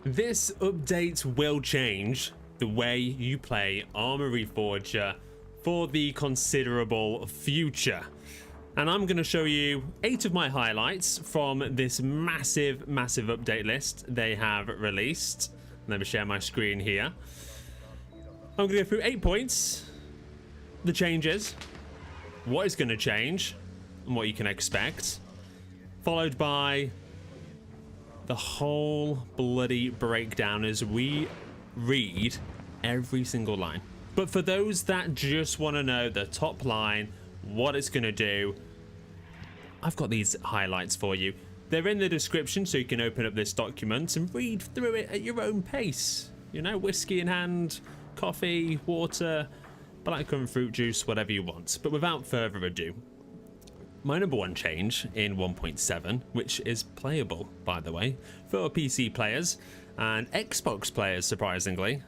This update will change the way you play Arma Reforger for the considerable future. And I'm going to show you 8 of my highlights from this massive update list they have released. Let me share my screen here. I'm going to go through 8 points, the changes, what is going to change, and what you can expect, followed by the whole bloody breakdown as we read every single line. But for those that just want to know the top line, what it's going to do, I've got these highlights for you. They're in the description, so you can open up this document and read through it at your own pace. You know, whiskey in hand, coffee, water, blackcurrant fruit juice, whatever you want. But without further ado, my number 1 change in 1.7, which is playable, by the way, for PC players and Xbox players, surprisingly.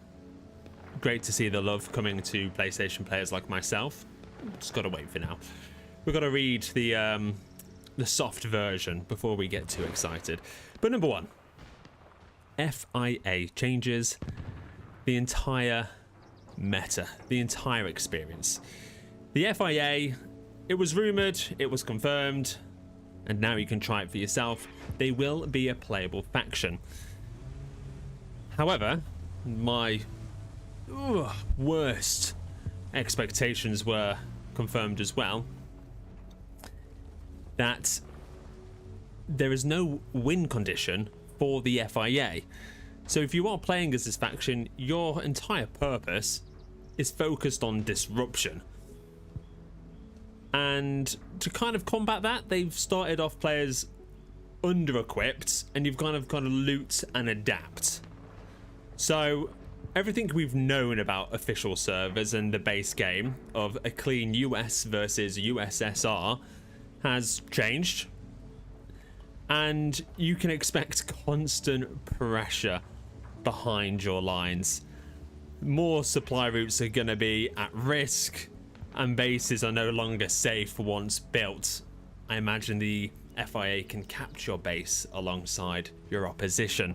Great to see the love coming to PlayStation players like myself. Just gotta wait for now. We've got to read the soft version before we get too excited. But number 1, FIA changes the entire meta, the entire experience. The FIA, it was rumored, it was confirmed, and now you can try it for yourself. They will be a playable faction. However, my worst expectations were confirmed as well, that there is no win condition for the FIA. So if you are playing as this faction, your entire purpose is focused on disruption. And to kind of combat that, they've started off players under-equipped, and you've kind of got to loot and adapt. So everything we've known about official servers and the base game of a clean US versus USSR has changed, and you can expect constant pressure behind your lines. More supply routes are going to be at risk, and bases are no longer safe once built. I imagine the FIA can capture your base alongside your opposition.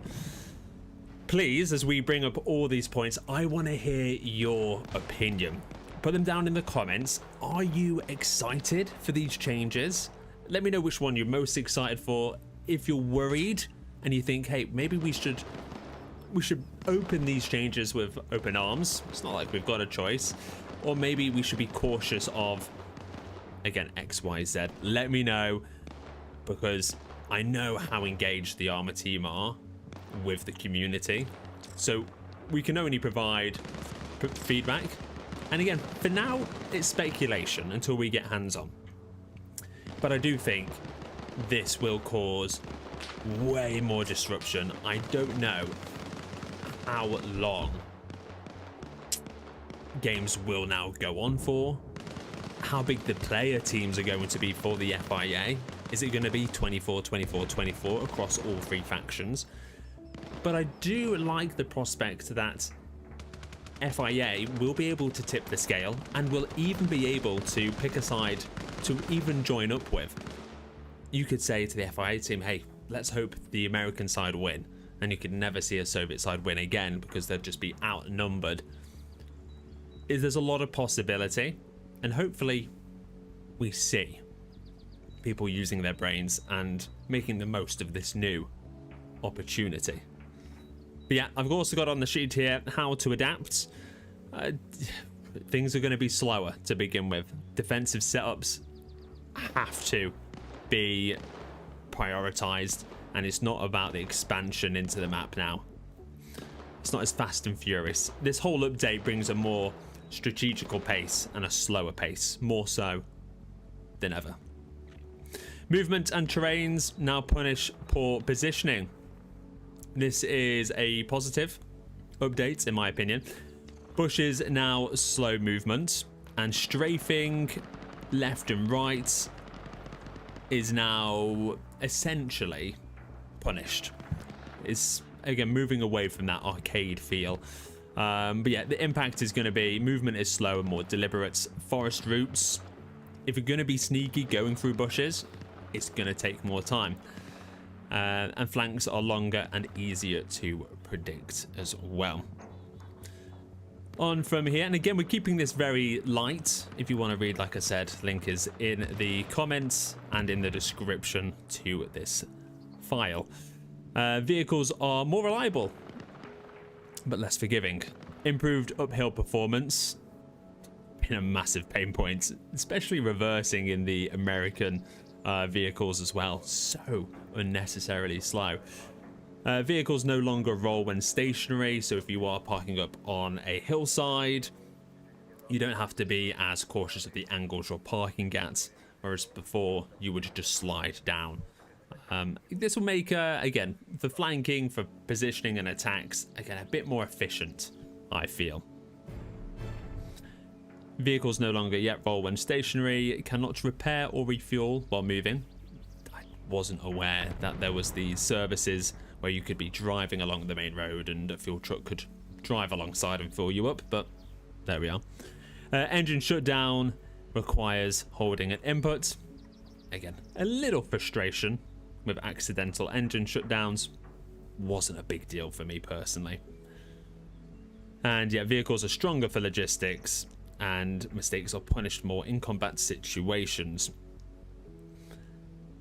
Please, as we bring up all these points, I want to hear your opinion. Put them down in the comments. Are you excited for these changes? Let me know which one you're most excited for. If you're worried and you think, hey, maybe we should open these changes with open arms. It's not like we've got a choice. Or maybe we should be cautious of, again, XYZ. Let me know, because I know how engaged the Arma team are with the community. So we can only provide feedback. And again, for now, it's speculation until we get hands-on. But I do think this will cause way more disruption. I don't know how long games will now go on for, how big the player teams are going to be for the FIA. Is it going to be 24, 24, 24 across all 3 factions? But I do like the prospect that FIA will be able to tip the scale and will even be able to pick a side to even join up with. You could say to the FIA team, hey, let's hope the American side win, and you could never see a Soviet side win again because they'd just be outnumbered. There's a lot of possibility, and hopefully we see people using their brains and making the most of this new opportunity. But yeah, I've also got on the sheet here how to adapt. Things are going to be slower to begin with. Defensive setups have to be prioritized, and it's not about the expansion into the map now. It's not as fast and furious. This whole update brings a more strategical pace and a slower pace, more so than ever. Movement and terrains now punish poor positioning. This is a positive update in my opinion. Bushes now slow movement, and strafing left and right is now essentially punished. It's again moving away from that arcade feel. But yeah, the impact is going to be movement is slow and more deliberate. Forest routes, if you're going to be sneaky going through bushes, it's going to take more time. and flanks are longer and easier to predict as well. On from here, and again, we're keeping this very light. If you want to read, like I said, link is in the comments and in the description to this file. Vehicles are more reliable, but less forgiving. Improved uphill performance, been a massive pain point, especially reversing in the American vehicles as well. So unnecessarily slow. Vehicles no longer roll when stationary, so if you are parking up on a hillside, you don't have to be as cautious of the angles you're parking at, whereas before you would just slide down. This will make, again, for flanking, for positioning and attacks, again, a bit more efficient, I feel. Vehicles no longer yet roll when stationary, cannot repair or refuel while moving. I wasn't aware that there was the services where you could be driving along the main road and a fuel truck could drive alongside and fill you up, but there we are. Engine shutdown requires holding an input. Again, a little frustration with accidental engine shutdowns. Wasn't a big deal for me personally. And yeah, vehicles are stronger for logistics and mistakes are punished more in combat situations.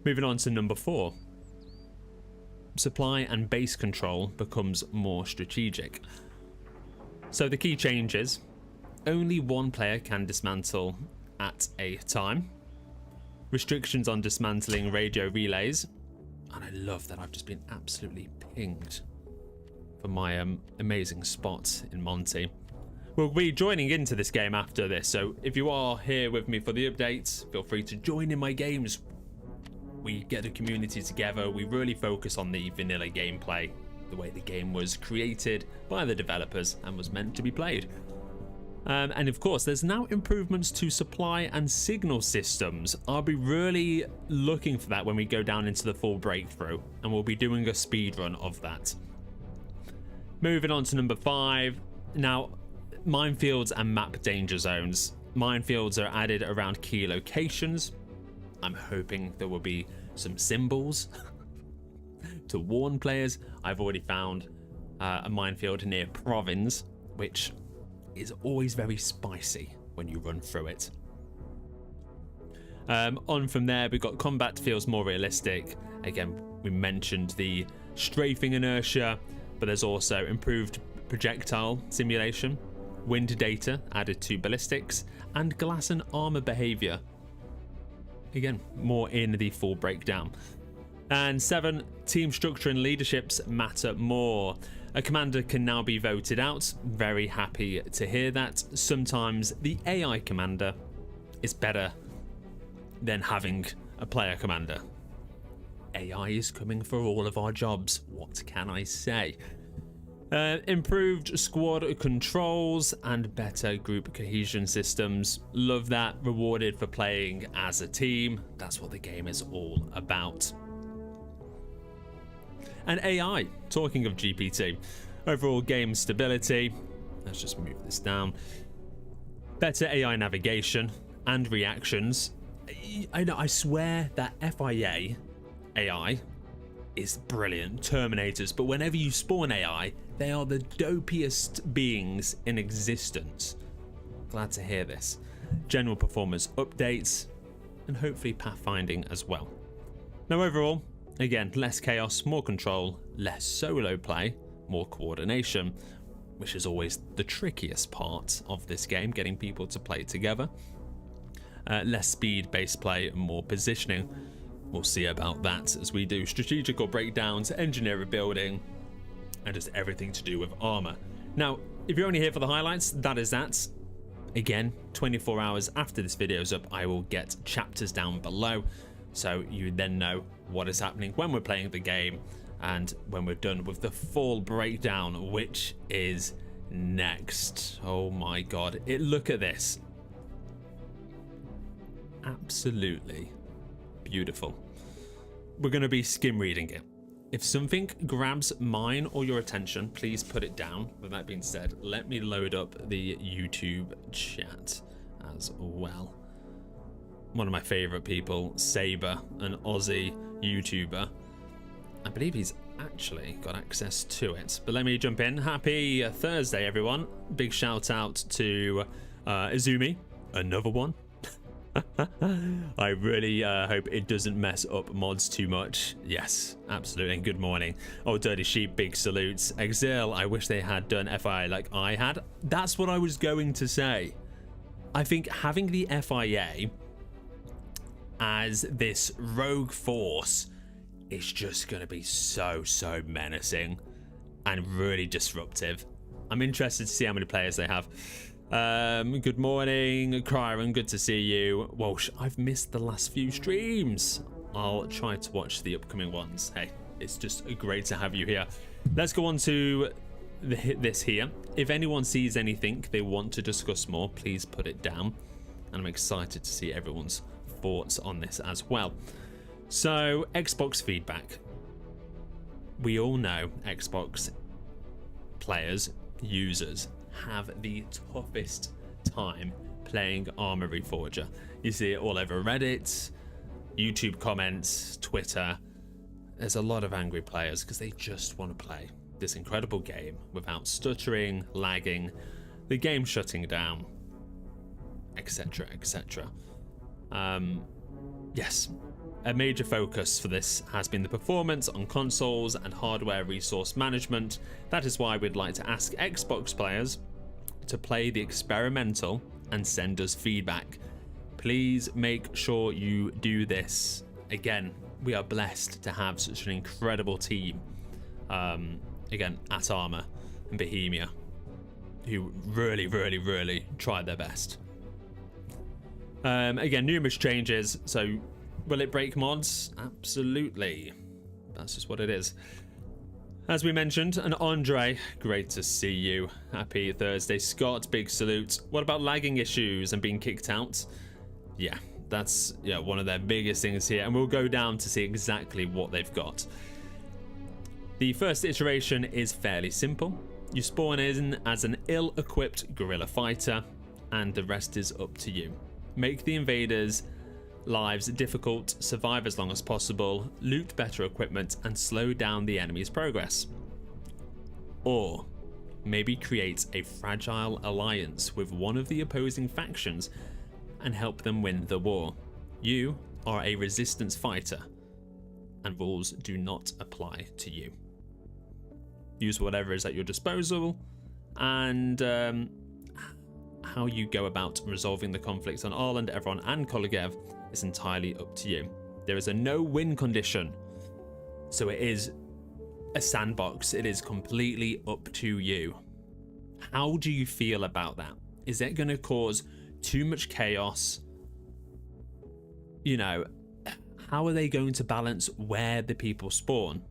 Moving on to number 4. Supply and base control becomes more strategic. So the key changes: only one player can dismantle at a time. Restrictions on dismantling radio relays. And I love that I've just been absolutely pinged for my amazing spot in Monty. We'll be joining into this game after this, so if you are here with me for the updates, feel free to join in my games. We get a community together, we really focus on the vanilla gameplay, the way the game was created by the developers and was meant to be played. And of course, there's now improvements to supply and signal systems. I'll be really looking for that when we go down into the full breakthrough, and we'll be doing a speed run of that. Moving on to number 5. Now, minefields and map danger zones. Minefields are added around key locations. I'm hoping there will be some symbols to warn players. I've already found a minefield near Provins, which is always very spicy when you run through it. On from there, we've got combat feels more realistic. Again, we mentioned the strafing inertia, but there's also improved projectile simulation, wind data added to ballistics, and glass and armor behavior. Again, more in the full breakdown. And 7, team structure and leaderships matter more. A commander can now be voted out. Very happy to hear that. Sometimes the AI commander is better than having a player commander. AI is coming for all of our jobs. What can I say? Improved squad controls and better group cohesion systems. Love that. Rewarded for playing as a team. That's what the game is all about. And AI, talking of GPT, overall game stability. Let's just move this down. Better AI navigation and reactions. I know, I swear that FIA AI is brilliant, Terminators, but whenever you spawn AI, they are the dopiest beings in existence. Glad to hear this. General performance updates, and hopefully pathfinding as well. Now overall, again, less chaos, more control, less solo play, more coordination, which is always the trickiest part of this game, getting people to play together. Less speed-based play and more positioning. We'll see about that as we do strategical breakdowns, engineer rebuilding, and just everything to do with armor. Now, if you're only here for the highlights, that is that. Again, 24 hours after this video is up, I will get chapters down below, so you then know what is happening when we're playing the game and when we're done with the full breakdown, which is next. Oh my god, look at this. Absolutely beautiful. We're going to be skim reading it. If something grabs mine or your attention, please put it down. With that being said, let me load up the YouTube chat as well. One of my favorite people, Saber, an Aussie YouTuber, I believe he's actually got access to it. But let me jump in. Happy Thursday, everyone. Big shout out to Izumi, another one. I really hope it doesn't mess up mods too much. Yes, absolutely. And good morning. Oh, Dirty Sheep, big salutes. Exil, I wish they had done FIA like I had. That's what I was going to say. I think having the FIA as this rogue force is just going to be so menacing and really disruptive. I'm interested to see how many players they have. Good morning, Kryron, good to see you. Walsh, I've missed the last few streams. I'll try to watch the upcoming ones. Hey, it's just great to have you here. Let's go on to this here. If anyone sees anything they want to discuss more, please put it down. And I'm excited to see everyone's thoughts on this as well. So, Xbox feedback. We all know Xbox players, users, have the toughest time playing Arma Reforger. You see it all over Reddit, YouTube comments, Twitter. There's a lot of angry players because they just want to play this incredible game without stuttering, lagging, the game shutting down, etc, etc. Yes, a major focus for this has been the performance on consoles and hardware resource management. That is why we'd like to ask Xbox players to play the experimental and send us feedback. Please make sure you do this. Again, we are blessed to have such an incredible team, again, at Arma and Bohemia, who really tried their best. Again, numerous changes. So will it break mods? Absolutely. That's just what it is. As we mentioned, and Andre, great to see you. Happy Thursday. Scott, big salute. What about lagging issues and being kicked out? Yeah, that's one of their biggest things here, and we'll go down to see exactly what they've got. The first iteration is fairly simple. You spawn in as an ill-equipped guerrilla fighter, and the rest is up to you. Make the invaders' lives difficult, survive as long as possible, loot better equipment, and slow down the enemy's progress. Or maybe create a fragile alliance with one of the opposing factions and help them win the war. You are a resistance fighter, and rules do not apply to you. Use whatever is at your disposal, and how you go about resolving the conflicts on Ireland, Evron, and Kologev is entirely up to you. There is a no-win condition, so it is a sandbox. It is completely up to you. How do you feel about that? Is it going to cause too much chaos? How are they going to balance where the people spawn?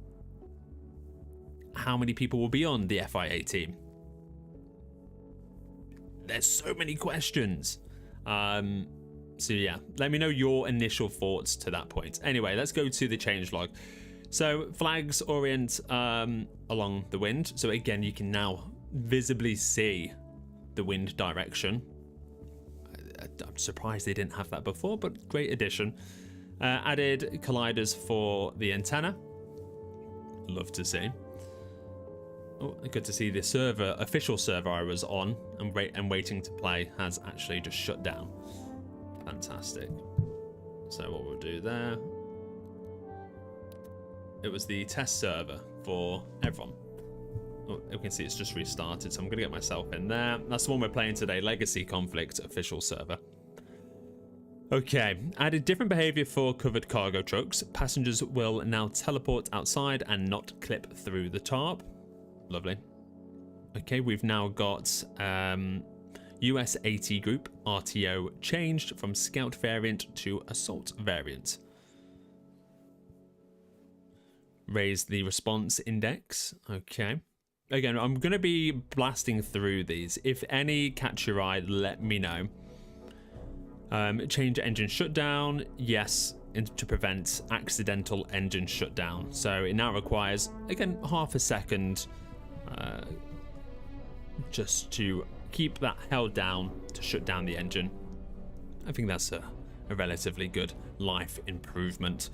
How many people will be on the FIA team? There's so many questions. So yeah, let me know your initial thoughts to that point. Anyway, let's go to the changelog. So flags orient along the wind. So again, you can now visibly see the wind direction. I'm surprised they didn't have that before, but great addition. Added colliders for the antenna. Love to see. Oh, good to see the official server I was on and waiting to play has actually just shut down. Fantastic. So what we'll do there, it was the test server for everyone. Oh, you can see it's just restarted, so I'm going to get myself in there. That's the one we're playing today, Legacy Conflict official server. Okay, added different behavior for covered cargo trucks. Passengers will now teleport outside and not clip through the tarp. Lovely. Okay, we've now got US AT group RTO changed from scout variant to assault variant. Raise the response index. Okay. Again, I'm going to be blasting through these. If any catch your eye, let me know. Change engine shutdown. Yes, to prevent accidental engine shutdown. So it now requires, again, half a second just to keep that held down to shut down the engine. I think that's a relatively good life improvement.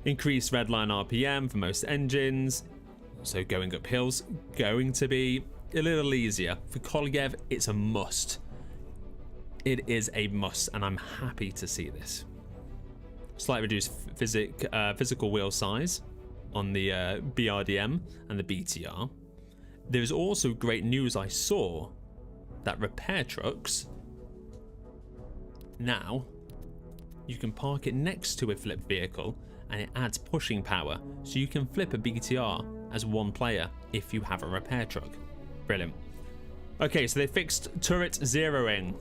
Increased redline RPM for most engines, so going up hills going to be a little easier. For Kolyev, it's a must. It is a must, and I'm happy to see this. Slightly reduced physical wheel size on the BRDM and the BTR. There's also great news I saw that repair trucks, now you can park it next to a flipped vehicle and it adds pushing power, so you can flip a BTR as one player if you have a repair truck. Brilliant. Okay, so they fixed turret zeroing,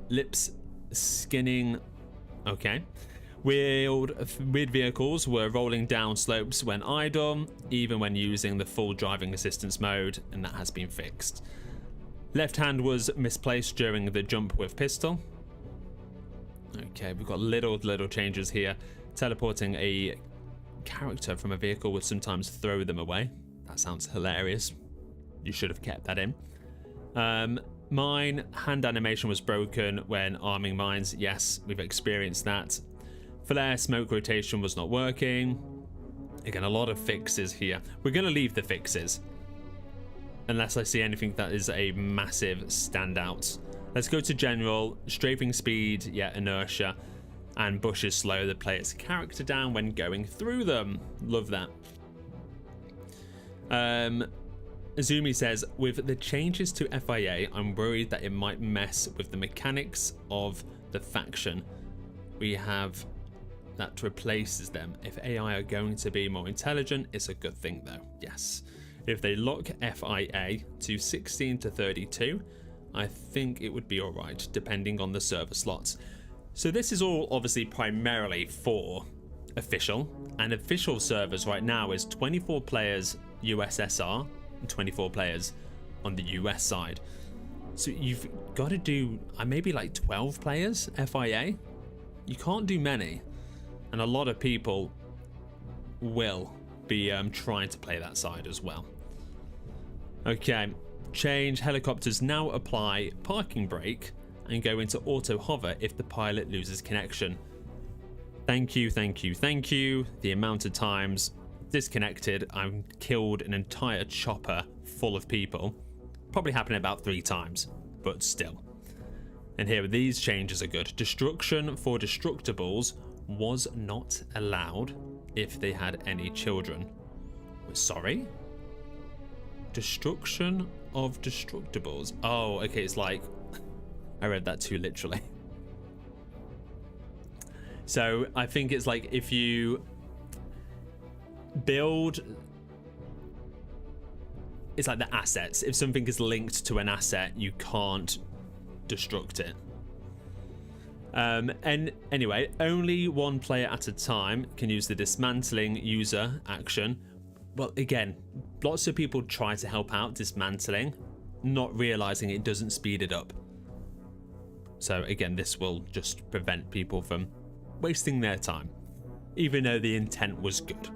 lips skinning. Okay. Wheeled vehicles were rolling down slopes when idle, even when using the full driving assistance mode, and that has been fixed. Left hand was misplaced during the jump with pistol. Okay, we've got little changes here. Teleporting a character from a vehicle would sometimes throw them away. That sounds hilarious. You should have kept that in. Mine hand animation was broken when arming mines. Yes, we've experienced that. Flare smoke rotation was not working. Again, a lot of fixes here. We're going to leave the fixes unless I see anything that is a massive standout. Let's go to general. Strafing speed, yeah, inertia, and bushes slow the player's character down when going through them. Love that. Azumi says, with the changes to FIA, I'm worried that it might mess with the mechanics of the faction. We have that replaces them. If AI are going to be more intelligent, it's a good thing though. Yes. If they lock FIA to 16 to 32, I think it would be alright, depending on the server slots. So this is all obviously primarily for official, and official servers right now is 24 players USSR and 24 players on the US side. So you've got to do maybe like 12 players FIA. You can't do many, and a lot of people will be trying to play that side as well. Okay, change. Helicopters now apply parking brake and go into auto hover if the pilot loses connection. Thank you. The amount of times disconnected, I've killed an entire chopper full of people. Probably happened about 3 times, but still. And here, these changes are good. Destruction for destructibles was not allowed if they had any children. Sorry? Destruction of destructibles. Oh, okay, it's like... I read that too literally. So I think it's like if you build... It's like the assets. If something is linked to an asset, you can't destruct it. And anyway, only one player at a time can use the dismantling user action. Well, again, lots of people try to help out dismantling, not realizing it doesn't speed it up. So again, this will just prevent people from wasting their time, even though the intent was good.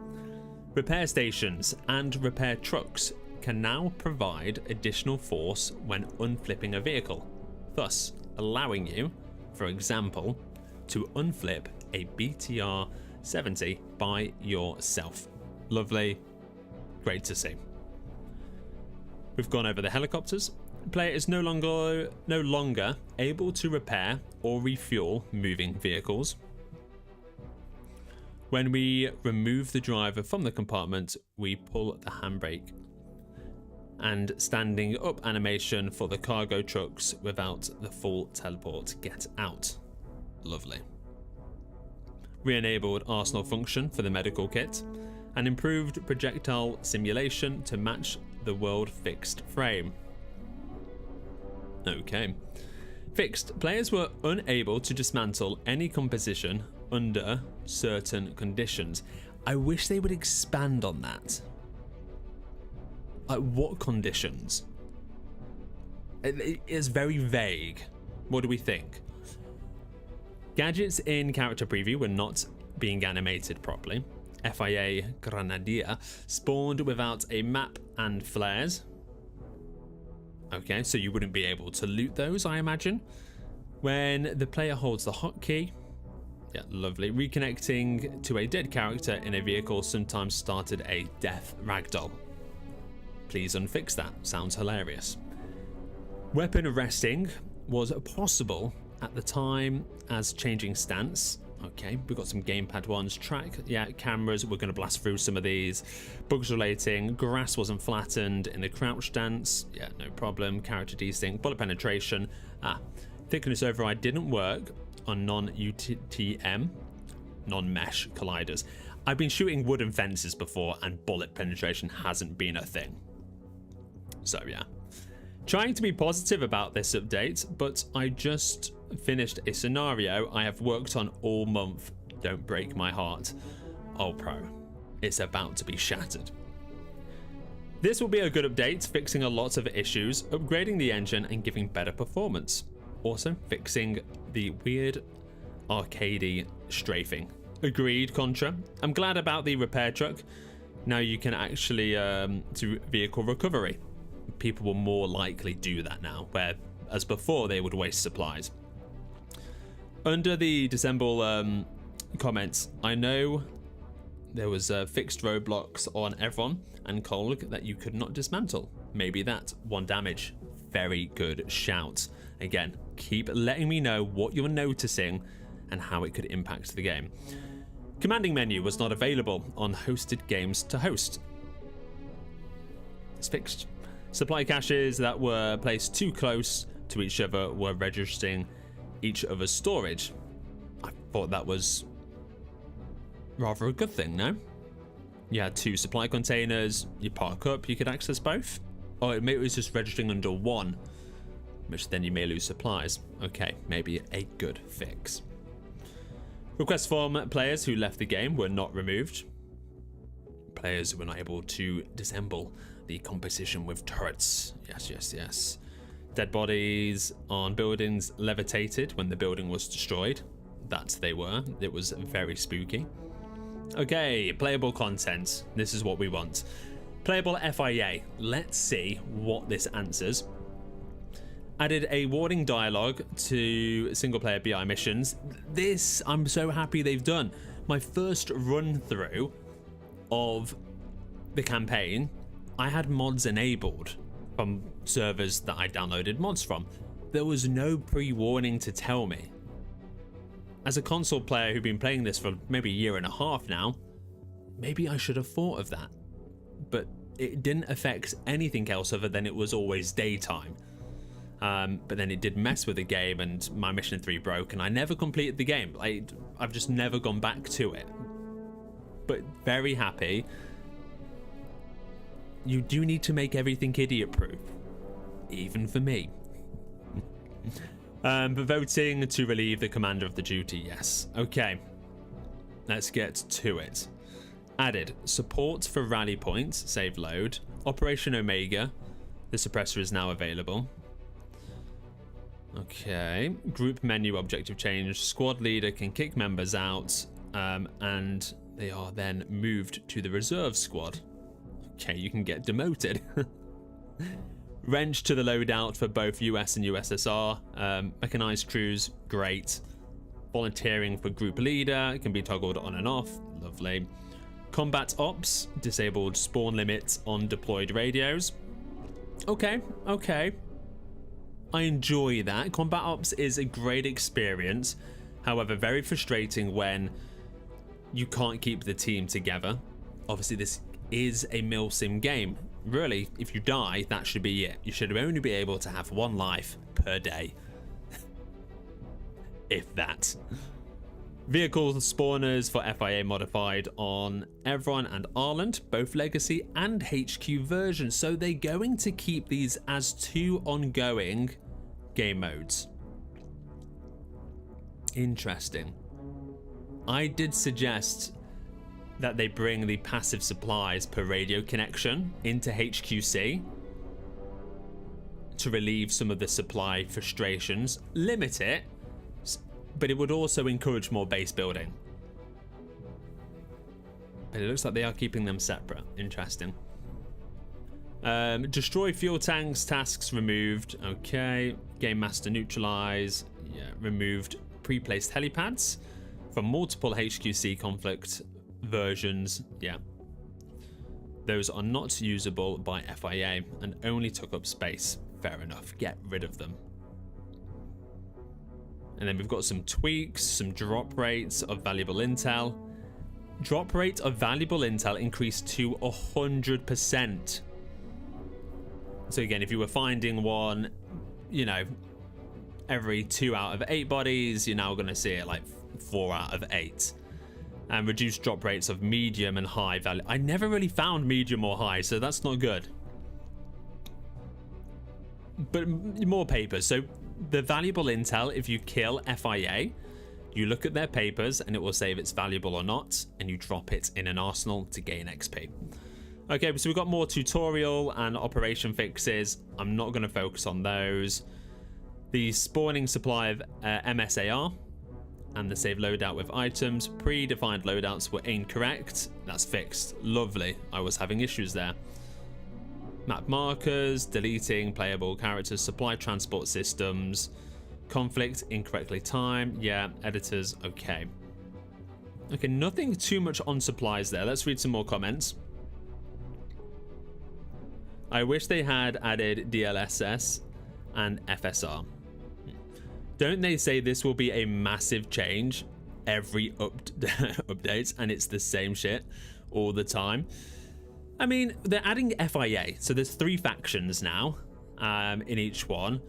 Repair stations and repair trucks can now provide additional force when unflipping a vehicle, thus allowing you, for example, to unflip a BTR 70 by yourself. Lovely, great to see. We've gone over the helicopters. The player is no longer able to repair or refuel moving vehicles. When we remove the driver from the compartment, we pull the handbrake. And standing up animation for the cargo trucks without the full teleport get out. Lovely. Re-enabled arsenal function for the medical kit, and improved projectile simulation to match the world fixed frame. Okay. Fixed. Players were unable to dismantle any composition under certain conditions. I wish they would expand on that. Like, what conditions? It's very vague. What do we think? Gadgets in character preview were not being animated properly. FIA Grenadier spawned without a map and flares. Okay, so you wouldn't be able to loot those, I imagine. When the player holds the hotkey, Yeah, lovely. Reconnecting to a dead character in a vehicle sometimes started a death ragdoll. Please unfix that. Sounds hilarious. Weapon arresting was possible at the time as changing stance. Okay, we've got some gamepad ones. Track, yeah, cameras. We're going to blast through some of these. Bugs relating. Grass wasn't flattened in the crouch stance. Yeah, no problem. Character desync. Bullet penetration. Thickness override didn't work on non-UTM, non-mesh colliders. I've been shooting wooden fences before and bullet penetration hasn't been a thing. So yeah. Trying to be positive about this update, but I just finished a scenario I have worked on all month. Don't break my heart. Oh, pro. It's about to be shattered. This will be a good update, fixing a lot of issues, upgrading the engine and giving better performance. Also, fixing the weird arcadey strafing. Agreed, Contra. I'm glad about the repair truck. Now you can actually do vehicle recovery. People will more likely do that now, where as before they would waste supplies. Under the disassemble comments, I know there was fixed roadblocks on Evron and Kolg that you could not dismantle. Maybe that. 1 damage. Very good shout. Again, keep letting me know what you're noticing and how it could impact the game. Commanding menu was not available on hosted games to host. It's fixed. Supply caches that were placed too close to each other were registering each other's storage. I thought that was rather a good thing, no? You had 2 supply containers, you park up, you could access both? Oh, it was just registering under 1, which then you may lose supplies. Okay, maybe a good fix. Requests from players who left the game were not removed. Players were not able to disassemble the composition with turrets. Yes. Dead bodies on buildings levitated when the building was destroyed. That they were. It was very spooky. Okay, playable content. This is what we want. Playable FIA. Let's see what this answers. Added a warning dialogue to single player BI missions. This I'm so happy they've done. My first run through of the campaign, I had mods enabled from servers that I downloaded mods from. There was no pre-warning to tell me. As a console player who's been playing this for maybe a year and a half now, maybe I should have thought of that. But it didn't affect anything else other than it was always daytime. But then it did mess with the game and my mission 3 broke and I never completed the game. I've just never gone back to it. But very happy. You do need to make everything idiot proof. Even for me. But voting to relieve the commander of the duty, yes. Okay. Let's get to it. Added support for rally points, save load. Operation Omega. The suppressor is now available. Okay. Group menu objective change. Squad leader can kick members out. And they are then moved to the reserve squad. Okay, you can get demoted. Wrench to the loadout for both US and USSR. Mechanized crews, great. Volunteering for group leader can be toggled on and off. Lovely. Combat ops, disabled spawn limits on deployed radios. Okay. I enjoy that. Combat ops is a great experience. However, very frustrating when you can't keep the team together. Obviously, this is a milsim game. Really, if you die, that should be it. You should only be able to have 1 life per day. If that. Vehicle spawners for FIA modified on Evron and Ireland, both legacy and HQ versions. So they're going to keep these as 2 ongoing game modes. Interesting. I did suggest that they bring the passive supplies per radio connection into HQC to relieve some of the supply frustrations, limit it, but it would also encourage more base building. But it looks like they are keeping them separate. Interesting. Destroy fuel tanks, tasks removed. Okay. Game master neutralize. Yeah, removed pre-placed helipads. from multiple HQC conflict versions. Yeah, those are not usable by FIA and only took up space. Fair enough, get rid of them. And then we've got some tweaks, some drop rates of valuable intel. Drop rate of valuable intel increased to 100%. So again, if you were finding one, you know, every 2 out of 8 bodies, you're now going to see it like 4 out of 8. And reduced drop rates of medium and high value. I never really found medium or high, so that's not good. But more papers. So the valuable intel, if you kill FIA, you look at their papers and it will say if it's valuable or not, and you drop it in an arsenal to gain XP. Okay, so we've got more tutorial and operation fixes. I'm not going to focus on those. The spawning supply of MSAR and the save loadout with items. Predefined loadouts were incorrect. That's fixed. Lovely. I was having issues there. Map markers, deleting playable characters, supply transport systems, conflict incorrectly timed. Yeah, editors, okay. Okay, nothing too much on supplies there. Let's read some more comments. I wish they had added DLSS and FSR. Don't they say this will be a massive change every update and it's the same shit all the time? I mean, they're adding FIA, so there's 3 factions now in each one.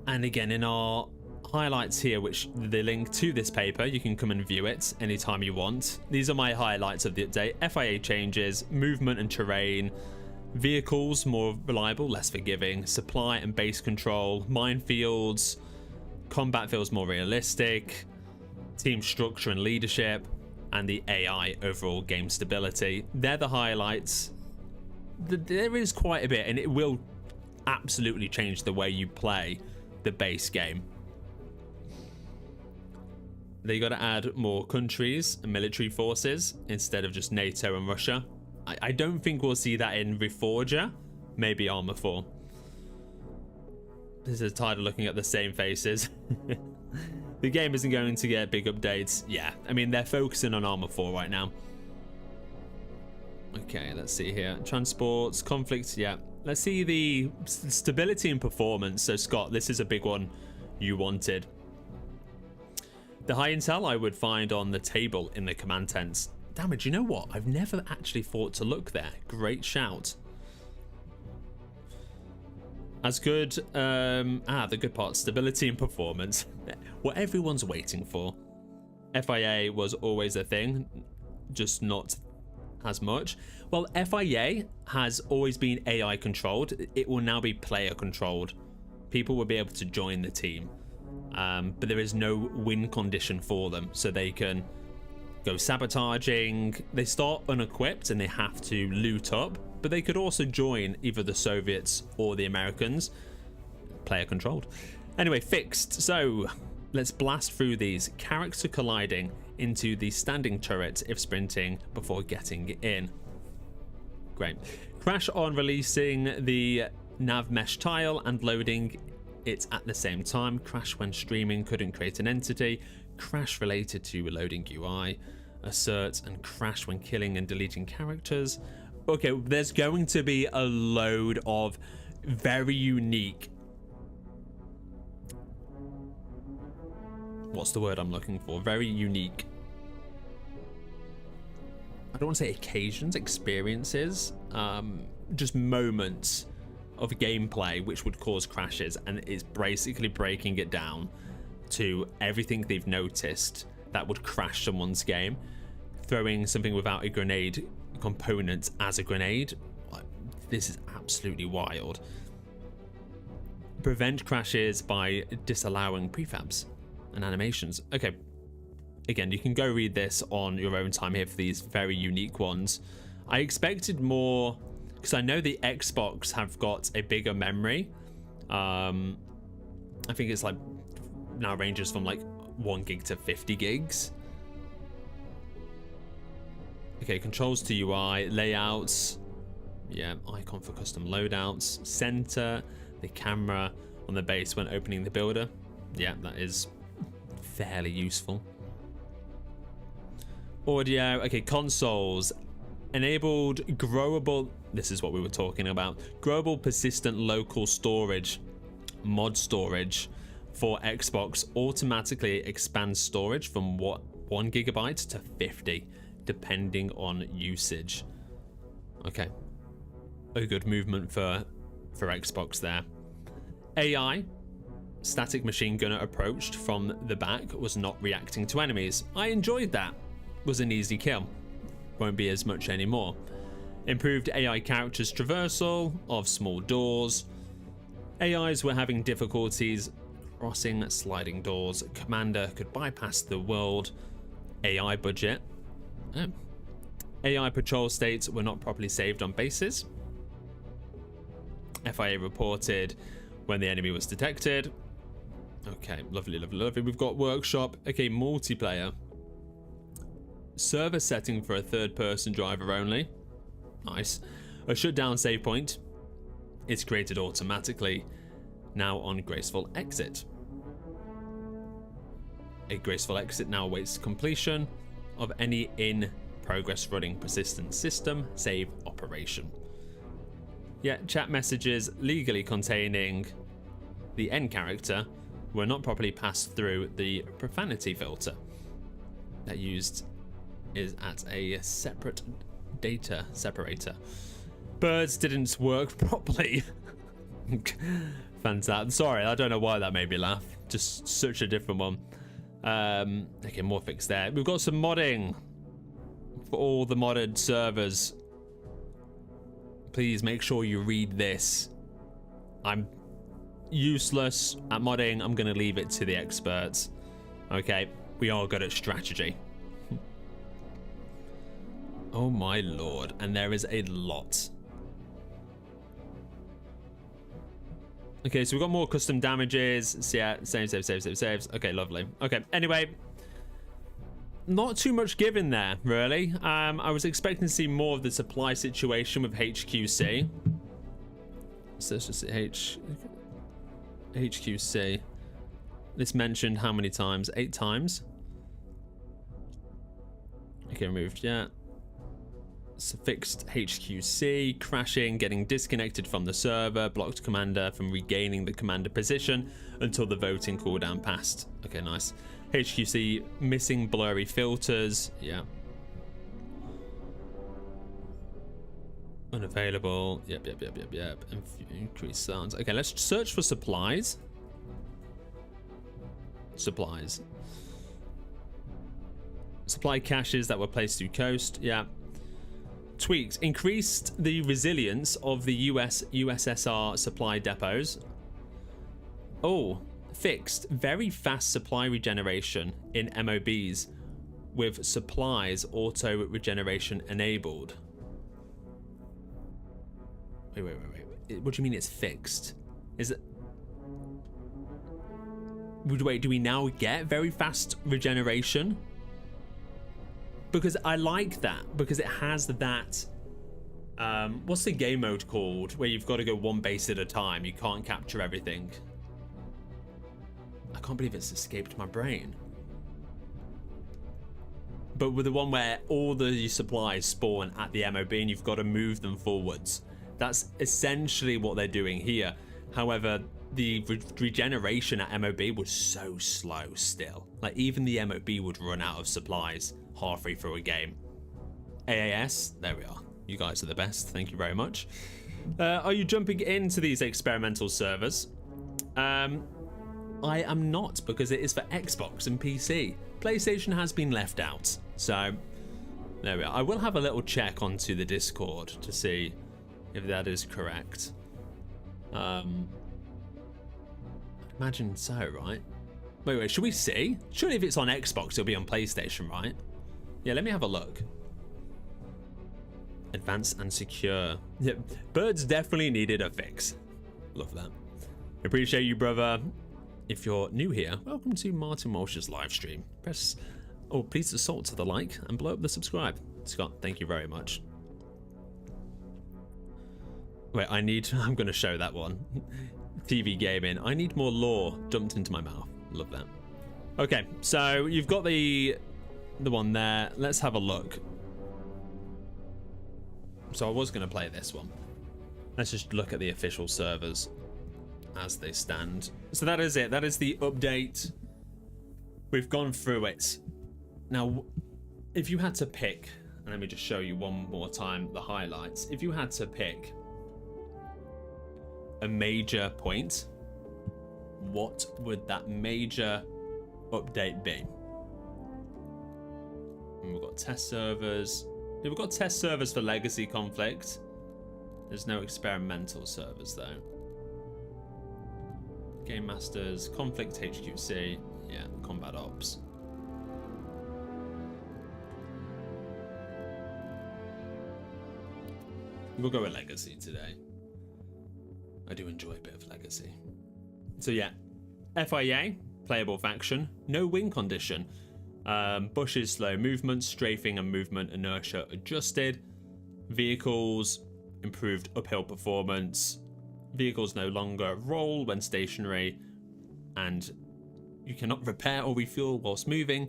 And again, in our highlights here, which the link to this paper, you can come and view it anytime you want. These are my highlights of the update. FIA changes, movement and terrain, vehicles more reliable, less forgiving, supply and base control, minefields, combat feels more realistic, team structure and leadership, and the AI overall game stability. They're the highlights. There is quite a bit, and it will absolutely change the way you play the base game. They got to add more countries and military forces instead of just NATO and Russia. I don't think we'll see that in Reforger, maybe Arma 4. This is tired of looking at the same faces. The game isn't going to get big updates. Yeah, I mean, they're focusing on Arma 4 right now. Okay, let's see here. Transports, conflicts, yeah. Let's see the stability and performance. So, Scott, this is a big one you wanted. The high intel I would find on the table in the command tents. Damn it, you know what? I've never actually thought to look there. Great shout. As good, the good part, stability and performance. What everyone's waiting for. FIA was always a thing, just not as much. Well, FIA has always been AI controlled. It will now be player controlled. People will be able to join the team, but there is no win condition for them, so they can go sabotaging. They start unequipped and they have to loot up, but they could also join either the Soviets or the Americans. Player controlled. Anyway, fixed. So let's blast through these. Character colliding into the standing turret if sprinting before getting in. Great. Crash on releasing the nav mesh tile and loading it at the same time. Crash when streaming, couldn't create an entity. Crash related to loading UI. Assert and crash when killing and deleting characters. Okay, there's going to be a load of very unique, what's the word I'm looking for? Very unique, I don't want to say occasions, experiences, just moments of gameplay which would cause crashes, and it's basically breaking it down to everything they've noticed that would crash someone's game. Throwing something without a grenade component as a grenade, this is absolutely wild. Prevent crashes by disallowing prefabs and animations. Okay, again, you can go read this on your own time here for these very unique ones. I expected more, because I know the Xbox have got a bigger memory. I think it's like now ranges from like 1 gig to 50 gigs. Okay, controls to UI, layouts, yeah, icon for custom loadouts, center, the camera on the base when opening the builder. Yeah, that is fairly useful. Audio, okay, consoles. Enabled growable, this is what we were talking about, growable persistent local storage, mod storage for Xbox automatically expands storage from 1 GB to 50, depending on usage. Okay, a good movement for Xbox there. AI, static machine gunner approached from the back, was not reacting to enemies. I enjoyed that. Was an easy kill. Won't be as much anymore. Improved AI characters traversal of small doors. AIs were having difficulties crossing sliding doors. Commander could bypass the world. AI budget. Oh. AI patrol states were not properly saved on bases. FIA reported when the enemy was detected. Okay, lovely, lovely, lovely. We've got workshop. Okay, multiplayer. Server setting for a third-person driver only. Nice. A shutdown save point. It's created automatically. Now on graceful exit. A graceful exit now awaits completion of any in-progress running persistent system save operation. Yet chat messages legally containing the N character were not properly passed through the profanity filter that used is at a separate data separator. Birds didn't work properly. Fantastic. Sorry, I don't know why that made me laugh. Just such a different one. Okay, more fix there. We've got some modding for all the modded servers. Please make sure you read this. I'm useless at modding. I'm going to leave it to the experts. Okay, we are good at strategy. Oh my lord, and there is a lot. Okay, so we've got more custom damages. So yeah, saves. Okay, lovely. Okay, anyway, not too much given there, really. I was expecting to see more of the supply situation with HQC. So let's just HQC. This mentioned how many times? 8 times. Okay, removed, yeah. So fixed HQC, crashing, getting disconnected from the server, blocked commander from regaining the commander position until the voting cooldown passed. Okay, nice. HQC missing blurry filters, yeah. Unavailable, yep. Increased sounds. Okay, let's search for supplies. Supplies. Supply caches that were placed through coast, yeah. Tweaks increased the resilience of the USSR supply depots. Oh, fixed very fast supply regeneration in MOBs with supplies auto regeneration enabled. Wait. What do you mean it's fixed? Is it? Wait, do we now get very fast regeneration? Because I like that, because it has that, what's the game mode called, where you've got to go one base at a time, you can't capture everything. I can't believe it's escaped my brain. But with the one where all the supplies spawn at the MOB and you've got to move them forwards. That's essentially what they're doing here. However, the regeneration at MOB was so slow still. Like, even the MOB would run out of supplies halfway through a game. AAS, there we are. You guys are the best. Thank you very much. Are you jumping into these experimental servers? I am not, because it is for Xbox and PC. PlayStation has been left out. So, there we are. I will have a little check onto the Discord to see if that is correct. Imagine so, right? Wait, should we see? Surely if it's on Xbox, it'll be on PlayStation, right? Yeah, let me have a look. Advanced and secure. Yep, birds definitely needed a fix. Love that. Appreciate you, brother. If you're new here, welcome to Martin Walsh's live stream. Press, please assault to the like and blow up the subscribe. Scott, thank you very much. Wait, I'm going to show that one. TV gaming. I need more lore dumped into my mouth. Love that. Okay, so you've got the one there. Let's have a look. So I was going to play this one. Let's just look at the official servers as they stand. So that is it. That is the update. We've gone through it. Now, if you had to pick, and let me just show you one more time the highlights. If you had to pick a major point, what would that major update be? And we've got test servers. We've got test servers for legacy conflict. There's no experimental servers though. Game Masters, Conflict HQC, yeah, Combat Ops. We'll go with Legacy today. I do enjoy a bit of Legacy. So yeah, FIA, Playable Faction, no win condition. Bushes, slow movement, strafing and movement inertia adjusted. Vehicles, improved uphill performance. Vehicles no longer roll when stationary, and you cannot repair or refuel whilst moving,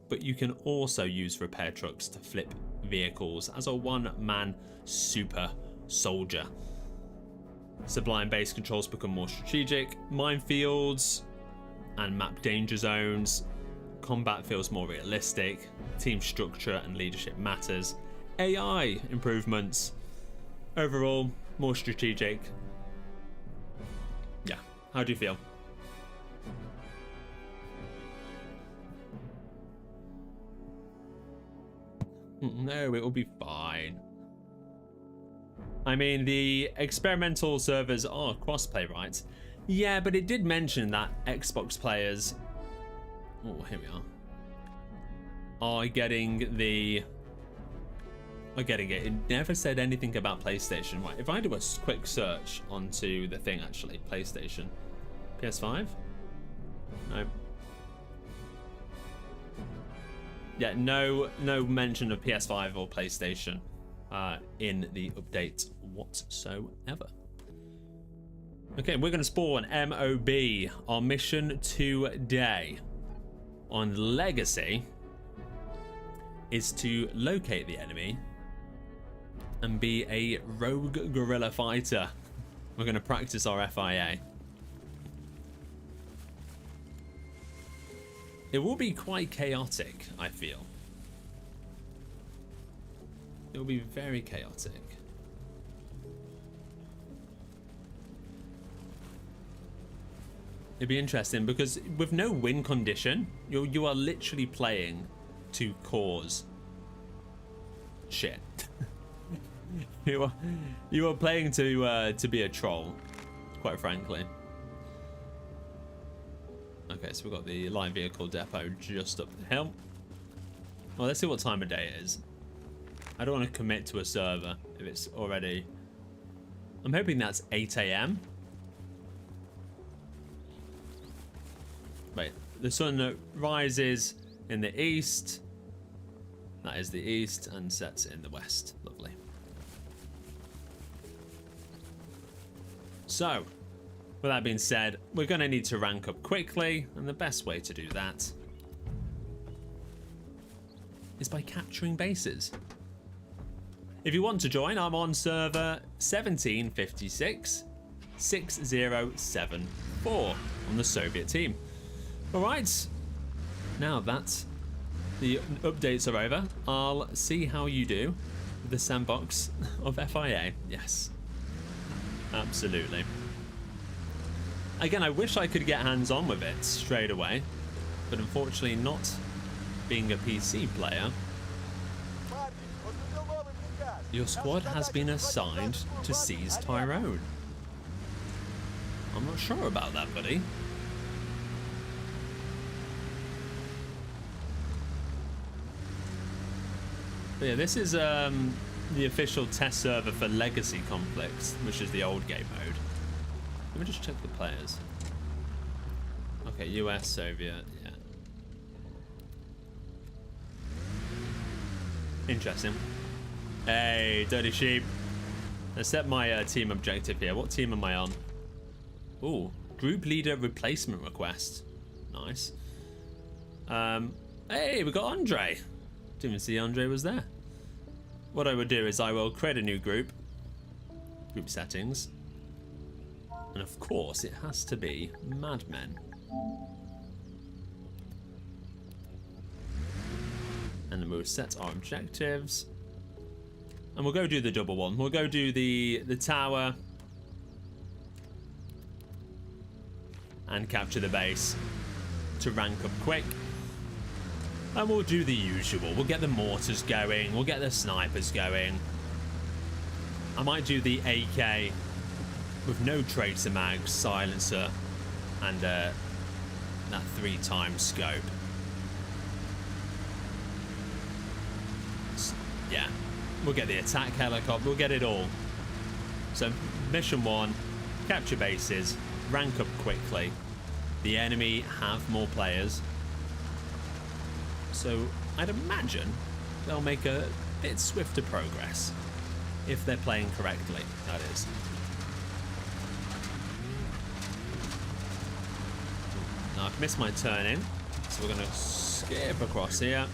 but you can also use repair trucks to flip vehicles as a one-man super soldier. Supply and base controls become more strategic. Minefields and map danger zones. Combat feels more realistic. Team structure and leadership matters. AI improvements. Overall, more strategic. Yeah, how do you feel? No, it will be fine. I mean, the experimental servers are crossplay, right? Yeah, but it did mention that Xbox players... Oh, here we are. Are getting it. It never said anything about PlayStation. Right, if I do a quick search onto the thing, actually, PlayStation. PS5? No. Yeah, no mention of PS5 or PlayStation in the update whatsoever. Okay, we're going to spawn MOB. Our mission today on Legacy is to locate the enemy and be a rogue guerrilla fighter. We're going to practice our FIA. It will be quite chaotic, I feel. It will be very chaotic. It'd be interesting because with no win condition, you are literally playing to cause shit. you are playing to be a troll, quite frankly. Okay, so we've got the light vehicle depot just up the hill. Well, let's see what time of day it is. I don't want to commit to a server if it's already... I'm hoping that's 8 AM. Wait, the sun rises in the east. That is the east, and sets in the west. Lovely. So, with that being said, we're going to need to rank up quickly, and the best way to do that is by capturing bases. If you want to join, I'm on server 1756 6074 on the Soviet team. Alright, now that the updates are over, I'll see how you do with the sandbox of FIA. Yes, absolutely. Again, I wish I could get hands-on with it straight away, but unfortunately not being a PC player. Your squad has been assigned to seize Tyrone. I'm not sure about that, buddy. But yeah, this is the official test server for Legacy Conflicts, which is the old game mode. Let me just check the players. Okay, US, Soviet, yeah. Interesting. Hey, Dirty Sheep. Let's set my team objective here. What team am I on? Ooh, group leader replacement request. Nice. Hey, we got Andre. Didn't even see Andre was there. What I would do is I will create a new group settings, and of course it has to be Madmen. And then we'll set our objectives, and we'll go do the double one. We'll go do the tower and capture the base to rank up quick. And we'll do the usual. We'll get the mortars going. We'll get the snipers going. I might do the AK with no tracer mag, silencer, and that 3x scope. Yeah, we'll get the attack helicopter. We'll get it all. So mission 1, capture bases, rank up quickly. The enemy have more players, so I'd imagine they'll make a bit swifter progress if they're playing correctly, that is. Now I've missed my turn in, so we're going to skip across here.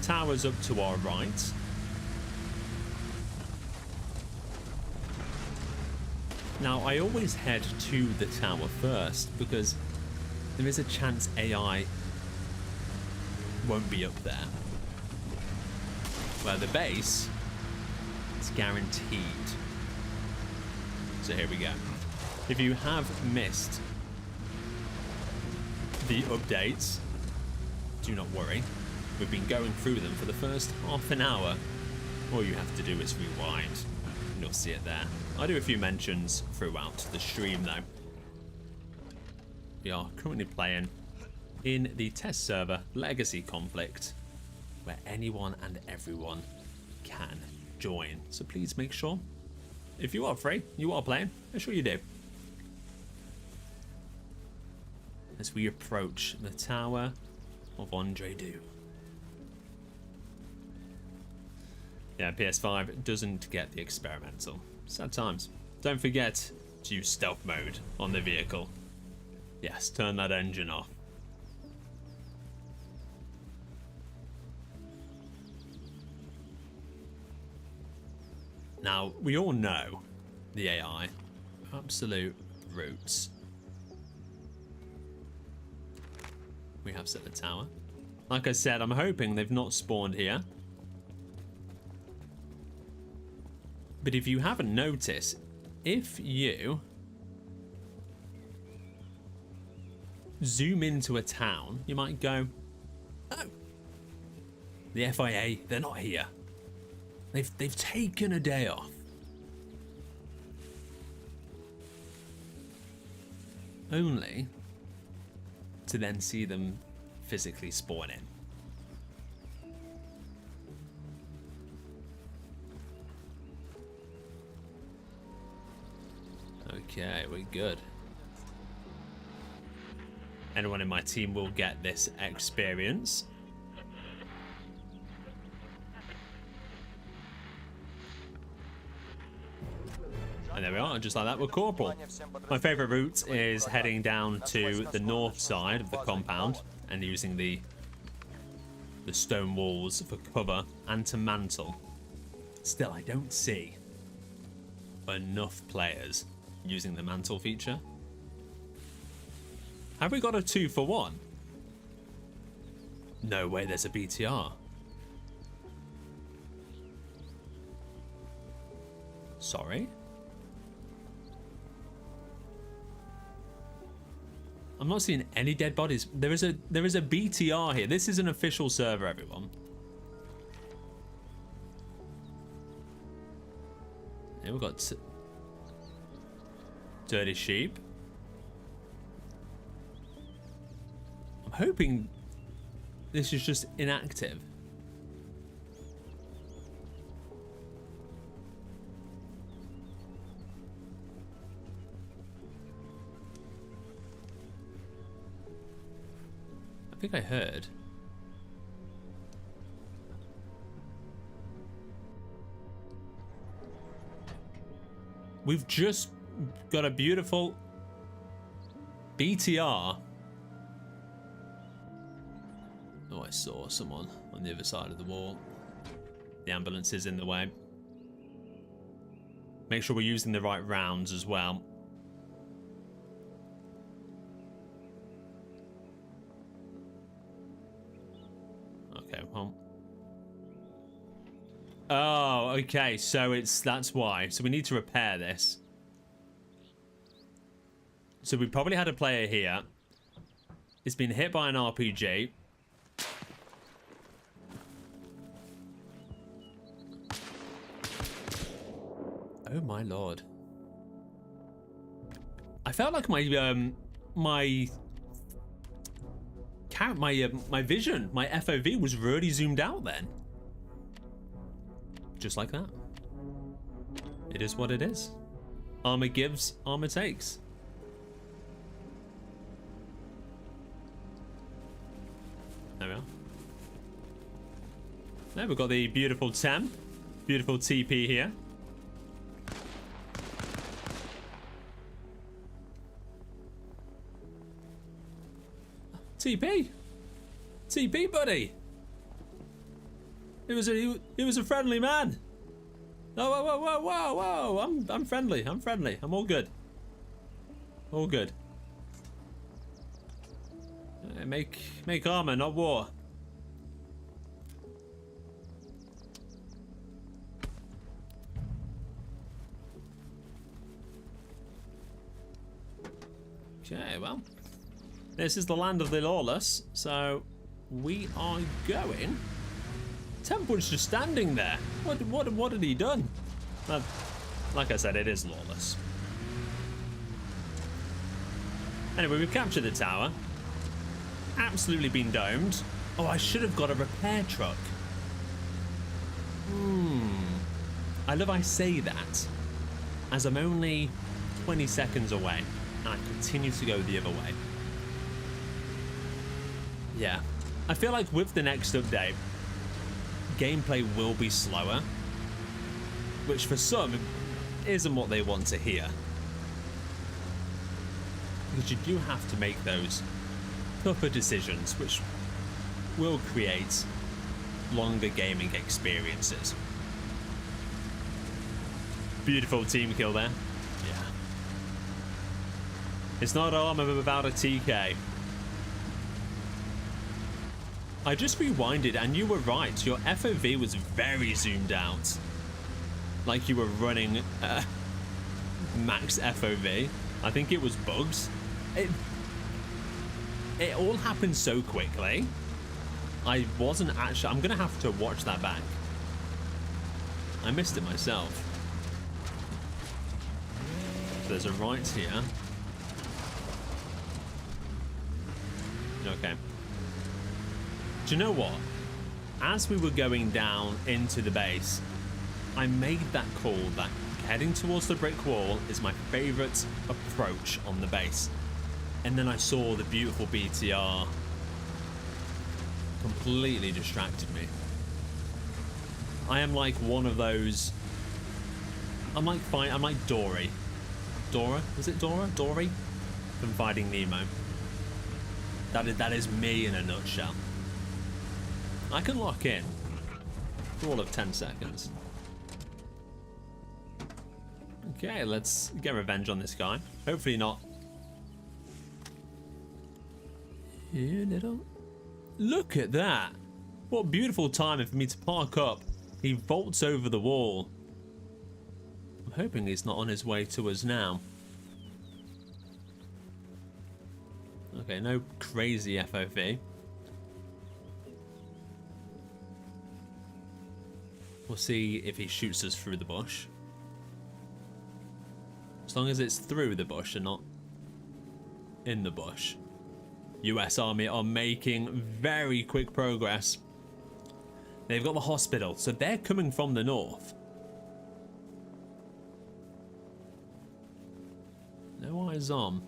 Tower's up to our right. Now I always head to the tower first because there is a chance AI won't be up there. Where the base is guaranteed. So here we go. If you have missed the updates, do not worry. We've been going through them for the first half an hour. All you have to do is rewind, and you'll see it there. I do a few mentions throughout the stream though. We are currently playing in the test server Legacy Conflict, where anyone and everyone can join. So please make sure, if you are free, you are playing, make sure you do. As we approach the tower of Andre Du. Yeah, PS5 doesn't get the experimental. Sad times. Don't forget to use stealth mode on the vehicle. Yes, turn that engine off. Now, we all know the AI. Absolute roots. We have set the tower. Like I said, I'm hoping they've not spawned here. But if you haven't noticed, if you zoom into a town, you might go, oh, the FIA, they're not here. They've taken a day off. Only to then see them physically spawn in. Okay, we're good. Anyone in my team will get this experience. And there we are, just like that, we're Corporal. My favourite route is heading down to the north side of the compound and using the stone walls for cover and to mantle. Still, I don't see enough players using the mantle feature. Have we got a 2-for-1? No way, there's a BTR. Sorry? I'm not seeing any dead bodies. There is a BTR here. This is an official server, everyone. Here we've got Dirty Sheep. I'm hoping this is just inactive. I think I heard. We've just got a beautiful BTR I saw someone on the other side of the wall. The ambulance is in the way. Make sure we're using the right rounds as well. Okay, well. Oh, okay, so that's why. So we need to repair this. So we probably had a player here. It's been hit by an RPG. Oh my lord. I felt like my vision, my FOV was really zoomed out then. Just like that. It is what it is. Armor gives, armor takes. There we are. There we've got the beautiful TEM. Beautiful TP here. TP. TP, buddy. He was a friendly man. Oh, whoa, whoa, whoa, whoa, whoa. I'm friendly. I'm friendly. I'm all good. All good. Make armor, not war. Okay, well, this is the land of the lawless, so we are going. Temple's just standing there. What had he done? Well, like I said, it is lawless. Anyway, we've captured the tower. Absolutely been domed. Oh, I should have got a repair truck. I love I say that, as I'm only 20 seconds away, and I continue to go the other way. Yeah, I feel like with the next update, gameplay will be slower, which for some isn't what they want to hear. Because you do have to make those tougher decisions, which will create longer gaming experiences. Beautiful team kill there. Yeah. It's not Arma without a TK. I just rewinded and you were right. Your FOV was very zoomed out. Like you were running max FOV. I think it was bugs. It all happened so quickly. I wasn't actually... I'm going to have to watch that back. I missed it myself. So there's a right here. Okay. Do you know what? As we were going down into the base, I made that call that heading towards the brick wall is my favorite approach on the base. And then I saw the beautiful BTR completely distracted me. I am like one of those... I'm like Dory. Dora? Was it Dora? Dory? From Finding Nemo. That is me in a nutshell. I can lock in for all of 10 seconds. Okay, let's get revenge on this guy. Hopefully not. Here, little. Look at that. What beautiful timing for me to park up. He vaults over the wall. I'm hoping he's not on his way to us now. Okay, no crazy FOV. We'll see if he shoots us through the bush. As long as it's through the bush and not in the bush. US Army are making very quick progress. They've got the hospital, so they're coming from the north. No eyes on.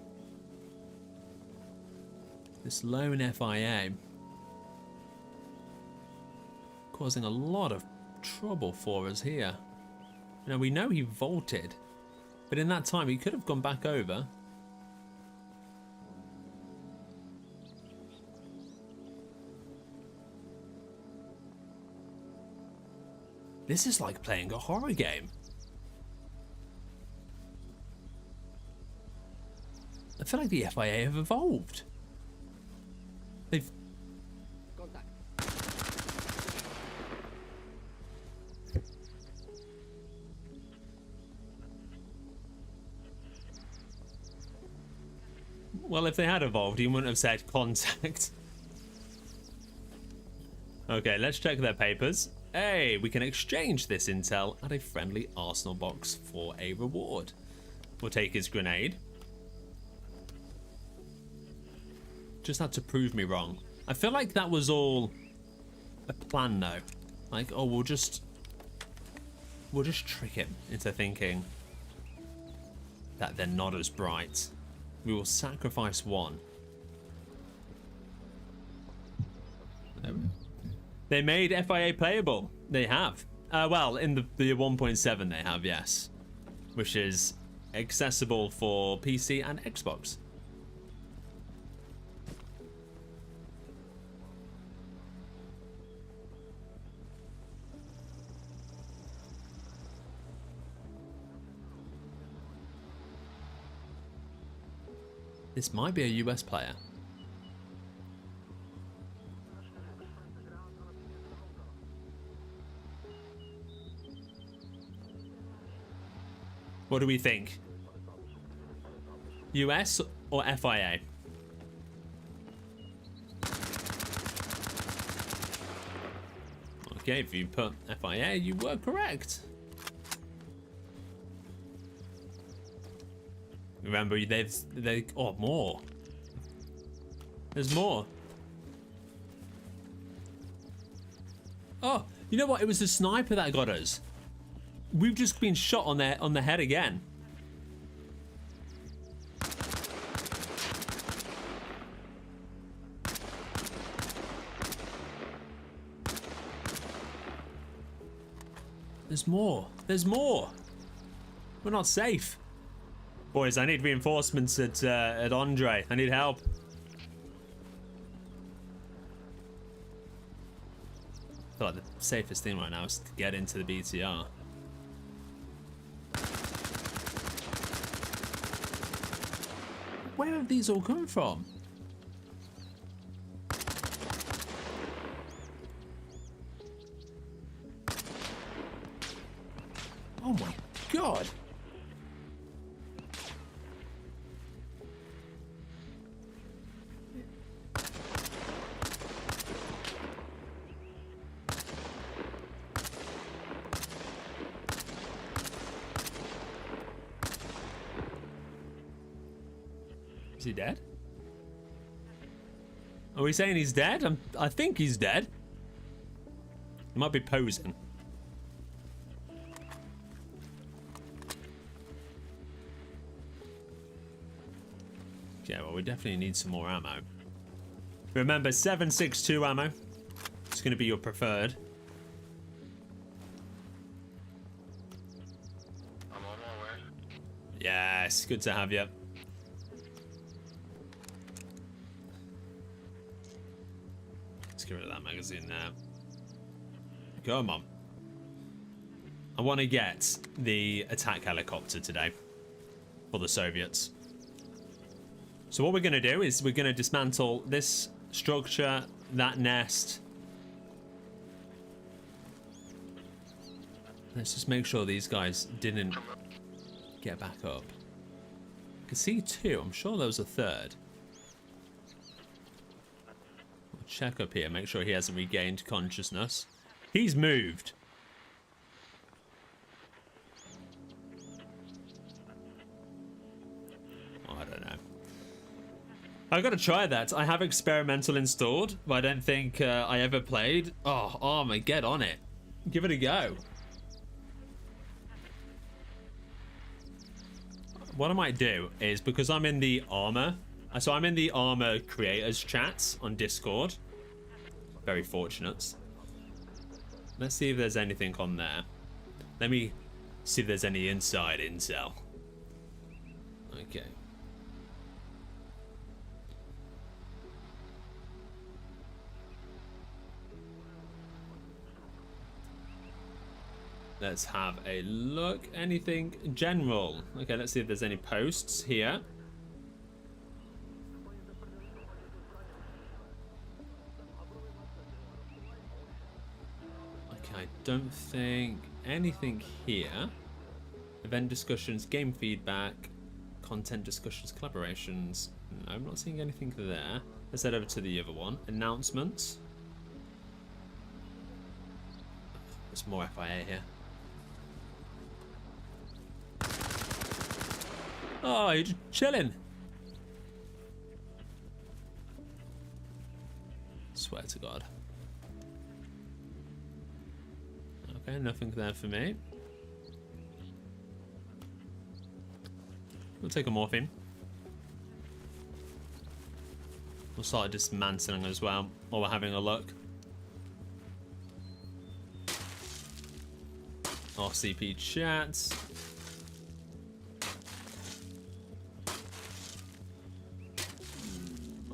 This lone FIA causing a lot of trouble for us here. You know, we know he vaulted, but in that time he could have gone back over. This is like playing a horror game. I feel like the FIA have evolved. They've... Contact. Well, if they had evolved, you wouldn't have said contact. Okay, let's check their papers. Hey, we can exchange this intel at a friendly arsenal box for a reward. We'll take his grenade. Just had to prove me wrong. I feel like that was all a plan though. Like, oh, we'll just trick him into thinking that they're not as bright. We will sacrifice one. They made FIA playable. They have. Well, in the 1.7 they have, yes. Which is accessible for PC and Xbox. This might be a US player. What do we think? US or FIA? Okay, if you put FIA, you were correct. Remember, they oh, more. There's more. Oh, you know what? It was the sniper that got us. We've just been shot on the head again. There's more. There's more. We're not safe. Boys, I need reinforcements at Andre. I need help. I feel like the safest thing right now is to get into the BTR. Where have these all come from? Oh my god! Is he dead? Are we saying he's dead? I think he's dead. He might be posing. Yeah, well, we definitely need some more ammo. Remember, 7.62 ammo. It's going to be your preferred. I'm on my way. Yes, good to have you. Let's get rid of that magazine now. Come on. I want to get the attack helicopter today for the Soviets. So what we're going to do is we're going to dismantle this structure, that nest. Let's just make sure these guys didn't get back up. I can see two. I'm sure there was a third. We'll check up here, make sure he hasn't regained consciousness. He's moved. I don't know. I've got to try that. I have experimental installed, but I don't think I ever played. Oh, Arma, get on it. Give it a go. What I might do is, because I'm in the Arma, so I'm in the Arma creators chats on Discord. Very fortunate. Let's see if there's anything on there. Let me see if there's any inside intel. Okay. Let's have a look. Anything general? Okay, let's see if there's any posts here. Okay, I don't think anything here. Event discussions, game feedback, content discussions, collaborations. No, I'm not seeing anything there. Let's head over to the other one. Announcements. There's more FIA here. Oh, you're just chilling. Swear to God. Okay, nothing there for me. We'll take a morphine. We'll start dismantling as well while we're having a look. RCP chats.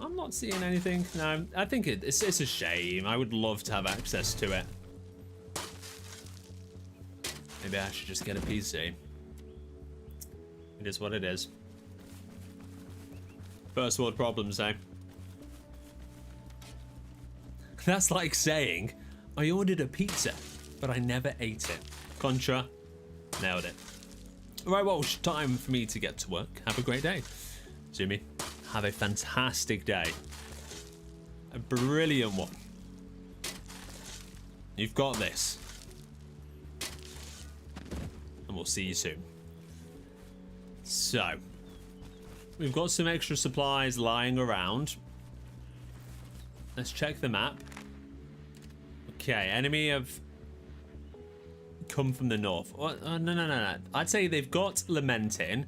I'm not seeing anything. No, I think it's a shame. I would love to have access to it. Maybe I should just get a PC. It is what it is. First world problems, eh? That's like saying, I ordered a pizza, but I never ate it. Contra, nailed it. Right, well, it's time for me to get to work. Have a great day. Zumi, have a fantastic day. A brilliant one. You've got this. And we'll see you soon. So, we've got some extra supplies lying around. Let's check the map. Okay, enemy have come from the north. No. I'd say they've got Lamentin,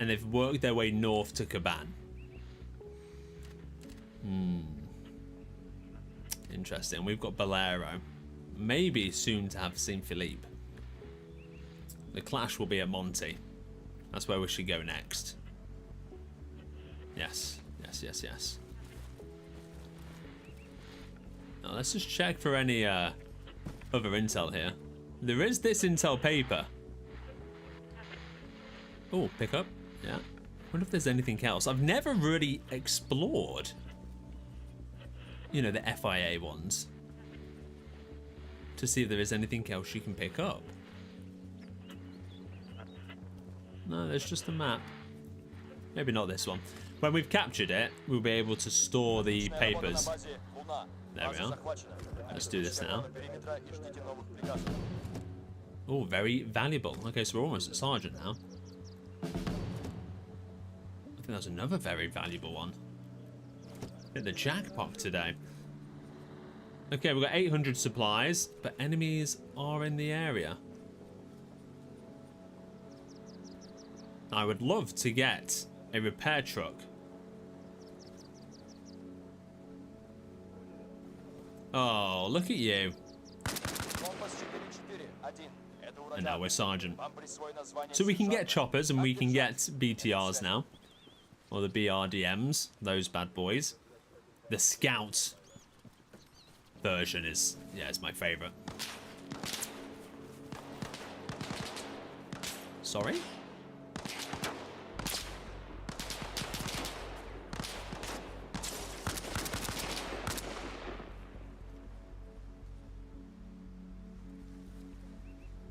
and they've worked their way north to Caban. Interesting. We've got Bolero. Maybe soon to have Saint Philippe. The clash will be at Monty. That's where we should go next. Yes. Now let's just check for any other intel here. There is this intel paper. Oh, pick up. Yeah. Wonder if there's anything else. I've never really explored, you know, the FIA ones, to see if there is anything else you can pick up. No, there's just a map. Maybe not this one. When we've captured it, we'll be able to store the papers. There we are. Let's do this now. Oh, very valuable. Okay, so we're almost at Sergeant now. I think that's another very valuable one. Hit the jackpot today. Okay, we've got 800 supplies, but enemies are in the area. I would love to get a repair truck. Oh, look at you. And now we're Sergeant. So we can get choppers and we can get BTRs now. Or the BRDMs, those bad boys. The Scout version is, yeah, it's my favorite. Sorry?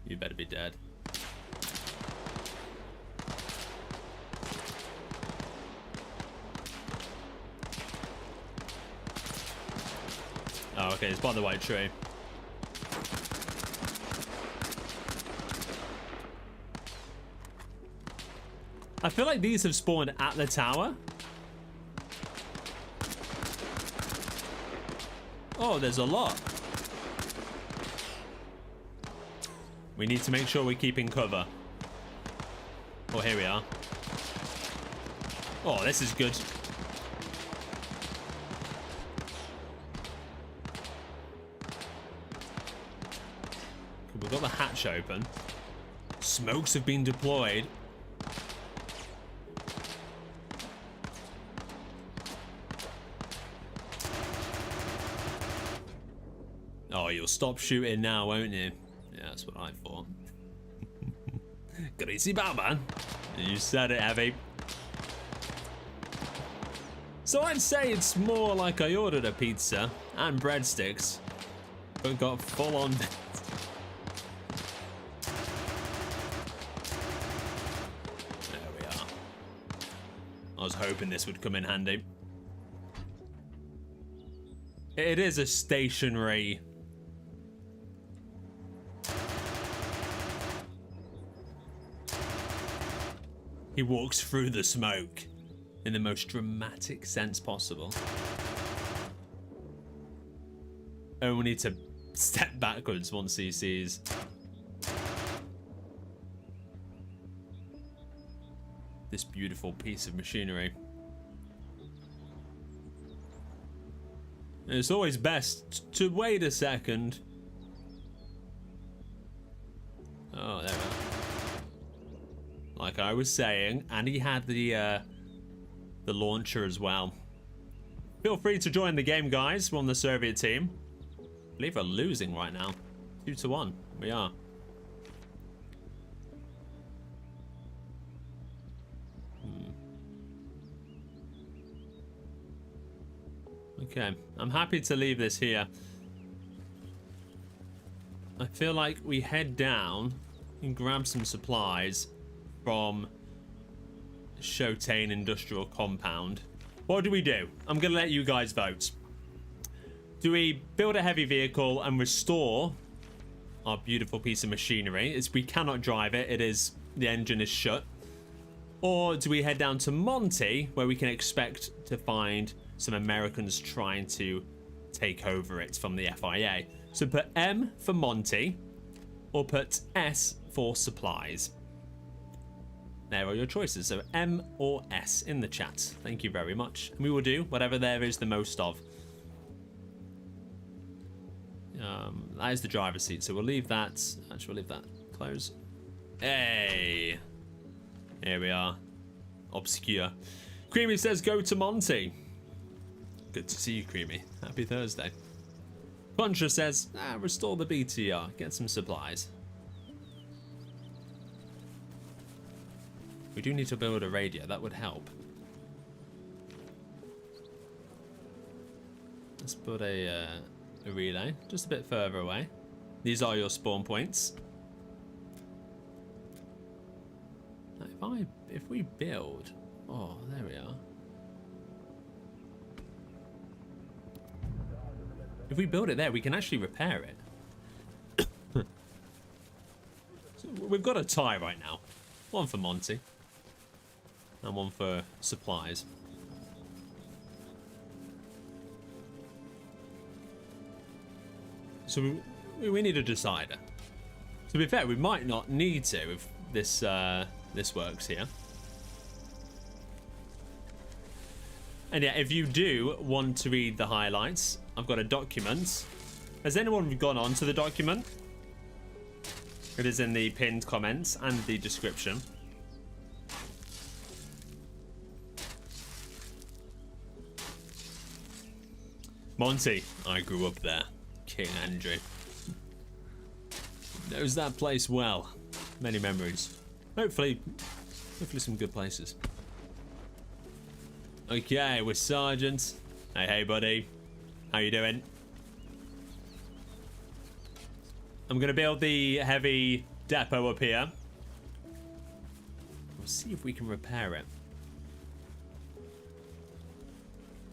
You better be dead. Oh, okay, it's by the white tree. I feel like these have spawned at the tower. Oh, there's a lot. We need to make sure we're keeping cover. Oh, here we are. Oh, this is good. We've got the hatch open. Smokes have been deployed. Oh, you'll stop shooting now, won't you? Yeah, That's what I thought. Greasy Baba. You said it, Heavy. So I'd say it's more like I ordered a pizza and breadsticks, but got full on. There we are. I was hoping this would come in handy. It is a stationary. He walks through the smoke in the most dramatic sense possible. Only to step backwards once he sees this beautiful piece of machinery. And it's always best to wait a second. Oh, there we are. Like I was saying, and he had the launcher as well. Feel free to join the game, guys. We're on the Soviet team. I believe we're losing right now. 2-1. We are. Okay, I'm happy to leave this here. I feel like we head down and grab some supplies from Shotane Industrial Compound. What do we do? I'm gonna let you guys vote. Do we build a heavy vehicle and restore our beautiful piece of machinery? We cannot drive it. The engine is shut. Or do we head down to Monty, where we can expect to find some Americans trying to take over it from the FIA? So put M for Monty, or put S for supplies. There are your choices. So M or S in the chat. Thank you very much. And we will do whatever there is the most of. That is the driver's seat, so we'll leave that. Actually, we'll leave that close. Hey, here we are. Obscure. Creamy says go to Monty. Good to see you, Creamy. Happy Thursday. Puncher says restore the BTR. Get some supplies. We do need to build a radio. That would help. Let's put a relay just a bit further away. These are your spawn points. If we build, oh, there we are. If we build it there, we can actually repair it. So we've got a tie right now. One for Monty. And one for supplies. So we need a decider. To be fair, we might not need to if this works here. And yeah, if you do want to read the highlights, I've got a document. Has anyone gone on to the document? It is in the pinned comments and the description. Monty, I grew up there. King Andrew. Knows that place well. Many memories. Hopefully some good places. Okay, we're Sergeant. Hey buddy. How you doing? I'm gonna build the heavy depot up here. We'll see if we can repair it.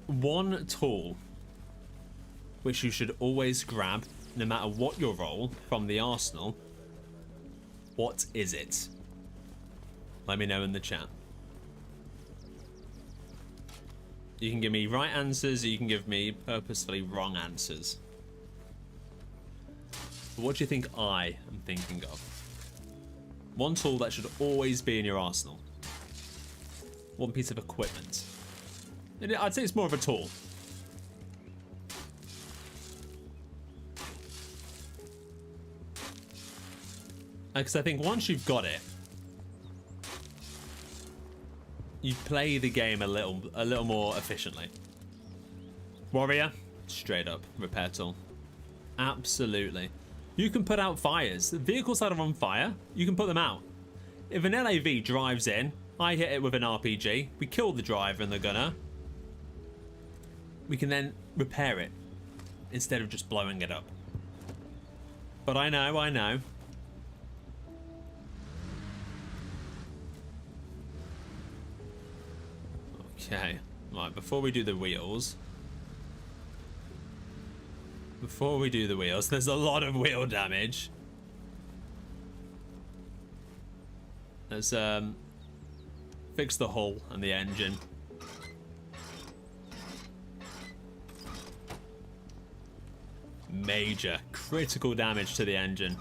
One tool which you should always grab, no matter what your role, from the arsenal. What is it? Let me know in the chat. You can give me right answers, or you can give me purposefully wrong answers. But what do you think I am thinking of? One tool that should always be in your arsenal. One piece of equipment. I'd say it's more of a tool. Because I think once you've got it, you play the game a little more efficiently. Warrior, straight up repair tool. Absolutely. You can put out fires. The vehicles that are on fire, you can put them out. If an LAV drives in, I hit it with an RPG, we kill the driver and the gunner, we can then repair it instead of just blowing it up. But I know. Okay, right, before we do the wheels, there's a lot of wheel damage. Let's fix the hull and the engine. Major critical damage to the engine.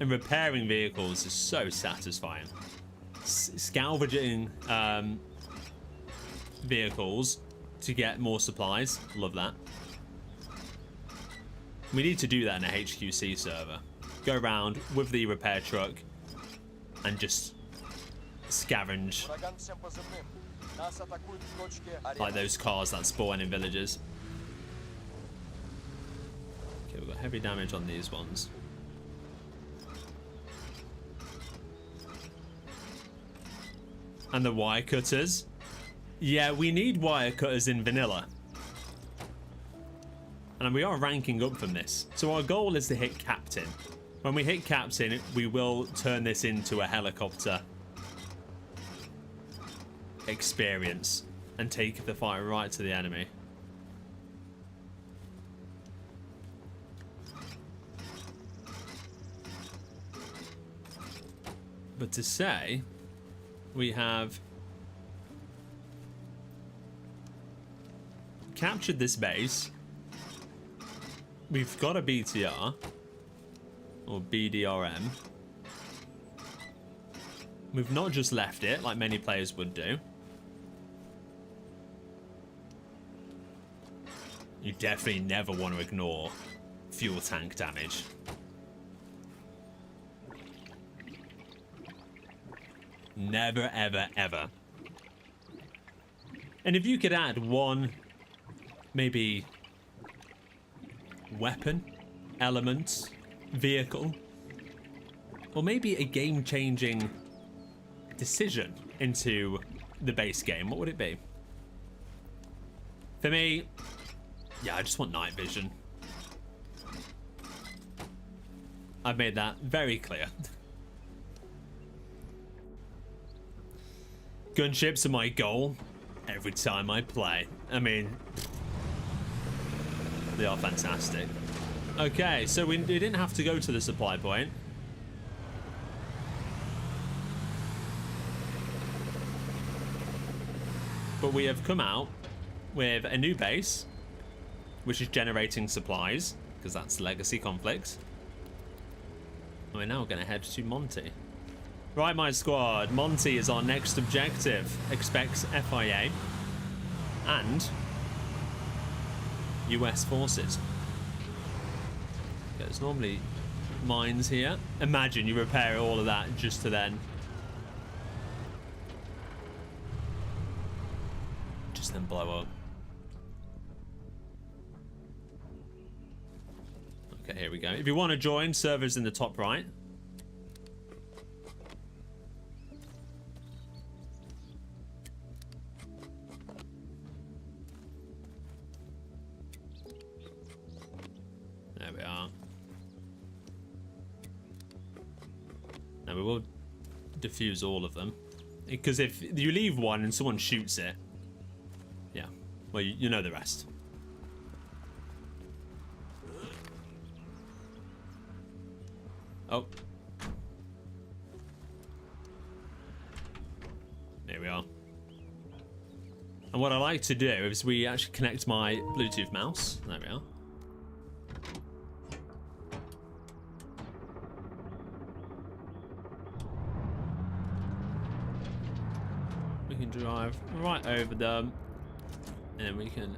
And repairing vehicles is so satisfying. Salvaging vehicles to get more supplies, love that. We need to do that in a HQC server. Go around with the repair truck and just scavenge like those cars that spawn in villages. Okay, we've got heavy damage on these ones. And the wire cutters. Yeah, we need wire cutters in vanilla. And we are ranking up from this. So our goal is to hit captain. When we hit captain, we will turn this into a helicopter experience and take the fight right to the enemy. But to say we have captured this base, we've got a BTR or BDRM. We've not just left it like many players would do. You definitely never want to ignore fuel tank damage. Never, ever, ever. And if you could add one, maybe weapon, element, vehicle, or maybe a game-changing decision into the base game, what would it be? For me, yeah, I just want night vision. I've made that very clear. Gunships are my goal every time I play. I mean, they are fantastic. Okay, so we didn't have to go to the supply point. But we have come out with a new base, which is generating supplies, because that's legacy conflicts. And we're now going to head to Monty. Right, my squad, Monty is our next objective. Expects FIA and US forces. There's normally mines here. Imagine you repair all of that just to then blow up. Okay, here we go. If you want to join, servers in the top right. There we are. Now we will defuse all of them, because if you leave one and someone shoots it, yeah, well, you know the rest. Oh. There we are. And what I like to do is we actually connect my Bluetooth mouse. There we are. We can drive right over them, and we can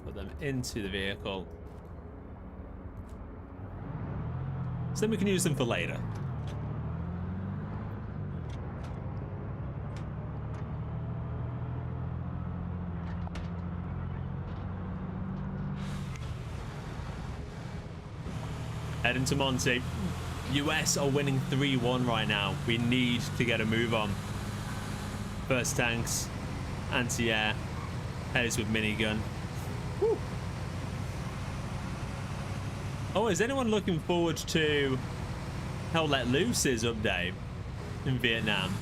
put them into the vehicle. So then we can use them for later. Heading to Monty. US are winning 3-1 right now. We need to get a move on. First tanks, anti-air, heads with minigun. Woo. Oh, is anyone looking forward to Hell Let Loose's update in Vietnam?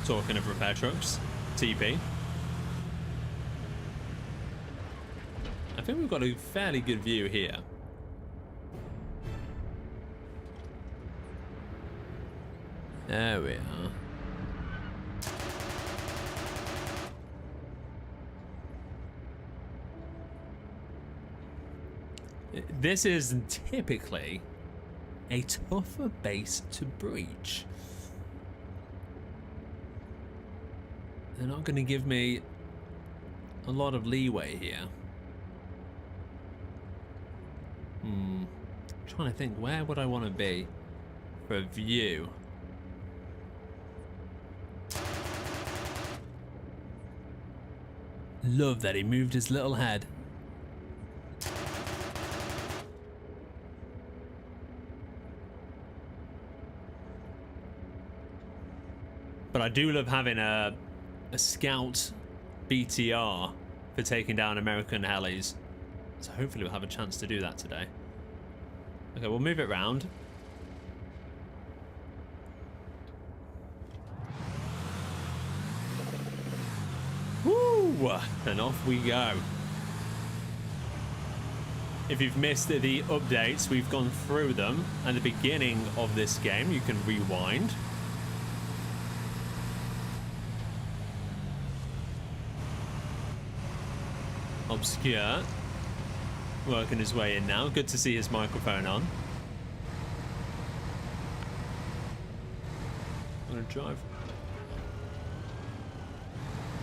Talking of repair trucks, TP. I think we've got a fairly good view here. There we are. This is typically a tougher base to breach. They're not going to give me a lot of leeway here. Trying to think, where would I want to be for a view? Love that he moved his little head. But I do love having a scout BTR for taking down American helis. So hopefully we'll have a chance to do that today. Okay, we'll move it round. Woo! And off we go. If you've missed the updates, we've gone through them at the beginning of this game. You can rewind. Obscure working his way in now. Good to see his microphone on. I'm gonna drive.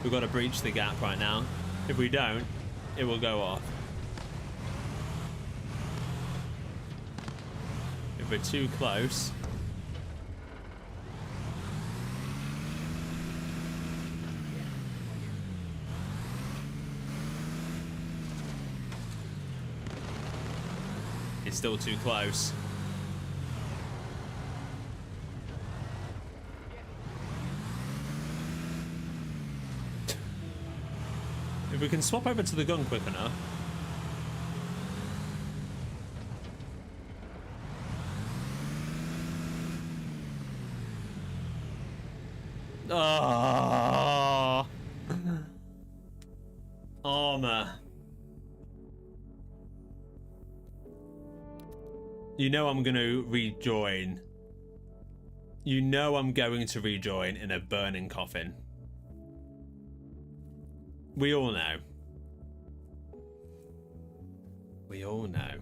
We've got to breach the gap right now. If we don't, it will go off. If we're too close, it's still too close. If we can swap over to the gun quick enough. Oh. Arma. You know I'm going to rejoin. You know I'm going to rejoin in a burning coffin. We all know. We all know.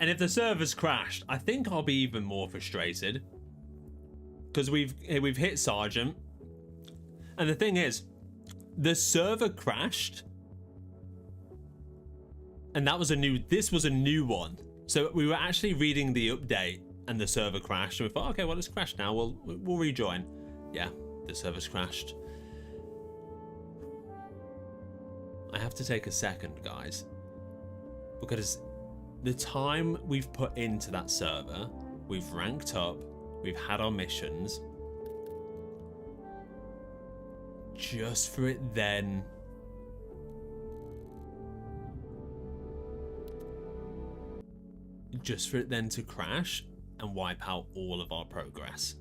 And if the server's crashed, I think I'll be even more frustrated. Because we've hit Sergeant. And the thing is, the server crashed. And that was this was a new one. So we were actually reading the update and the server crashed. And we thought, okay, well, it's crashed now. We'll rejoin. Yeah, the server's crashed. I have to take a second, guys. Because the time we've put into that server, we've ranked up, we've had our missions. Just for it then to crash and wipe out all of our progress.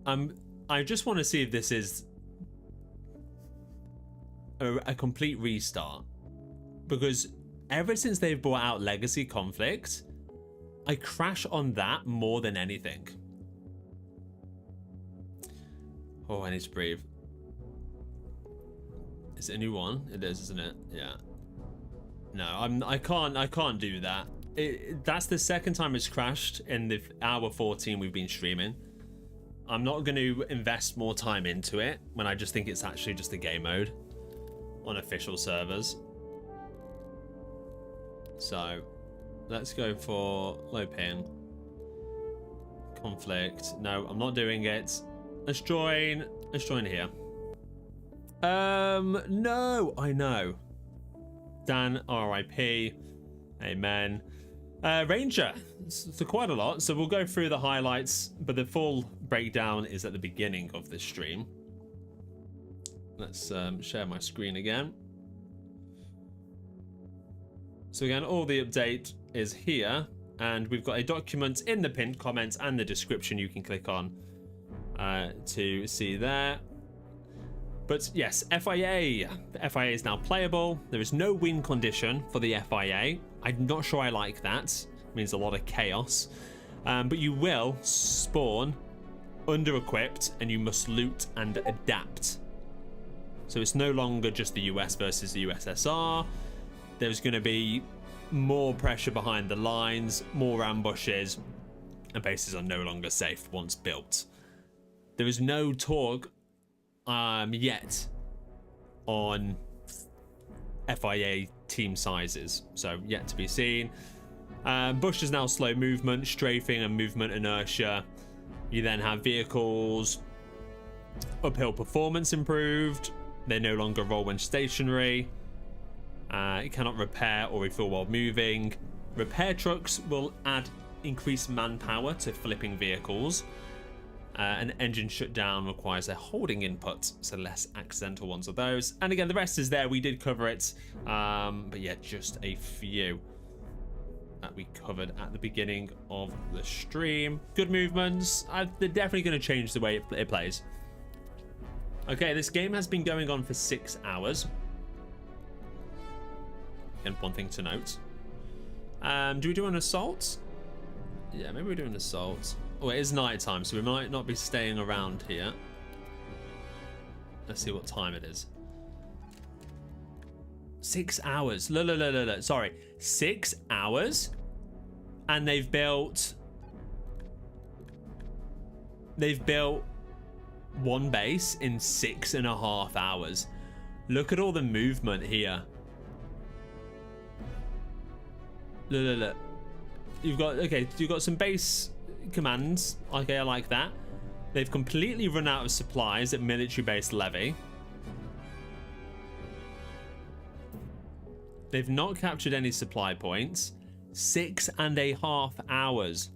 I just want to see if this is a complete restart, because ever since they've brought out Legacy Conflict, I crash on that more than anything. Oh, I need to breathe. Is it a new one? It is, isn't it? Yeah. No, I can't do that. That's the second time it's crashed in the hour 14 we've been streaming. I'm not going to invest more time into it when I just think it's actually just a game mode. on official servers. So let's go for low ping. Conflict. No, I'm not doing it. Let's join here. No, I know. Dan, RIP. Amen. Ranger. It's quite a lot, so we'll go through the highlights, but the full breakdown is at the beginning of this stream. Let's share my screen again. So again, all the update is here, and we've got a document in the pinned comments and the description you can click on to see there. But yes, FIA. The FIA is now playable. There is no win condition for the FIA. I'm not sure I like that. It means a lot of chaos. But you will spawn under-equipped, and you must loot and adapt. So it's no longer just the US versus the USSR. There's going to be more pressure behind the lines, more ambushes, and bases are no longer safe once built. There is no talk yet on FIA team sizes, so yet to be seen. Bush is now slow movement, strafing and movement inertia. You then have vehicles, uphill performance improved. They no longer roll when stationary. It cannot repair or refuel while moving. Repair trucks will add increased manpower to flipping vehicles. An engine shutdown requires a holding input, so less accidental ones of those. And again, the rest is there. We did cover it, but yeah, just a few that we covered at the beginning of the stream. Good movements. They're definitely going to change the way it plays. Okay, this game has been going on for 6 hours. And one thing to note. Do we do an assault? Yeah, maybe we do an assault. Oh, it is night time, so we might not be staying around here. Let's see what time it is. 6 hours. Look. Sorry. 6 hours? And they've built one base in 6.5 hours. Look at all the movement here. Look. You've got some base commands. Okay, I like that. They've completely run out of supplies at military base levy. They've not captured any supply points. 6.5 hours.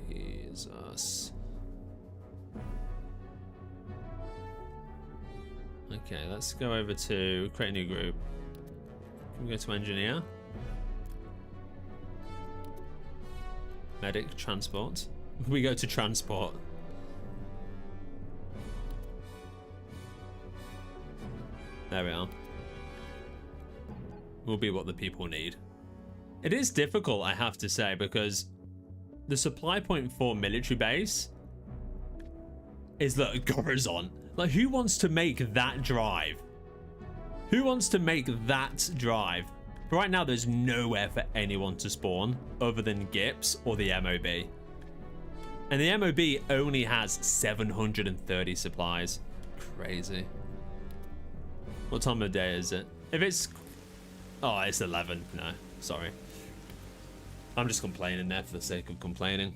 Jesus. Okay, let's go over to create a new group. Can we go to engineer? Medic, transport. We go to transport. There we are. Will be what the people need. It is difficult, I have to say, because the supply point for military base is the Gorazon. Like, who wants to make that drive? Who wants to make that drive? Right now, there's nowhere for anyone to spawn other than Gips or the MOB. And the MOB only has 730 supplies. Crazy. What time of day is it? If it's... Oh, it's 11. No, sorry. I'm just complaining there for the sake of complaining.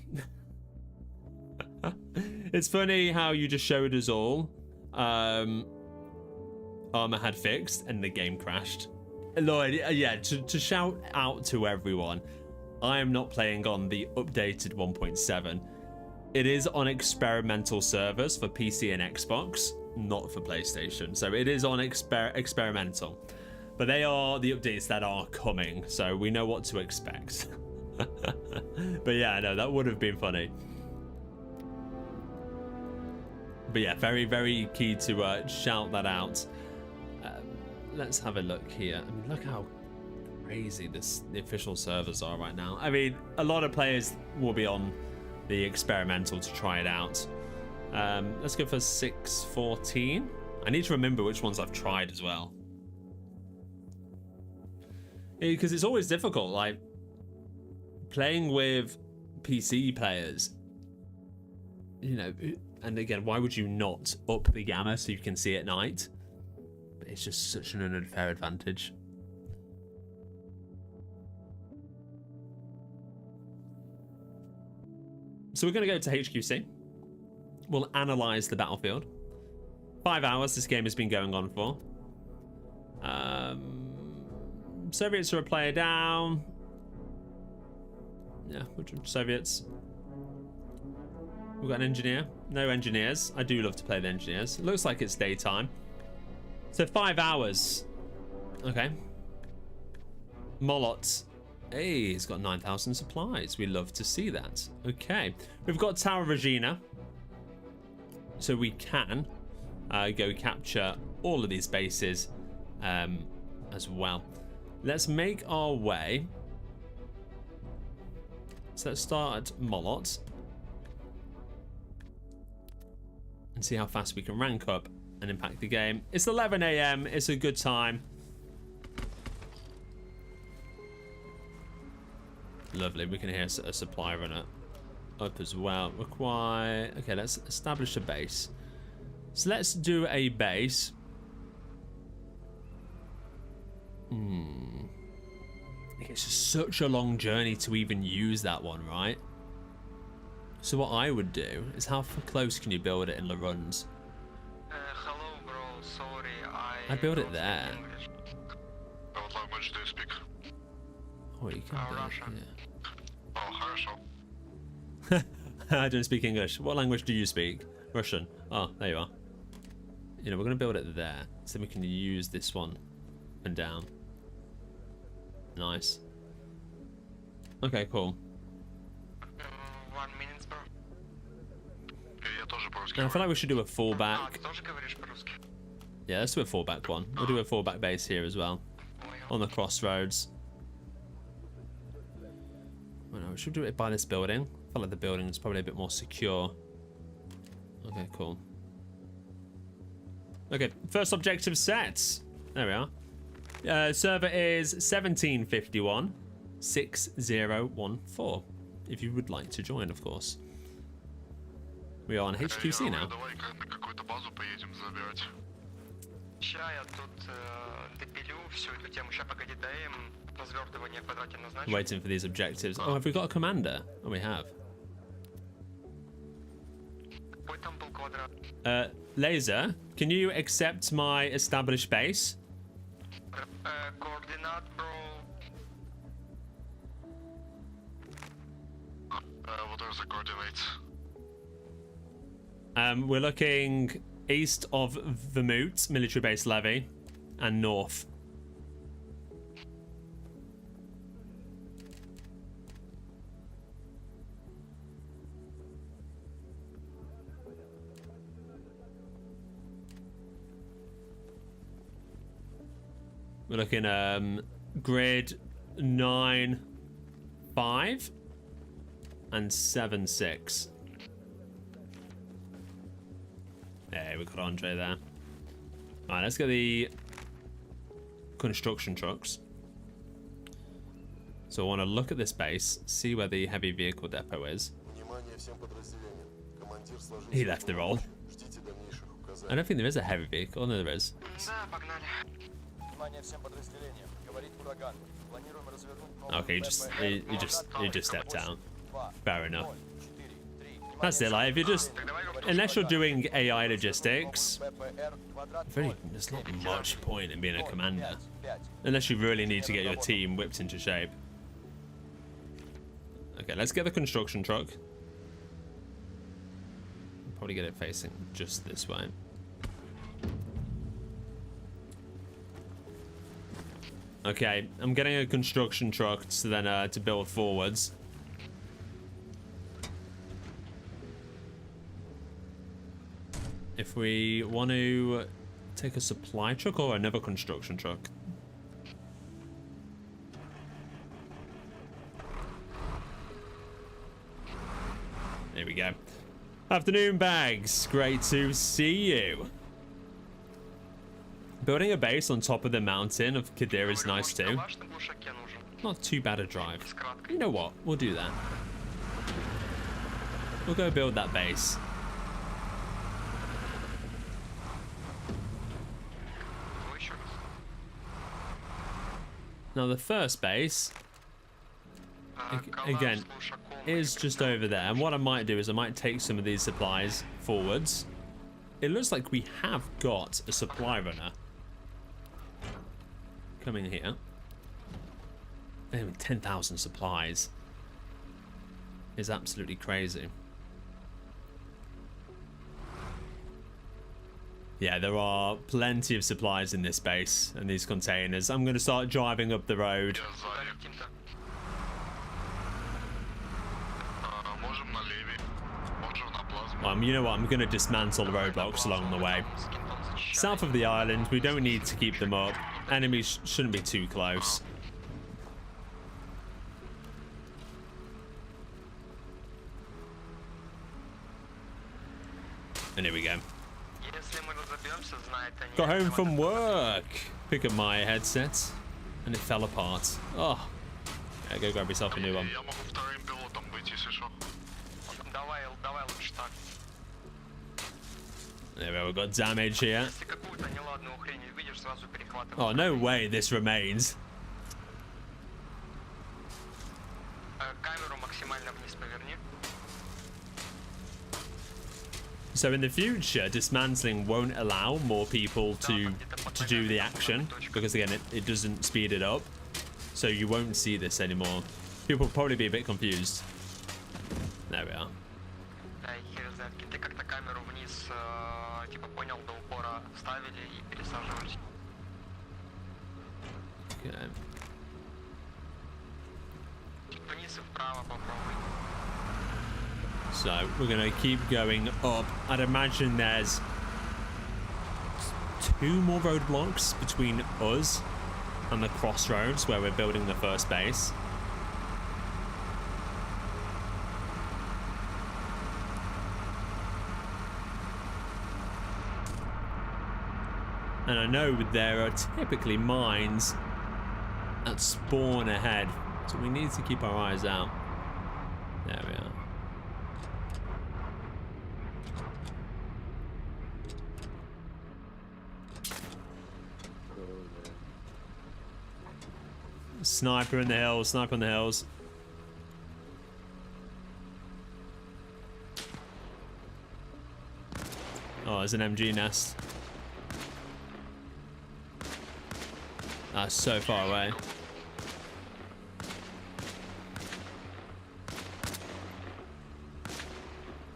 It's funny how you just showed us all Arma had fixed and the game crashed. Lloyd, yeah, to shout out to everyone, I am not playing on the updated 1.7. It is on experimental servers for PC and Xbox, not for PlayStation. So it is on experimental. But they are the updates that are coming, so we know what to expect. But yeah, no, that would have been funny. But yeah, very, very key to shout that out. Let's have a look here. I mean, look how crazy the official servers are right now. I mean, a lot of players will be on the experimental to try it out. Let's go for 614. I need to remember which ones I've tried as well. Because it's always difficult, like playing with PC players. You know, And again, why would you not up the gamma so you can see at night? But it's just such an unfair advantage. So we're going to go to HQC. We'll analyze the battlefield. 5 hours this game has been going on for. Soviets are a player down. Yeah, 100 Soviets. We've got an engineer. No engineers. I do love to play the engineers. It looks like it's daytime. So 5 hours. Okay. Molot. Hey, he's got 9,000 supplies. We love to see that. Okay. We've got Tower Regina. So we can go capture all of these bases as well. Let's make our way. So let's start at Molot. And see how fast we can rank up and impact the game. It's 11 AM. It's a good time. Lovely. We can hear a supply runner up as well. Require. Okay, let's establish a base. So let's do a base. It's just such a long journey to even use that one, right? So what I would do is how close can you build it in the runs? Hello, bro. Sorry, I'd build it there. What language do you speak? Oh, you can build Russian. Yeah. Oh, хорошо. I don't speak English. What language do you speak? Russian. Oh, there you are. You know, we're going to build it there. So we can use this one and down. Nice. Okay, cool. 1 minute, bro. Я тоже по-русски. Now, I feel like we should do a А, fallback. ты тоже говоришь по-русски? Yeah, let's do a fallback one. We'll do a fallback base here as well. On the crossroads. Well, no, we should do it by this building. I feel like the building is probably a bit more secure. Okay, cool. Okay, first objective set. There we are. Server is 1751 6014. If you would like to join, of course. We are on HQC now. Давай на какую-то базу поедем забирать. Ща я тут допилю всю эту тему. Ща погоди, дай им развертывание в квадрате назначу. Waiting for these objectives. Oh, have we got a commander? Oh, we have. Какой там был квадрат? Laser, can you accept my established base? Координат, bro. What are the coordinates? We're looking east of Vermouth, military base levy, and north. We're looking grid 9, 5 and 7, 6. There, we got Andre there. Alright, let's get the construction trucks. So I want to look at this base, see where the heavy vehicle depot is. He left the role. I don't think there is a heavy vehicle. No, there is. Да, погнали. Okay, he just stepped out. Fair enough. That's it. Like, if you're just, unless you're doing AI logistics, really, there's not much point in being a commander, unless you really need to get your team whipped into shape. Okay, let's get the construction truck. Probably get it facing just this way. Okay, I'm getting a construction truck to then to build forwards. If we want to take a supply truck or another construction truck. There we go. Afternoon, Bags. Great to see you. Building a base on top of the mountain of Kadir is nice too. Not too bad a drive. You know what? We'll do that. We'll go build that base. Now the first base, again, is just over there. And what I might do is I might take some of these supplies forwards. It looks like we have got a supply runner coming here. 10,000 supplies is absolutely crazy. Yeah, there are plenty of supplies in this base and these containers. I'm going to start driving up the road. Я сзади. Можем на левей. Можем на плазме. You know what? I'm going to dismantle the roadblocks along the way. South of the island, we don't need to keep them up. Enemies shouldn't be too close. And here we go. Got home from work. Pick up my headset, and it fell apart. Oh, yeah, go grab yourself a new one. Я могу вторым пилотом быть, если что. Давай лучше так. There we go, we've got damage here. Если какую-то неладную хрень увидишь, сразу перехватывай. Oh, no way this remains. Камеру максимально вниз поверни. So in the future, dismantling won't allow more people to do the action, because again, it doesn't speed it up. So you won't see this anymore. People will probably be a bit confused. There we are. Хер знает, ты как-то камеру вниз, типа понял, до упора ставили и пересаживались. Okay. Вниз и вправо попробуй. So we're gonna keep going up. I'd imagine there's 2 more roadblocks between us and the crossroads where we're building the first base. And I know there are typically mines that spawn ahead, so we need to keep our eyes out. There we are. Sniper in the hills, sniper in the hills. Oh, there's an MG nest. That's so far away.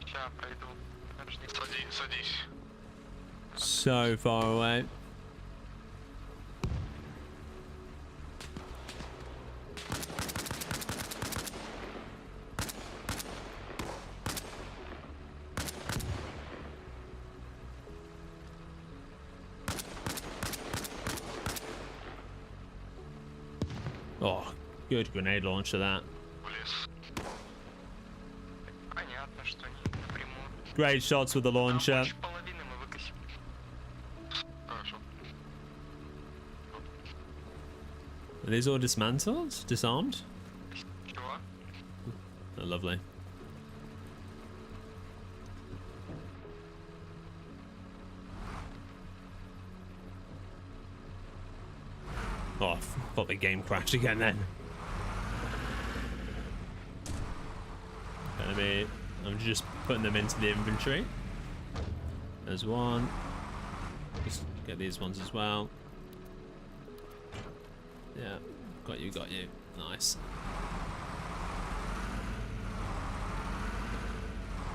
Ща пройду. Подожди. Садись. So far away. Oh, good grenade launcher that. В лес. Понятно, что не напрямую. Great shots with the launcher. Больше половины мы выкосим. Хорошо. Are these all dismantled? Disarmed? Чего? Oh, lovely. Oh, thought the game crashed again then. I'm just putting them into the inventory. There's one. Just get these ones as well. Yeah, got you, got you. Nice.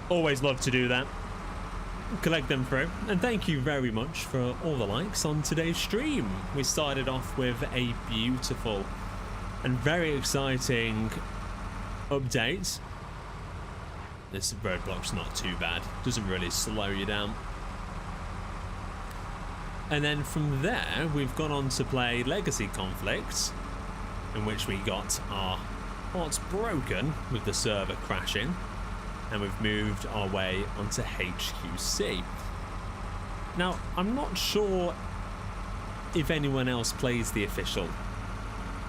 Always love to do that. Collect them through. And thank you very much for all the likes on today's stream. We started off with a beautiful and very exciting update. This roadblock's not too bad. Doesn't really slow you down. And then from there, we've gone on to play Legacy Conflicts, in which we got our hearts broken with the server crashing. And we've moved our way onto HQC. Now, I'm not sure if anyone else plays the official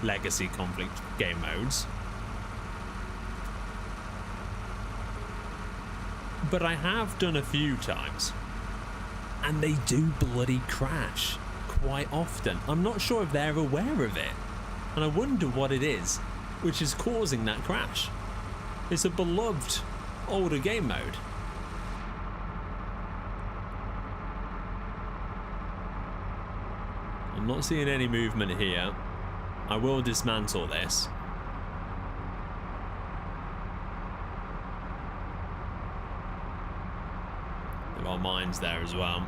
Legacy Conflict game modes, but I have done a few times, and they do bloody crash quite often. I'm not sure if they're aware of it. And I wonder what it is which is causing that crash. It's a beloved older game mode. I'm not seeing any movement here. I will dismantle this. There are mines there as well.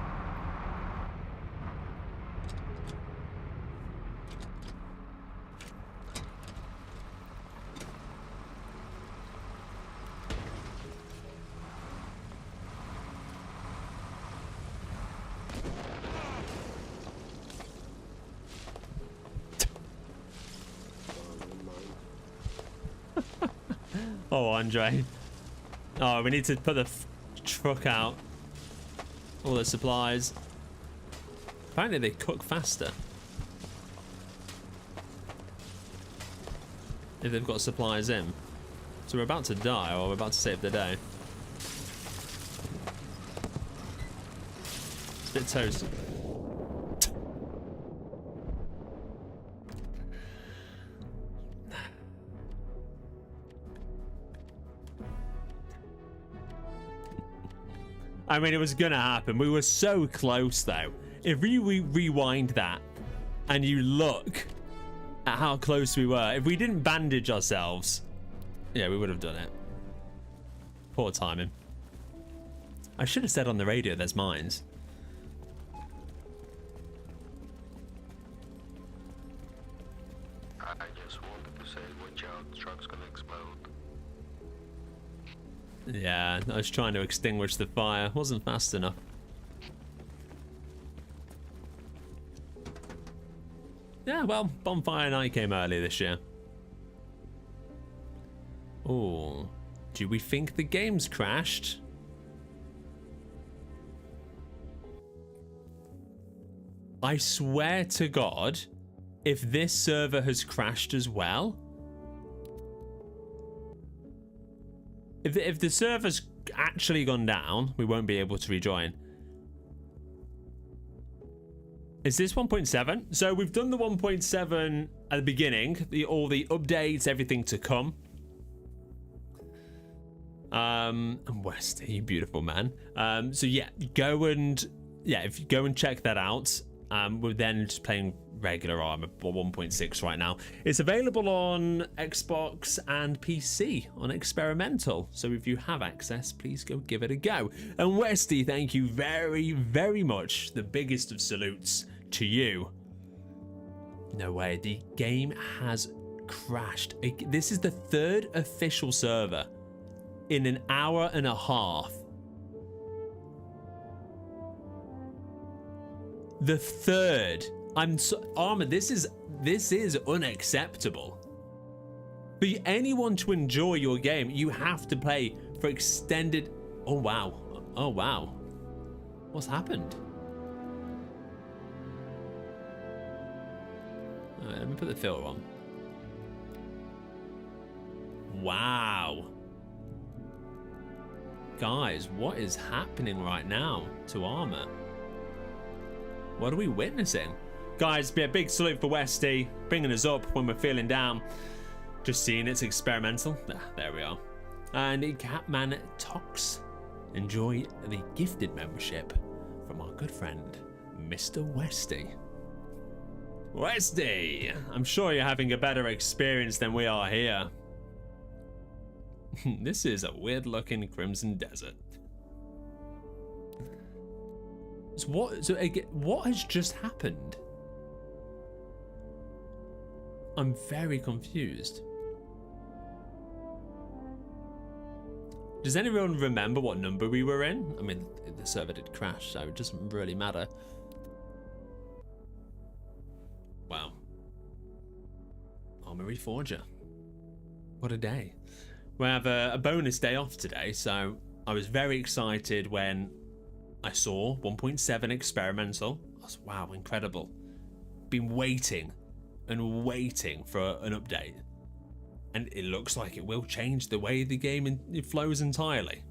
Oh, Andre. Oh, we need to put the truck out. All the supplies. Apparently they cook faster. If they've got supplies in. So we're about to die, or we're about to save the day. It's a bit toasty. I mean, it was gonna happen. We were so close, though. If we rewind that and you look at how close we were, if we didn't bandage ourselves, yeah, we would have done it. Poor timing. I should have said on the radio there's mines. I just wanted to say, watch out, the truck's gonna explode. Yeah, I was trying to extinguish the fire. Wasn't fast enough. Yeah, well, Bonfire Night came early this year. Oh, do we think the game's crashed? I swear to God, if this server has crashed as well, if the server's actually gone down, we won't be able to rejoin. Is this 1.7? So we've done the 1.7 at the beginning, all the updates, everything to come. And Westy, you beautiful man. So yeah, if you go and check that out. We're then just playing regular Arma 1.6 right now. It's available on Xbox and PC on experimental. So if you have access, please go give it a go. And Westy, thank you very, very much. The biggest of salutes to you. No way, the game has crashed. This is the third official server in an hour and a half. The third. Arma, this is unacceptable. For anyone to enjoy your game, you have to play for extended. Oh wow. Oh wow. What's happened? All right, let me put the filter on. Wow. Guys, what is happening right now to Arma? What are we witnessing? Guys, be a big salute for Westy, bringing us up when we're feeling down. Just seeing it's experimental. There we are. And Catman Tox, enjoy the gifted membership from our good friend, Mr. Westy. Westy, I'm sure you're having a better experience than we are here. This is a weird looking Crimson Desert. So what has just happened? I'm very confused. Does anyone remember what number we were in? I mean, the server did crash, so it doesn't really matter. Wow. Arma Reforger. What a day. We have a bonus day off today, so I was very excited when I saw 1.7 experimental. Wow, incredible. Been waiting and waiting for an update. And it looks like it will change the way the game flows entirely.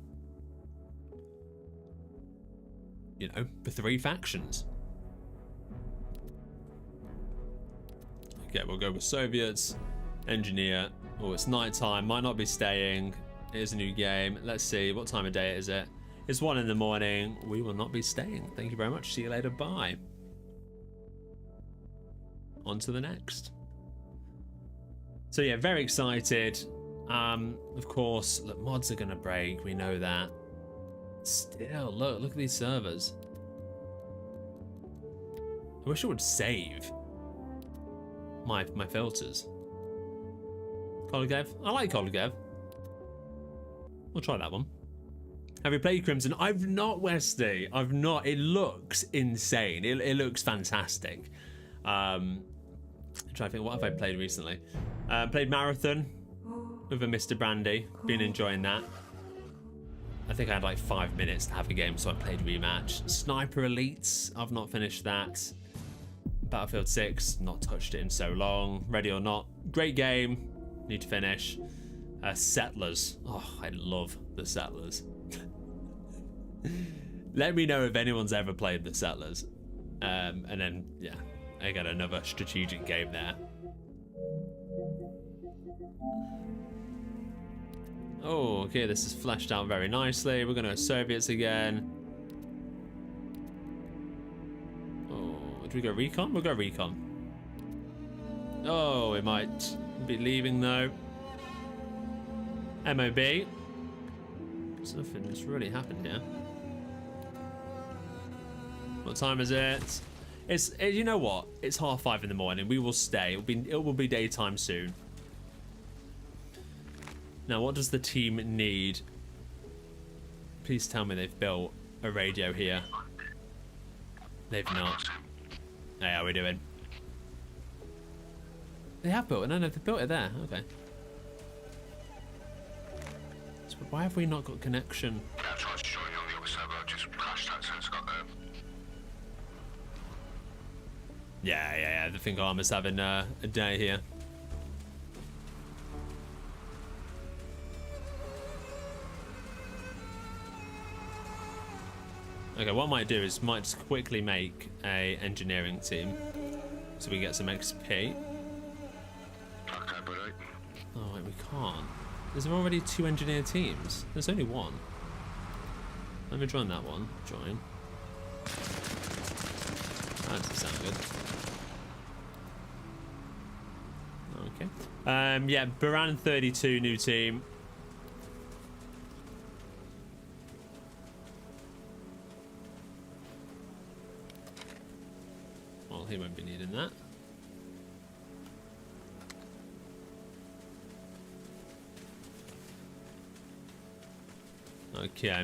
You know, for 3 factions. Okay, we'll go with Soviets. Engineer. Oh, it's night time. Might not be staying. It is a new game. Let's see. What time of day is it? It's 1 in the morning. We will not be staying. Thank you very much. See you later. Bye. On to the next. So yeah, very excited. Of course, look, mods are gonna break. We know that. Still, look at these servers. I wish it would save my filters. Kologev. I like Kologev. We'll try that one. Have you played Crimson? I've not, Westy. I've not. It looks insane. It looks fantastic. I'm trying to think, what have I played recently? Played Marathon with a Mr. Brandy. Been enjoying that. I think I had like 5 minutes to have a game, so I played Rematch. Sniper Elites, I've not finished that. Battlefield 6, not touched it in so long. Ready or Not, great game. Need to finish. Settlers. Oh, I love the Settlers. Let me know if anyone's ever played the Settlers. And then, yeah, I got another strategic game there. Oh, okay, this is fleshed out very nicely. We're going to Soviets again. Oh, do we go Recon? We'll go Recon. Oh, we might be leaving though. MOB. Something's really happened here. What time is it? You know what? It's 5:30 in the morning. We will stay. It will be daytime soon. Now, what does the team need? Please tell me they've built a radio here. They've not. Hey, how are we doing? They have built it. No, they built it there. Okay. So why have we not got connection? Yeah, I tried to join you on the other server. I just crashed that since I got there. Yeah. I think Arma's having a day here. Okay, what I might do is might just quickly make a engineering team so we get some XP. Okay, buddy. Oh wait, we can't. There's already 2 engineer teams. There's only 1. Let me join that one. Join. That doesn't sound good. Okay. Yeah, Baran 32 new team. Well, he won't be needing that. Okay.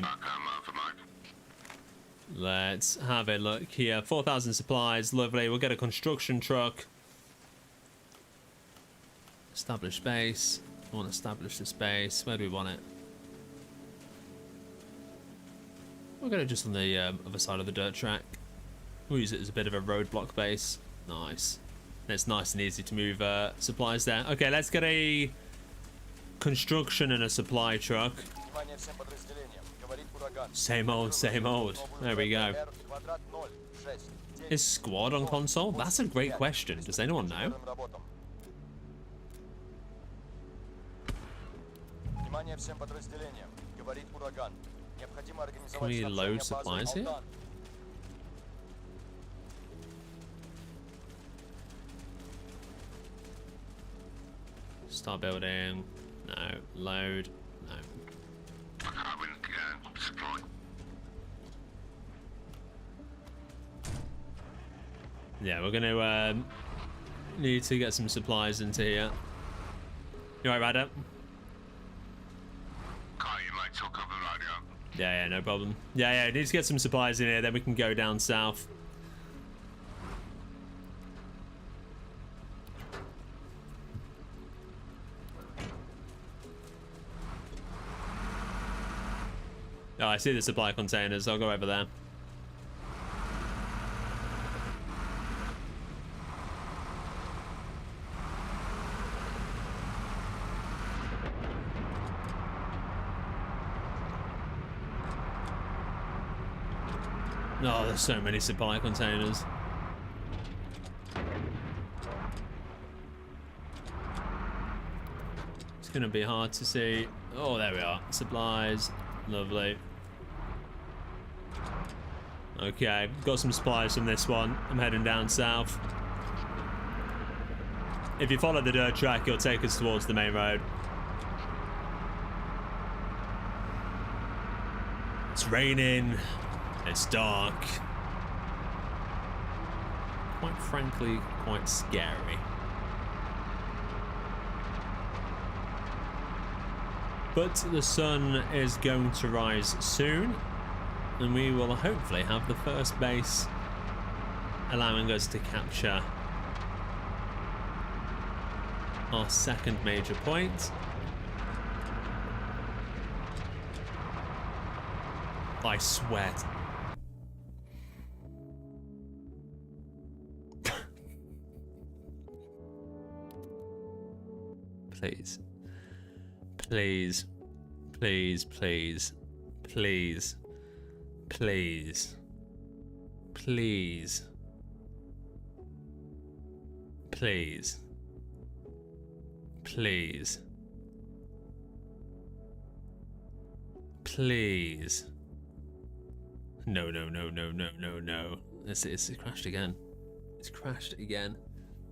Let's have a look here. 4,000 supplies, lovely. We'll get a construction truck. Establish space. I want to establish the space. Where do we want it? We'll get it just on the other side of the dirt track. We'll use it as a bit of a roadblock base. Nice. And it's nice and easy to move supplies there. Okay, let's get a construction and a supply truck. Same old, same old. There we go. Is squad on console? That's a great question. Does anyone know? Can we load supplies here? Start building. No. Load. No. Yeah, we're gonna need to get some supplies into here. You alright, Radar? Yeah, no problem. Yeah, need to get some supplies in here, then we can go down south. Oh, I see the supply containers. I'll go over there. Oh, there's so many supply containers. It's going to be hard to see. Oh, there we are. Supplies. Lovely. Okay, got some supplies from this one. I'm heading down south. If you follow the dirt track, it'll take us towards the main road. It's raining. It's dark. Quite frankly, quite scary. But the sun is going to rise soon, and we will hopefully have the first base, allowing us to capture our second major point. I sweat. Please. Please. Please, please. Please. Please. Please. Please. Please. Please. No, no, no, no, no, no, no. It's crashed again. It's crashed again.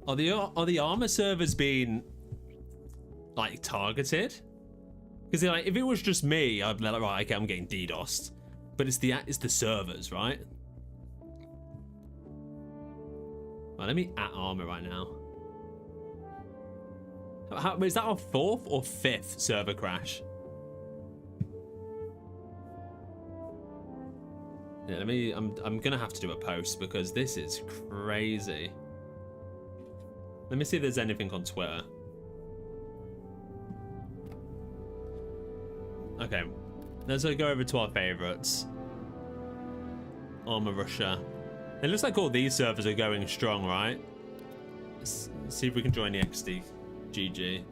Are the Arma servers being like targeted? Because like, if it was just me, I'd be like, right, okay, I'm getting DDoSed. But it's the servers, right? Well, let me at Arma right now. Is that our 4th or 5th server crash? Yeah, I'm gonna have to do a post because this is crazy. Let me see if there's anything on Twitter. Okay, let's go over to our favorites. Arma Russia. It looks like all these servers are going strong, right? Let's see if we can join the XD. GG.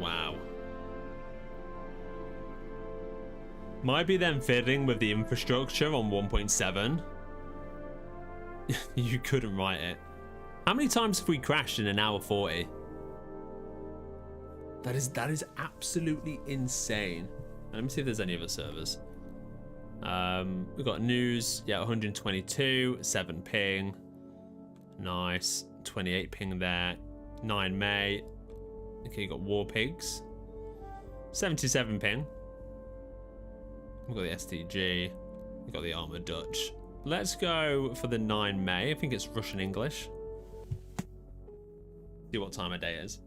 Wow. Might be them fiddling with the infrastructure on 1.7. You couldn't write it. How many times have we crashed in an hour 40? That is absolutely insane. Let me see if there's any other servers. We've got news. Yeah, 122, 7 ping. Nice. 28 ping there. 9 May. Okay, you got War Pigs. 77 ping. We've got the STG. We've got the Arma Dutch. Let's go for the 9 May. I think it's Russian English. See what time of day it is.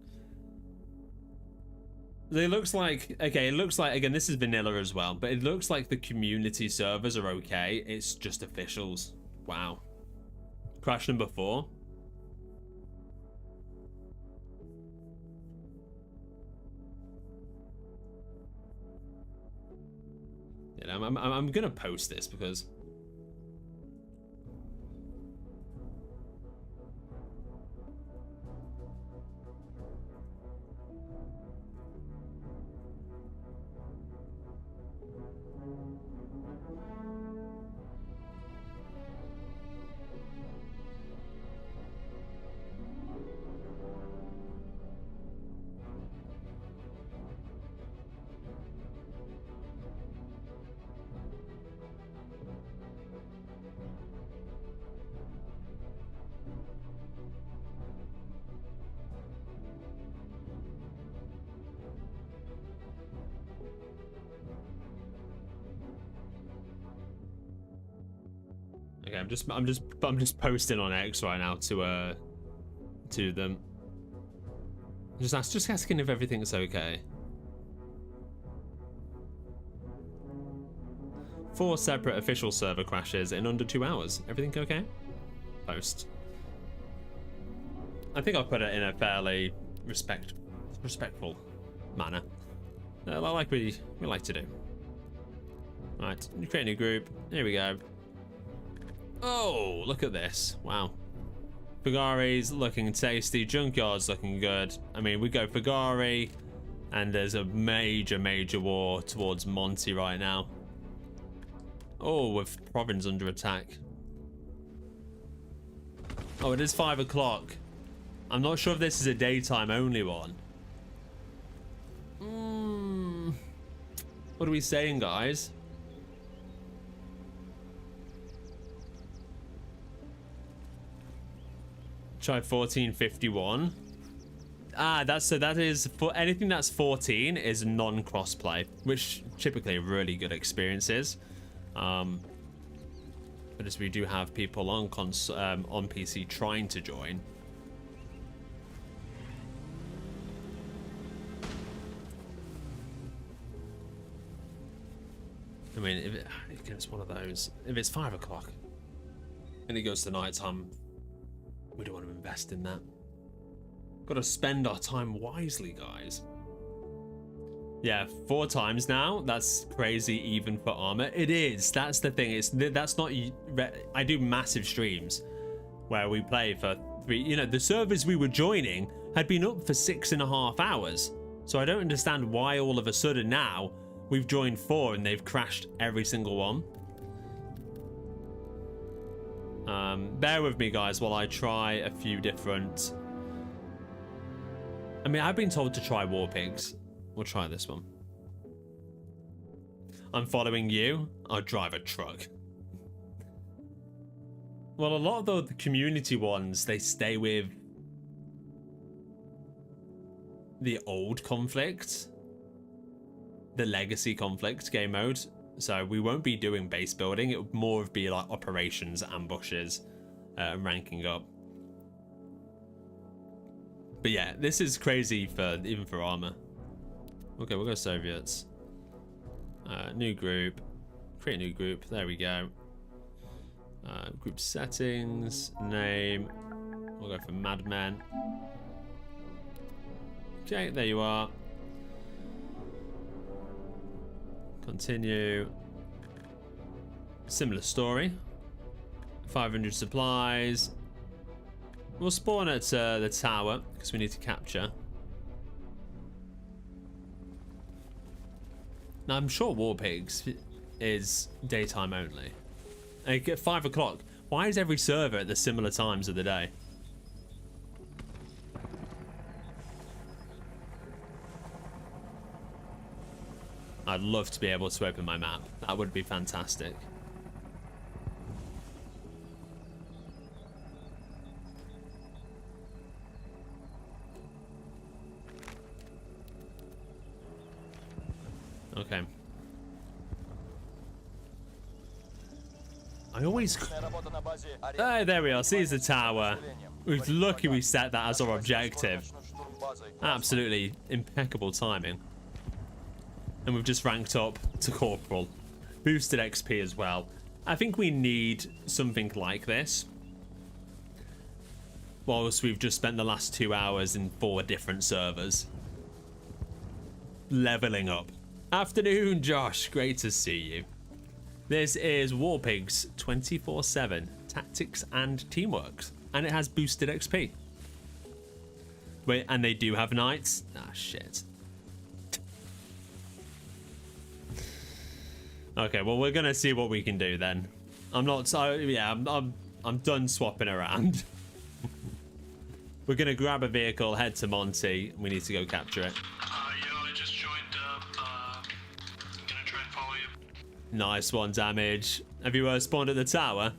It looks like, okay, it looks like, again, this is vanilla as well, but it looks like the community servers are okay. It's just officials. Wow. Crash number 4. Yeah, I'm gonna post this because okay, I'm just posting on X right now to them. Just asking if everything's okay. 4 separate official server crashes in under 2 hours. Everything okay? Post. I think I've put it in a fairly respectful manner. Like we like to do. Right, create a new group. Here we go. Oh, look at this. Wow. Fugari's looking tasty. Junkyard's looking good. I mean, we go Fugari, and there's a major war towards Monty right now. Oh, with Province under attack. Oh, it is 5 o'clock. I'm not sure if this is a daytime only one. What are we saying, guys? Try 1451. Ah, that is for anything that's 14 is non-crossplay, which typically really good experiences. But as we do have people on PC trying to join. I mean, if it's one of those, if it's 5 o'clock and it goes to night time, we don't want to invest in that. Got to spend our time wisely, guys. Yeah, 4 times now. That's crazy, even for Arma. It is. That's the thing. That's not. I do massive streams where we play for 3. You know, the servers we were joining had been up for 6.5 hours. So I don't understand why all of a sudden now we've joined 4 and they've crashed every single one. Bear with me, guys, while I try a few different. I mean, I've been told to try War Pigs. We'll try this one. I'm following you. I'll drive a truck. Well, a lot of the community ones, they stay with the old conflict, the legacy conflict game mode. So we won't be doing base building. It would more be like operations, ambushes, and ranking up. But yeah, this is crazy for even for Arma. Okay, we'll go Soviets. New group. Create a new group. There we go. Group settings. Name. We'll go for Madmen. Okay, there you are. Continue. Similar story. 500 supplies. We'll spawn at the tower because we need to capture. Now I'm sure War Pigs is daytime only. Like at 5 o'clock. Why is every server at the similar times of the day? I'd love to be able to open my map. That would be fantastic. Okay. I always. Oh, there we are. See, the tower. We're lucky we set that as our objective. Absolutely impeccable timing. And we've just ranked up to corporal. Boosted XP as well. I think we need something like this. Whilst we've just spent the last 2 hours in 4 different servers. Leveling up. Afternoon, Josh. Great to see you. This is War Pigs 24/7 Tactics and Teamwork. And it has boosted XP. Wait, and they do have nights? Ah, shit. Okay, well, we're gonna see what we can do then. I'm not so yeah. I'm done swapping around. We're gonna grab a vehicle, head to Monty. We need to go capture it. Yeah, I just joined up. I'm gonna try and follow you. Nice one, Damage. Have you spawned at the tower?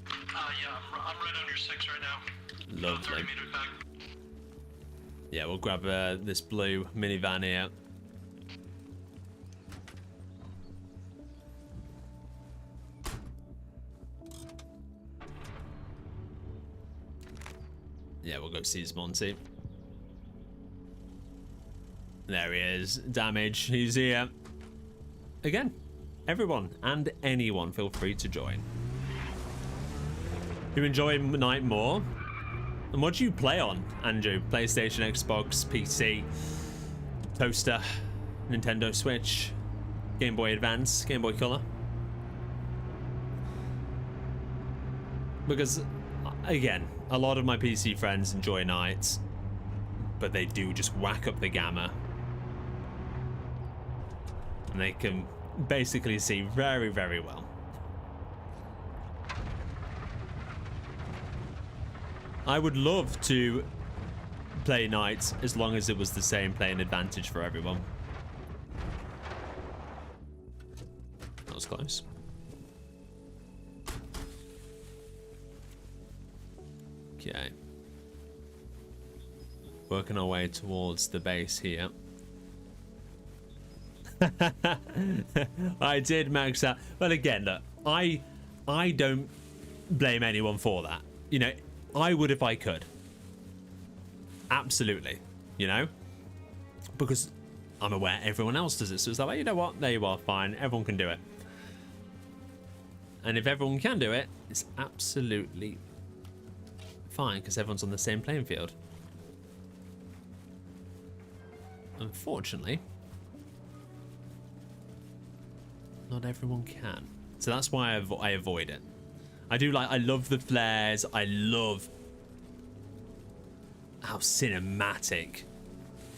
Yeah, I'm right under 6 right now. Lovely. 30 meters back. Yeah, we'll grab this blue minivan here. Yeah, we'll go seize Monty. There he is. Damage. He's here. Again, everyone and anyone feel free to join. You enjoy Night more? And what do you play on, Andrew? PlayStation, Xbox, PC, Toaster, Nintendo Switch, Game Boy Advance, Game Boy Color? Because, again, a lot of my PC friends enjoy nights, but they do just whack up the gamma. And they can basically see very, very well. I would love to play Knights as long as it was the same playing advantage for everyone. That was close. Okay. Working our way towards the base here. I did max out. But again, look, I don't blame anyone for that. You know, I would if I could. Absolutely. You know? Because I'm aware everyone else does it. So it's like, you know what? There you are. Fine. Everyone can do it. And if everyone can do it, it's absolutely fine because everyone's on the same playing field. Unfortunately, not everyone can. So that's why I avoid it. I love the flares. I love how cinematic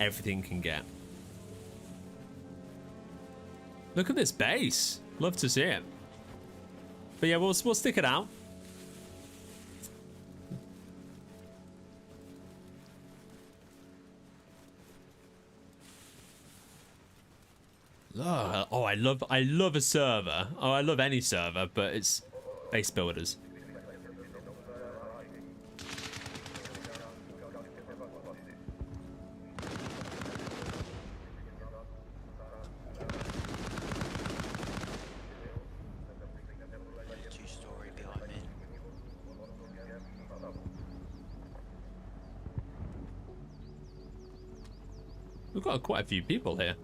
everything can get. Look at this base. Love to see it. But yeah, we'll stick it out. Oh, I love a server. Oh, I love any server, but it's base builders. We've got quite a few people here.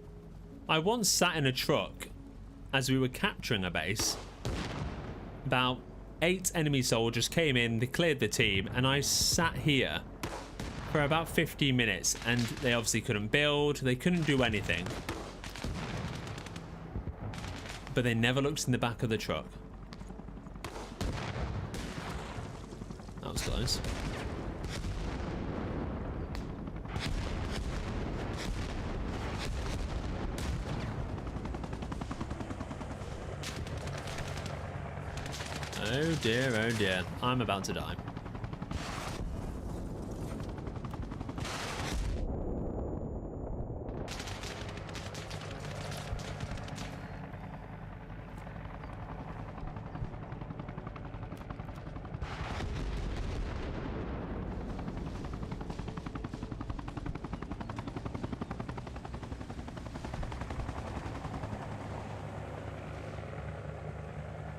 I once sat in a truck as we were capturing a base. About 8 enemy soldiers came in, they cleared the team, and I sat here for about 15 minutes, and they obviously couldn't build, they couldn't do anything. But they never looked in the back of the truck. That was close. Oh dear, I'm about to die.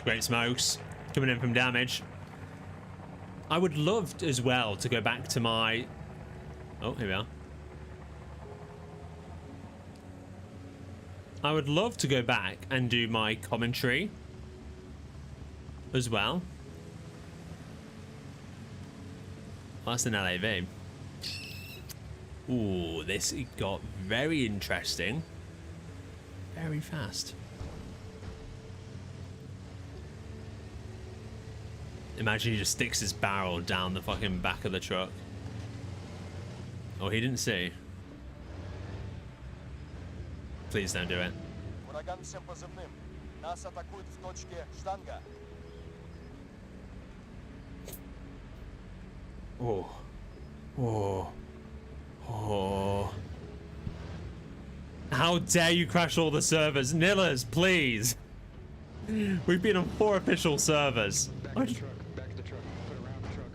Great smokes. Coming in from damage. I would love as well to go back to my... Oh, here we are. I would love to go back and do my commentary as well. Oh, that's an LAV. Ooh, this got very interesting. Very fast. Imagine he just sticks his barrel down the fucking back of the truck. Oh, he didn't see. Please don't do it. Oh. Oh. Oh. How dare you crash all the servers? Nillers, please. We've been on 4 official servers. Back to the truck. Back to the truck. Put around the truck.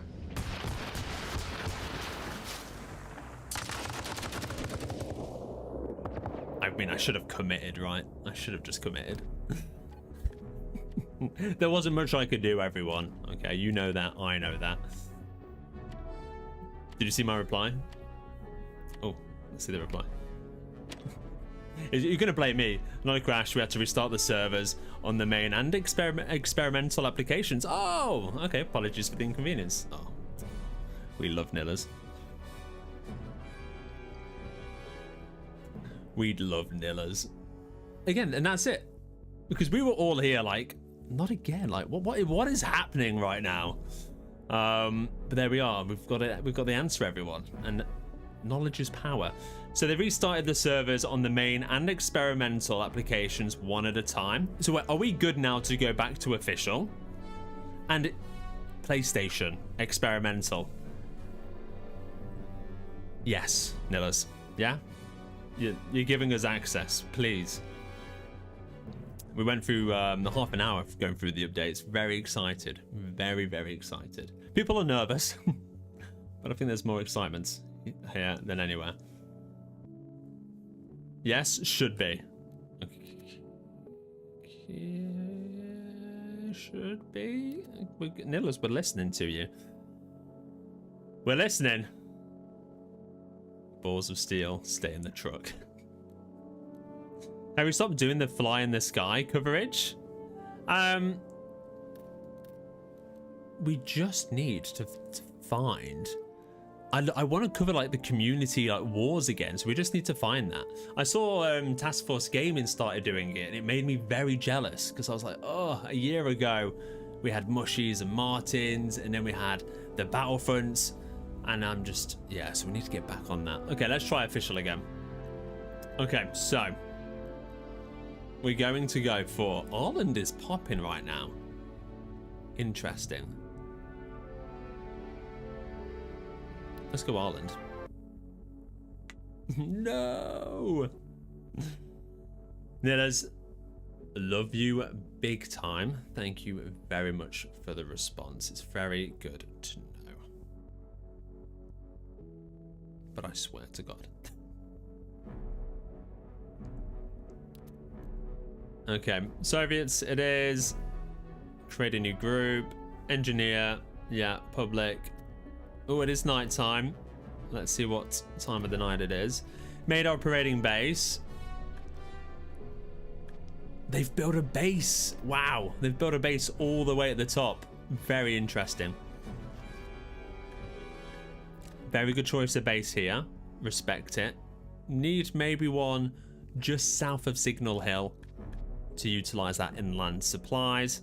I mean, I should have committed, right? I should have just committed. There wasn't much I could do, everyone. Okay, you know that. I know that. Did you see my reply? Oh, let's see the reply. You're going to blame me. Not a crash. We had to restart the servers on the main and experimental applications. Oh, okay. Apologies for the inconvenience. Oh, we love Nillers. We'd love Nillers. Again, and that's it. Because we were all here like, not again. Like, what is happening right now? But there we are. We've got it. We've got the answer, everyone. And knowledge is power. So they restarted the servers on the main and experimental applications one at a time. So are we good now to go back to official? And PlayStation experimental. Yes, Nillers. Yeah? You're giving us access, please. We went through half an hour going through the updates. Very excited. Very, very excited. People are nervous, but I think there's more excitement here than anywhere. Yes, should be. Should be. Nillers, we're listening to you. We're listening. Balls of steel, stay in the truck. Have we stopped doing the fly in the sky coverage? We just need to find. I want to cover like the community like wars again, so we just need to find that. I saw Task Force Gaming started doing it, and it made me very jealous because I was like, oh, a year ago we had Mushies and Martins, and then we had the Battlefronts, and I'm just, yeah, so we need to get back on that. Okay, let's try official again. Okay, so we're going to go for Ireland is popping right now. Interesting. Let's go Ireland. No. Nillers, love you big time. Thank you very much for the response. It's very good to know. But I swear to God. Okay, Soviets it is. Create a new group. Engineer. Yeah, public. Oh, it is night time. Let's see what time of the night it is. Made operating base. They've built a base. Wow. They've built a base all the way at the top. Very interesting. Very good choice of base here. Respect it. Need maybe one just south of Signal Hill to utilize that inland supplies.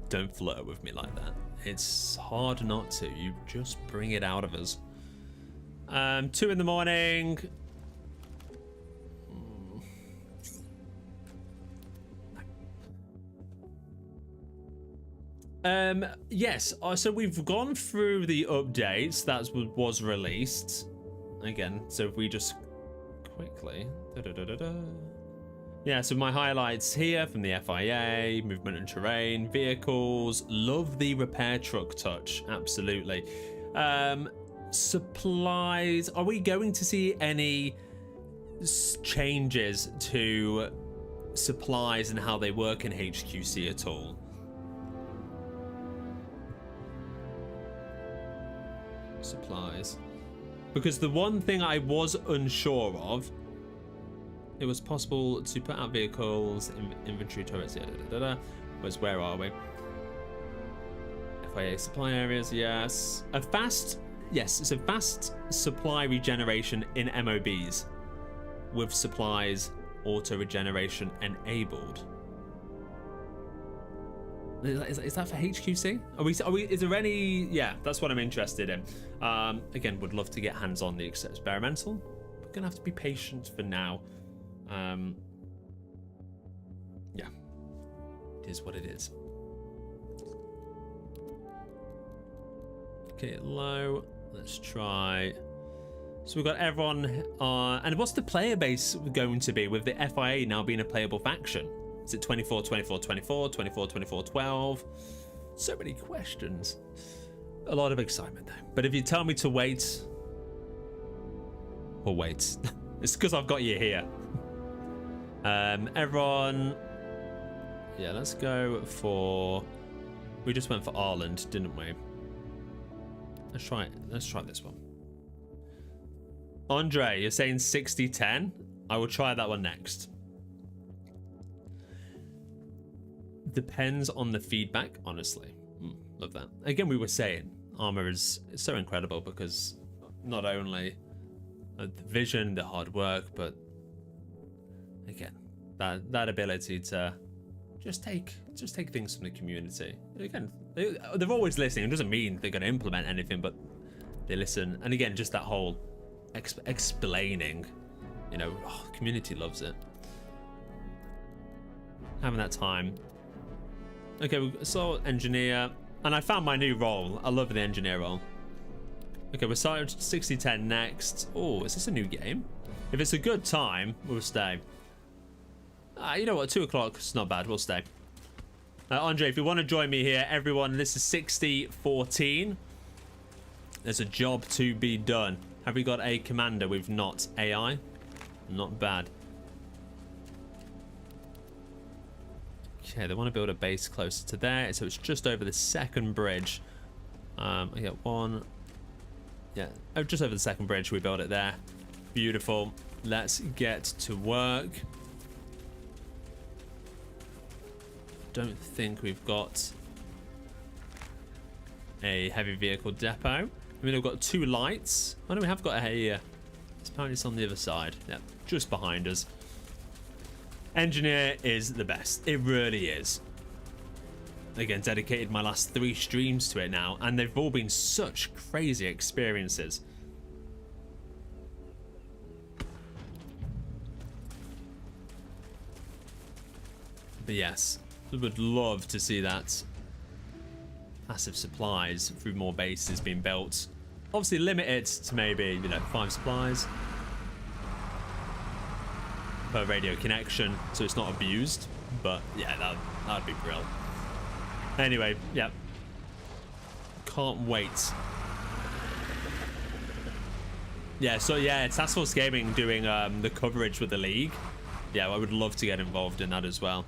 Don't flirt with me like that. It's hard not to. You just bring it out of us. 2 in the morning. Yes. So we've gone through the updates that was released. Again, so if we just quickly. Yeah, so my highlights here from the FIA, movement and terrain, vehicles, love the repair truck touch, absolutely. Supplies, are we going to see any changes to supplies and how they work in HQC at all? Supplies. Because the one thing I was unsure of, it was possible to put out vehicles, inventory turrets, was where are we? FIA supply areas, yes. It's a fast supply regeneration in MOBs with supplies auto regeneration enabled. Is that for HQC? Are we? Is there any? Yeah, that's what I'm interested in. Again, would love to get hands on the experimental. We're gonna have to be patient for now. Yeah, it is what it is. Okay, low. Let's try. So we've got everyone and what's the player base going to be with the FIA now being a playable faction? Is it 24, 24, 24, 24, 24, 12? So many questions. A lot of excitement though. But if you tell me to wait, we'll wait. It's because I've got you here. Everyone, yeah, let's go for, we just went for Ireland, didn't we? Let's try it. Let's try this one. Andre, you're saying 60-10? I will try that one next. Depends on the feedback, honestly. Love that. Again, we were saying Arma is so incredible because not only the vision, the hard work, but again, that ability to just take things from the community. Again, they're always listening. It doesn't mean they're going to implement anything, but they listen. And again, just that whole explaining, you know, community loves it. Having that time. Okay, we saw engineer, and I found my new role. I love the engineer role. Okay, we're starting 60-10 next. Oh, is this a new game? If it's a good time, we'll stay. You know what? 2 o'clock is not bad. We'll stay. Andre, if you want to join me here, everyone, this is 60-14. There's a job to be done. Have we got a commander with not AI? Not bad. Okay, they want to build a base closer to there, so it's just over the second bridge. I get one. Yeah, just over the second bridge. We build it there. Beautiful. Let's get to work. Don't think we've got a heavy vehicle depot. I mean, we've got 2 lights. Oh no, we have got a. Apparently, it's on the other side. Yeah, just behind us. Engineer is the best. It really is. Again, dedicated my last 3 streams to it now, and they've all been such crazy experiences. But yes, we would love to see that massive supplies through more bases being built. Obviously limited to maybe, you know, 5 supplies per radio connection, so it's not abused. But yeah, that'd be brilliant. Anyway, yeah, can't wait. Yeah, so yeah, Task Force Gaming doing the coverage with the league. Yeah, I would love to get involved in that as well.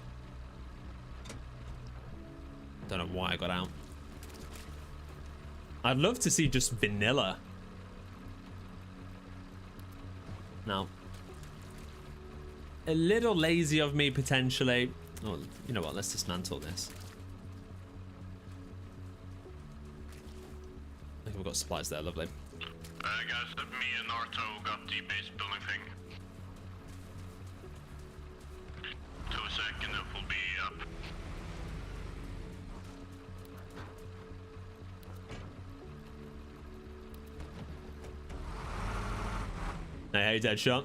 Don't know why I got out. I'd love to see just vanilla. Now, a little lazy of me potentially. Oh, you know what? Let's dismantle this. I think we've got supplies there. Lovely. Guys, me and Arto got the base building thing. 2 seconds, it will be up. Hey, Deadshot.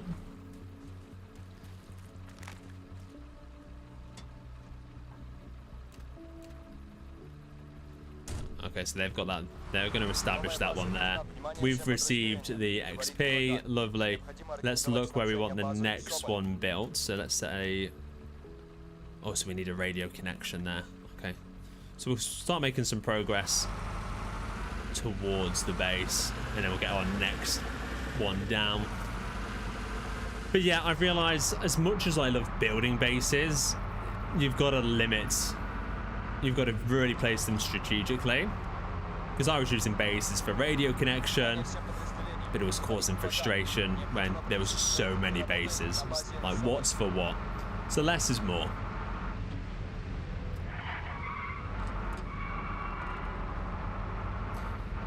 Okay, so they've got that. They're going to establish that one there. We've received the XP. Lovely. Let's look where we want the next one built. So let's say... Oh, so we need a radio connection there. Okay. So we'll start making some progress towards the base. And then we'll get our next one down. But yeah, I've realized as much as I love building bases, you've got to limit. You've got to really place them strategically. Because I was using bases for radio connection, but it was causing frustration when there was just so many bases. It's like, what's for what? So less is more.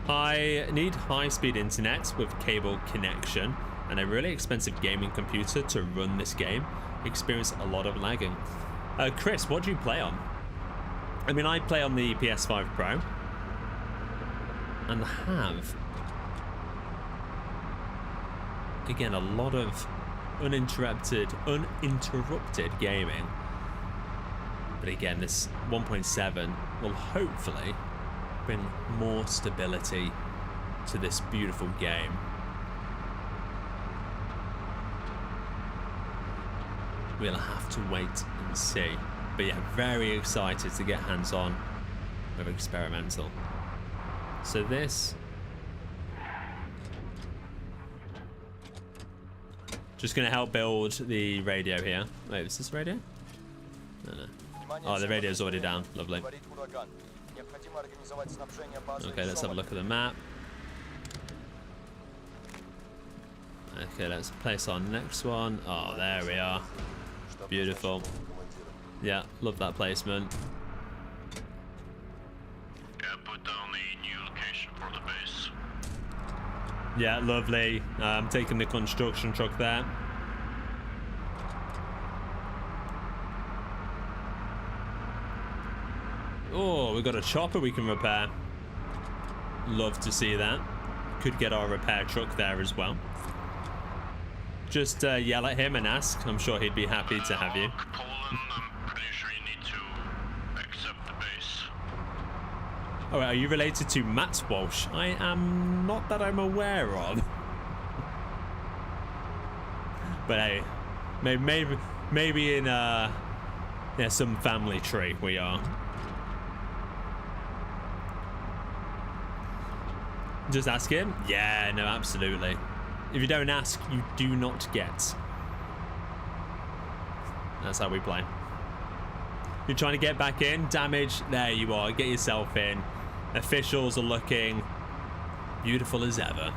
I need high-speed internet with cable connection and a really expensive gaming computer to run this game. Experience a lot of lagging. Chris, what do you play on? I mean, I play on the PS5 Pro and have, again, a lot of uninterrupted gaming. But again, this 1.7 will hopefully bring more stability to this beautiful game. We'll have to wait and see. But yeah, very excited to get hands-on with experimental. So this... Just going to help build the radio here. Wait, is this radio? No. Oh, the radio's already down. Lovely. Okay, let's have a look at the map. Okay, let's place our next one. Oh, there we are. Beautiful. Yeah, love that placement. Yeah, put down a new location for the base. Yeah, lovely. I'm taking the construction truck there. Oh, we've got a chopper we can repair. Love to see that. Could get our repair truck there as well. Just yell at him and ask. I'm sure he'd be happy to have you. Poland, I'm pretty sure you need to accept the base. Oh, are you related to Matt Walsh? I am not that I'm aware of. But hey, maybe in yeah, some family tree we are. Just ask him? Yeah, no, absolutely. If you don't ask, you do not get. That's how we play. You're trying to get back in, damage, there you are, get yourself in. Officials are looking beautiful as ever.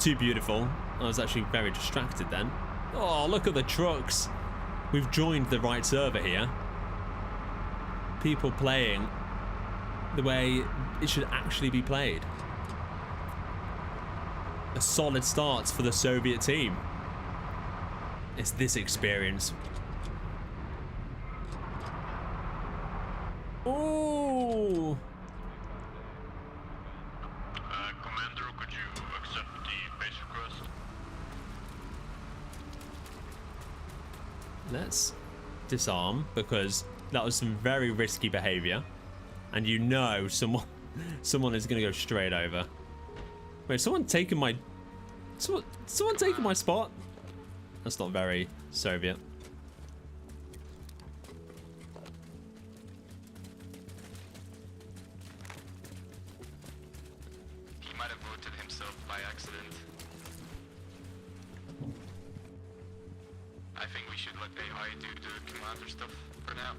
Too beautiful. I was actually very distracted then. Oh, look at the trucks. We've joined the right server here. People playing the way it should actually be played. A solid start for the Soviet team. It's this experience. Ooh. Commander, could you accept the base request? Let's disarm, because that was some very risky behavior. And you know someone is going to go straight over. Wait, someone taking my spot? That's not very Soviet. He might have voted himself by accident. I think we should let AI do the commander stuff for now.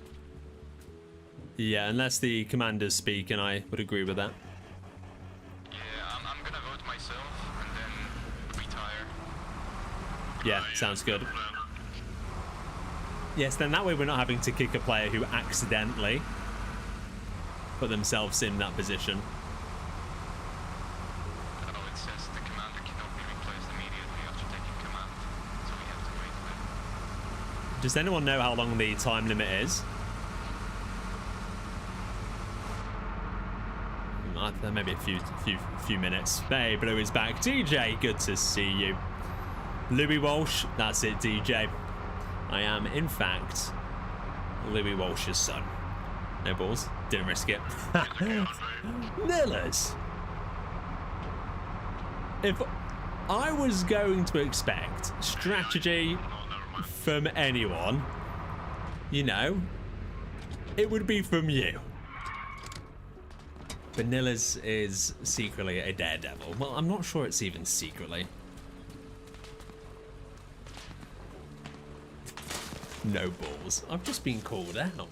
Yeah, unless the commanders speak, and I would agree with that. Yeah, I'm gonna vote myself and then retire. Yeah, sounds good. Yes, then that way we're not having to kick a player who accidentally put themselves in that position. Oh, it says the commander cannot be replaced immediately after taking command, so we have to wait a bit. Does anyone know how long the time limit is? Maybe a few minutes. Hey, Blue is back. DJ, good to see you. Louis Walsh, that's it, DJ. I am, in fact, Louis Walsh's son. No balls, didn't risk it. Nillers. If I was going to expect strategy from anyone, you know, it would be from you. But Nillers is secretly a daredevil. Well, I'm not sure it's even secretly. No balls. I've just been called out.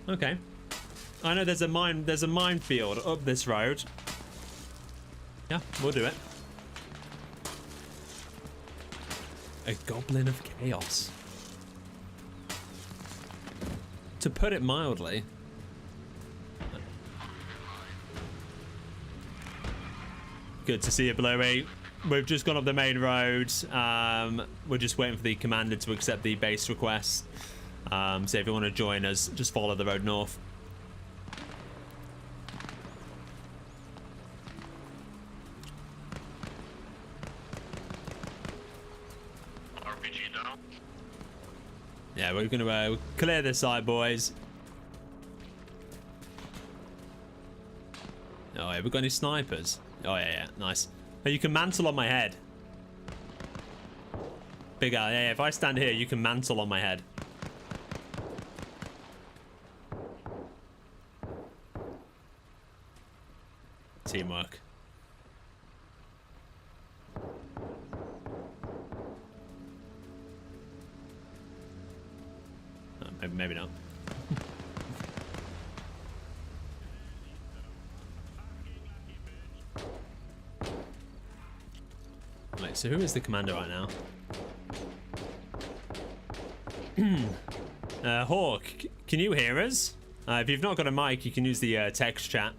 Okay. I know there's a minefield up this road. Yeah, we'll do it. A goblin of chaos. To put it mildly. Good to see you, Bluey. We've just gone up the main road. We're just waiting for the commander to accept the base request. So if you want to join us, just follow the road north. RPG down. Yeah, we're going to clear this side, boys. Oh, yeah, we've got any snipers? Oh, yeah, nice. Oh, you can mantle on my head. Big Al, yeah, if I stand here, you can mantle on my head. Teamwork. Oh, maybe not. Right, so who is the commander right now? Hawk, can you hear us? If you've not got a mic, you can use the text chat.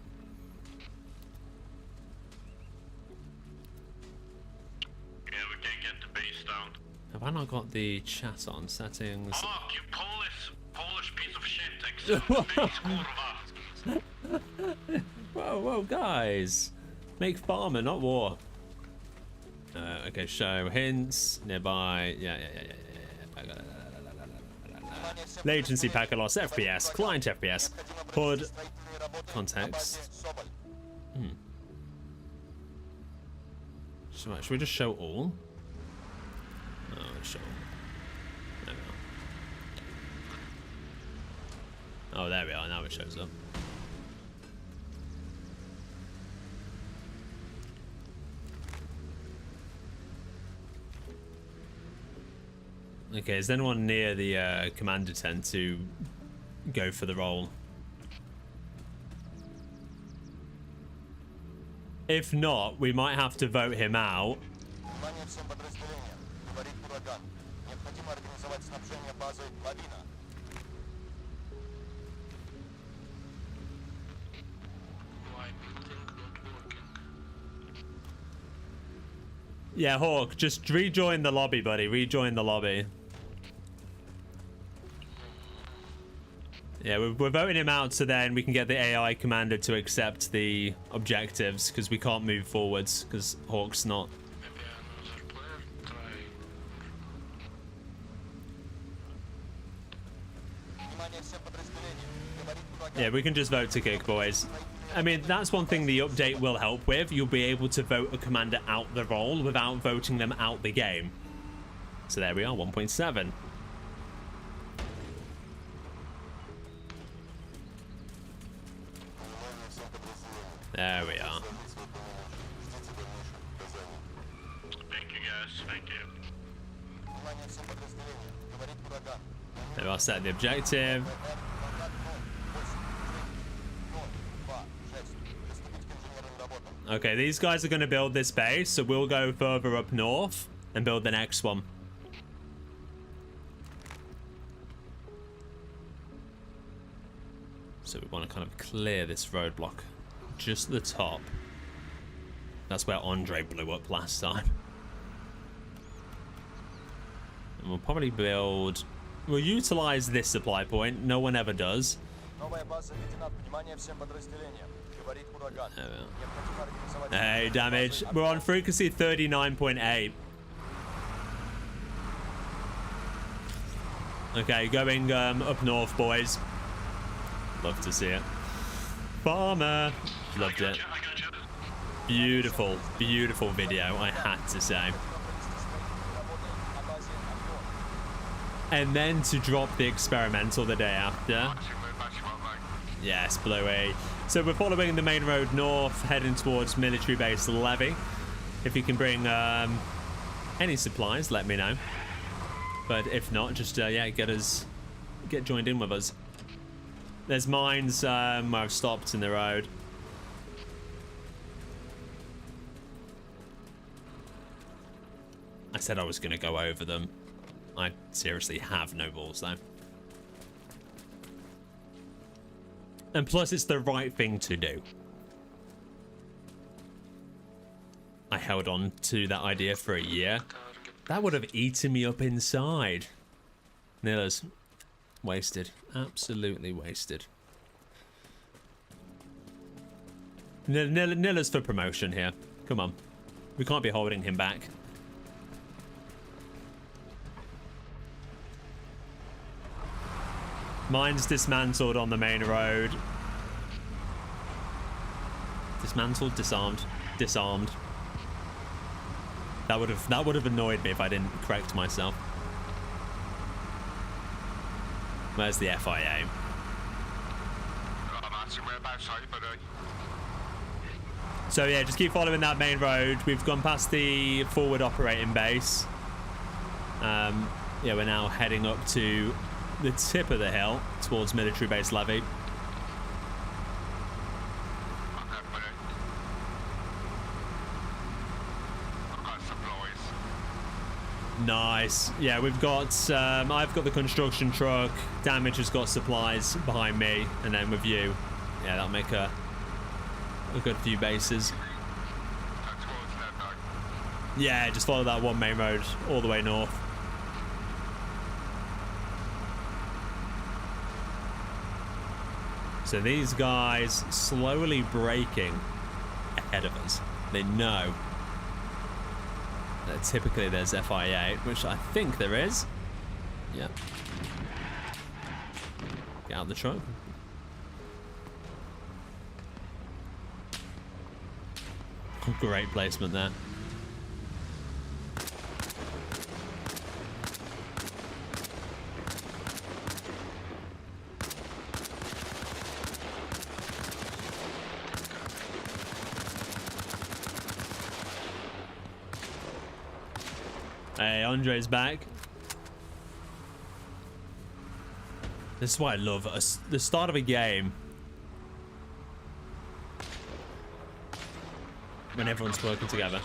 Yeah, we can't get the base down. Have I not got the chat on settings? Fuck, you Polish piece of shit. Accept the base, kurwa. Whoa, guys. Make farmer, not war. Okay, show hints nearby. Yeah. Latency packet loss, FPS, client FPS, HUD, context. Should we just show all? Oh, show all. There we are. Oh, there we are. Now it shows up. Okay, is anyone near the commander tent to go for the role? If not, we might have to vote him out. Yeah, Hawk, just rejoin the lobby, buddy. Rejoin the lobby. Yeah, we're voting him out so then we can get the AI commander to accept the objectives, because we can't move forwards because Hawk's not. Maybe another player try. Yeah, we can just vote to kick, boys. I mean, that's one thing the update will help with. You'll be able to vote a commander out the role without voting them out the game. So there we are, 1.7. There we are. Thank you guys, thank you. There we are, set the objective. Okay, these guys are going to build this base, so we'll go further up north and build the next one. So we want to kind of clear this roadblock. Just the top. That's where Andre blew up last time. And we'll probably build... We'll utilize this supply point. No one ever does. Hey, damage. We're on frequency 39.8. Okay, going up north, boys. Love to see it. Farmer. Loved it. Beautiful, beautiful video, I had to say. And then to drop the experimental the day after. Yes, Bluey. So we're following the main road north, heading towards military base Levy. If you can bring any supplies, let me know. But if not, just yeah, get joined in with us. There's mines where I've stopped in the road. I said I was going to go over them. I seriously have no balls though. And plus it's the right thing to do. I held on to that idea for a year. That would have eaten me up inside. Niller's wasted. Absolutely wasted. Niller's for promotion here. Come on. We can't be holding him back. Mine's dismantled on the main road. Dismantled, disarmed, disarmed. That would have annoyed me if I didn't correct myself. Where's the FIA? So yeah, just keep following that main road. We've gone past the forward operating base. Yeah, we're now heading up to the tip of the hill towards military base Levy. Nice. Yeah, we've got I've got the construction truck. Damage has got supplies behind me, and then with you, yeah, that'll make a good few bases. Yeah, just follow that one main road all the way north. So these guys slowly braking ahead of us. They know that typically there's FIA, which I think there is. Yeah. Get out the truck. Great placement there. Hey, Andre's back. This is what I love. The start of a game, when everyone's working together.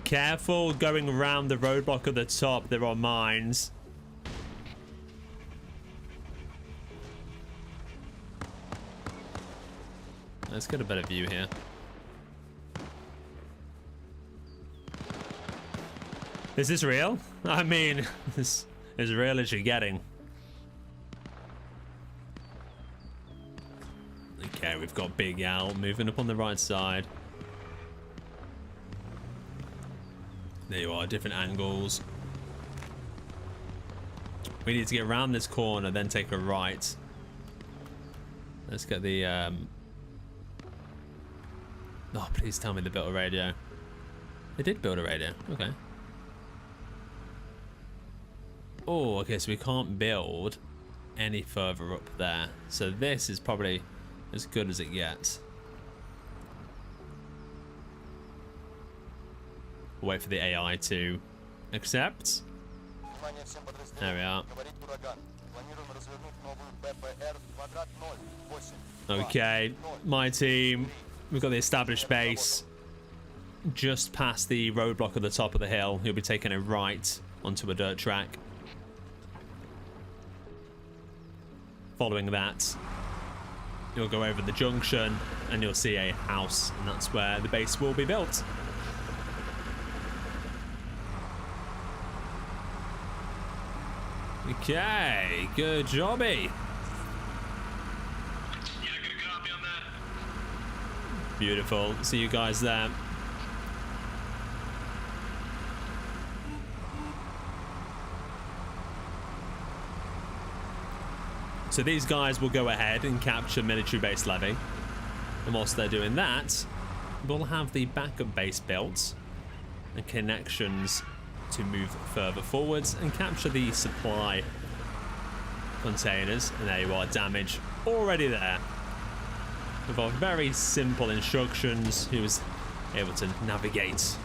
Careful going around the roadblock at the top. There are mines. Let's get a better view here. Is this real? I mean, this is as real as you're getting. Okay, we've got Big Al moving up on the right side. There you are, different angles. We need to get around this corner, then take a right. Let's get the... Oh, please tell me they built a radio. They did build a radio. Okay. Oh, okay, so we can't build any further up there. So this is probably as good as it gets. We'll wait for the AI to accept. There we are. Okay, my team. We've got the established base just past the roadblock at the top of the hill. You'll be taking a right onto a dirt track. Following that, you'll go over the junction and you'll see a house, and that's where the base will be built. Okay, good jobby. Beautiful. See you guys there. So these guys will go ahead and capture military base levy. And whilst they're doing that, we'll have the backup base built and connections to move further forwards and capture the supply containers. And there you are, damage already there. With our very simple instructions, he was able to navigate.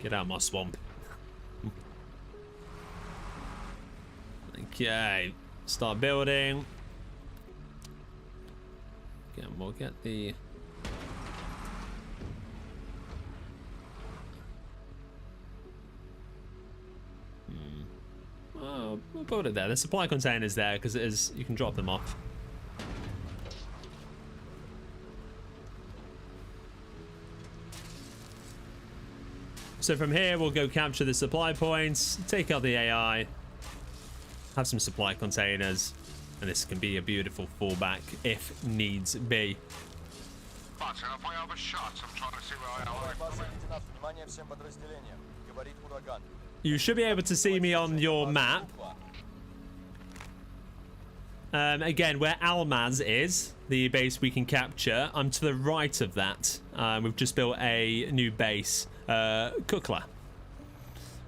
Get out of my swamp. Okay, start building. Again, we'll get the... Oh, we'll build it there. The supply container's there because it is, you can drop them off. So from here, we'll go capture the supply points, take out the AI, have some supply containers, and this can be a beautiful fallback if needs be. But if I have a shot, I'm trying to see where I am. You should be able to see me on your map. Again, where Almaz is, the base we can capture, I'm to the right of that. We've just built a new base, Kukla.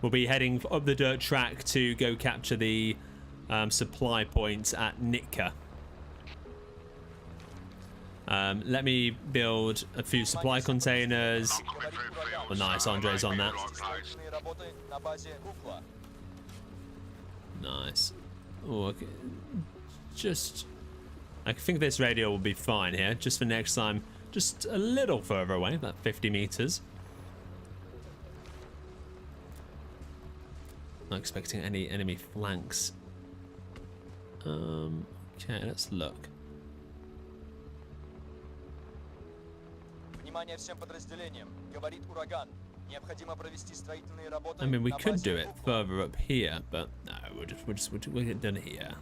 We'll be heading up the dirt track to go capture the supply points at Nitka. Let me build a few supply containers. Oh, nice, Andre's on that. Nice. Oh, okay. I think this radio will be fine here, just for next time. Just a little further away, about 50 meters. Not expecting any enemy flanks. Okay, let's look. Внимание всем подразделениям. Говорит ураган. Необходимо провести строительные работы. I mean, we на could базе do it Буква. further up here, but no, we'll get it done here.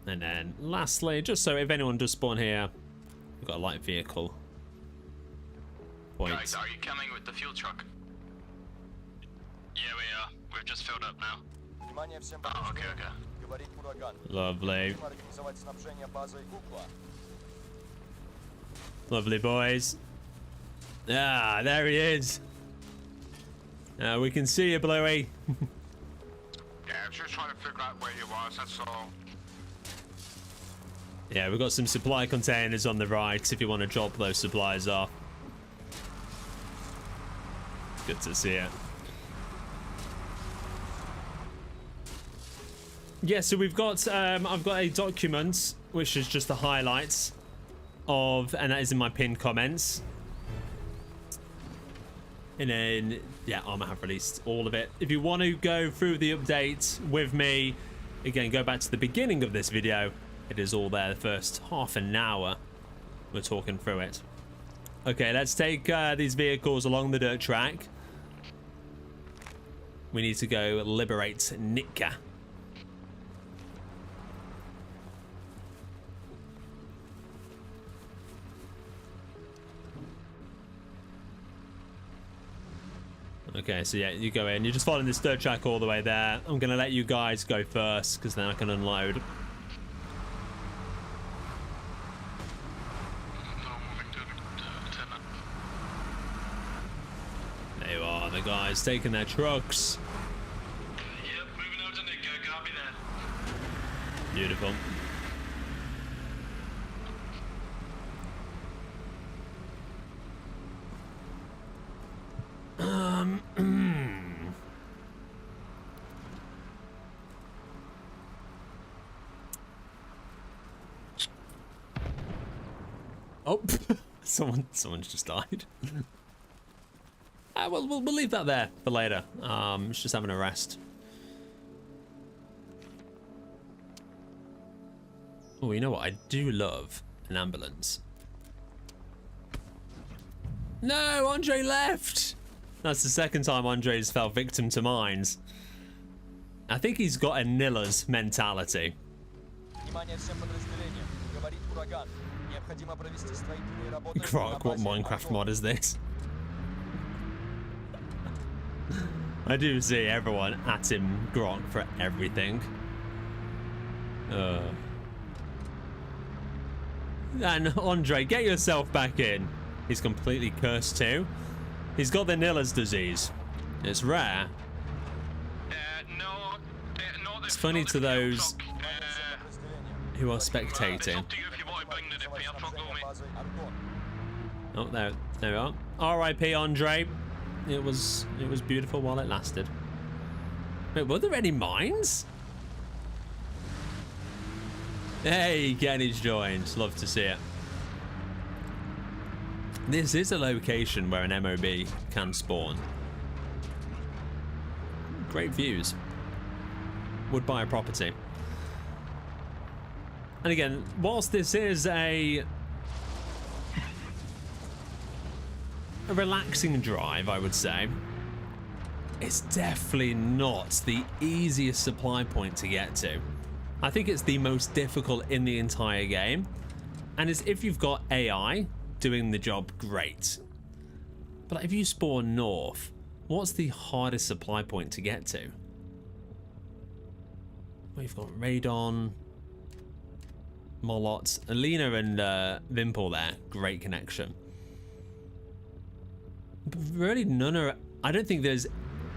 And then lastly, just so if anyone does spawn here, we've got a light vehicle point. Guys, are you coming with the fuel truck? Yeah, we are. We've just filled up now. Внимание всем Oh, okay, подразделениям. okay. Говорит ураган. Lovely. Необходимо организовать снабжение базой Буква. Lovely boys. Ah, there he is. We can see you, Bluey. Yeah, I'm just trying to figure out where you was, that's all. Yeah, we've got some supply containers on the right if you want to drop those supplies off. Good to see it. Yeah, so we've got, I've got a document which is just the highlights of, and that is in my pinned comments. And then, yeah, Arma have released all of it. If you want to go through the update with me, again, go back to the beginning of this video. It is all there. The first half an hour, we're talking through it. Okay, let's take these vehicles along the dirt track. We need to go liberate Nitka. Okay, so yeah, you go in. You're just following this dirt track all the way there. I'm going to let you guys go first, because then I can unload. There you are, the guys taking their trucks. Yep, moving out to Nitka, copy that. Beautiful. Oh, someone's just died. Well, we'll leave that there for later. It's just having a rest. Oh, you know what? I do love an ambulance. No, Andre left. That's the second time Andre's fell victim to mines. I think he's got a Nilla's mentality. Внимание всем подразделениям. Говорит ураган. Необходимо провести строительные работы. Croc, what Minecraft mod is this? I do see everyone at him, Grok, for everything. And Andre, get yourself back in. He's completely cursed too. He's got the Nilla's disease. It's rare. No, It's funny to those who are spectating. Oh, there we are. R.I.P. Andre. It was beautiful while it lasted. Wait, were there any mines? Hey, Kenny's joined. Love to see it. This is a location where an MOB can spawn. Great views. Would buy a property. And again, whilst this is a relaxing drive, I would say, it's definitely not the easiest supply point to get to. I think it's the most difficult in the entire game. And it's, if you've got AI doing the job, great. But like, if you spawn north, what's the hardest supply point to get to? We've got Radon, Molot, Alina and Vimpel there. Great connection. But really none are... I don't think there's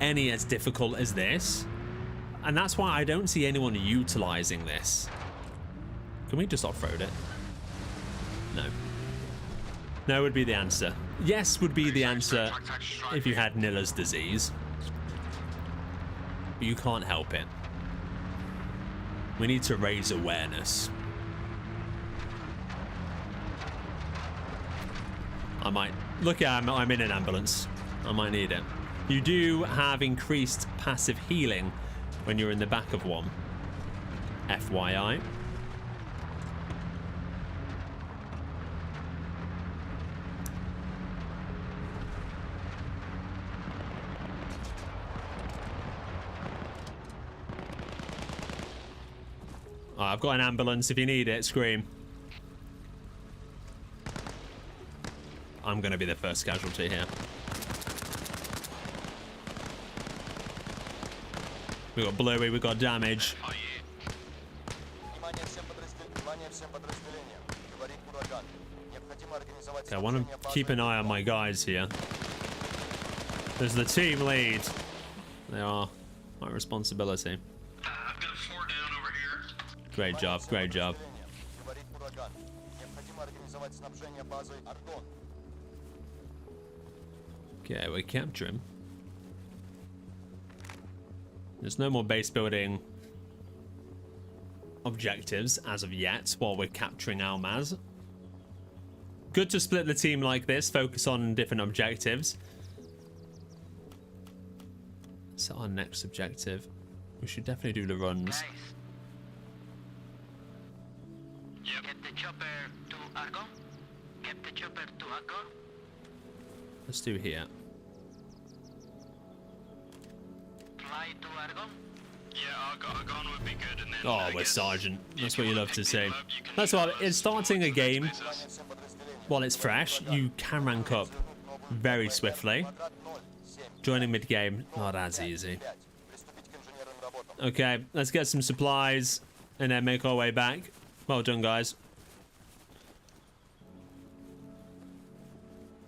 any as difficult as this. And that's why I don't see anyone utilizing this. Can we just off-road it? No. No would be the answer. Yes would be the answer if you had Nilla's disease. But you can't help it. We need to raise awareness. I might... Look, I'm in an ambulance. I might need it. You do have increased passive healing when you're in the back of one. FYI. Oh, I've got an ambulance if you need it. Scream. I'm going to be the first casualty here. We got Bluey, we got damage. Okay, I want to keep an eye on my guys here. There's the team lead. They are my responsibility. I've got 4 down over here. Great job, great job. Okay, we capture him. There's no more base building objectives as of yet while we're capturing Almaz. Good to split the team like this, focus on different objectives. So our next objective, we should definitely do the runs. Nice. Yep. Get the chopper to Argon. Get the chopper to Argon. Let's do here. Fly to Argon. Yeah, Argon would be good. And then Oh, we're Sergeant. That's what you love to see. That's what it's starting a game. While it's fresh, you can rank up very swiftly. Joining mid-game, not as easy. Okay, let's get some supplies and then make our way back. Well done, guys.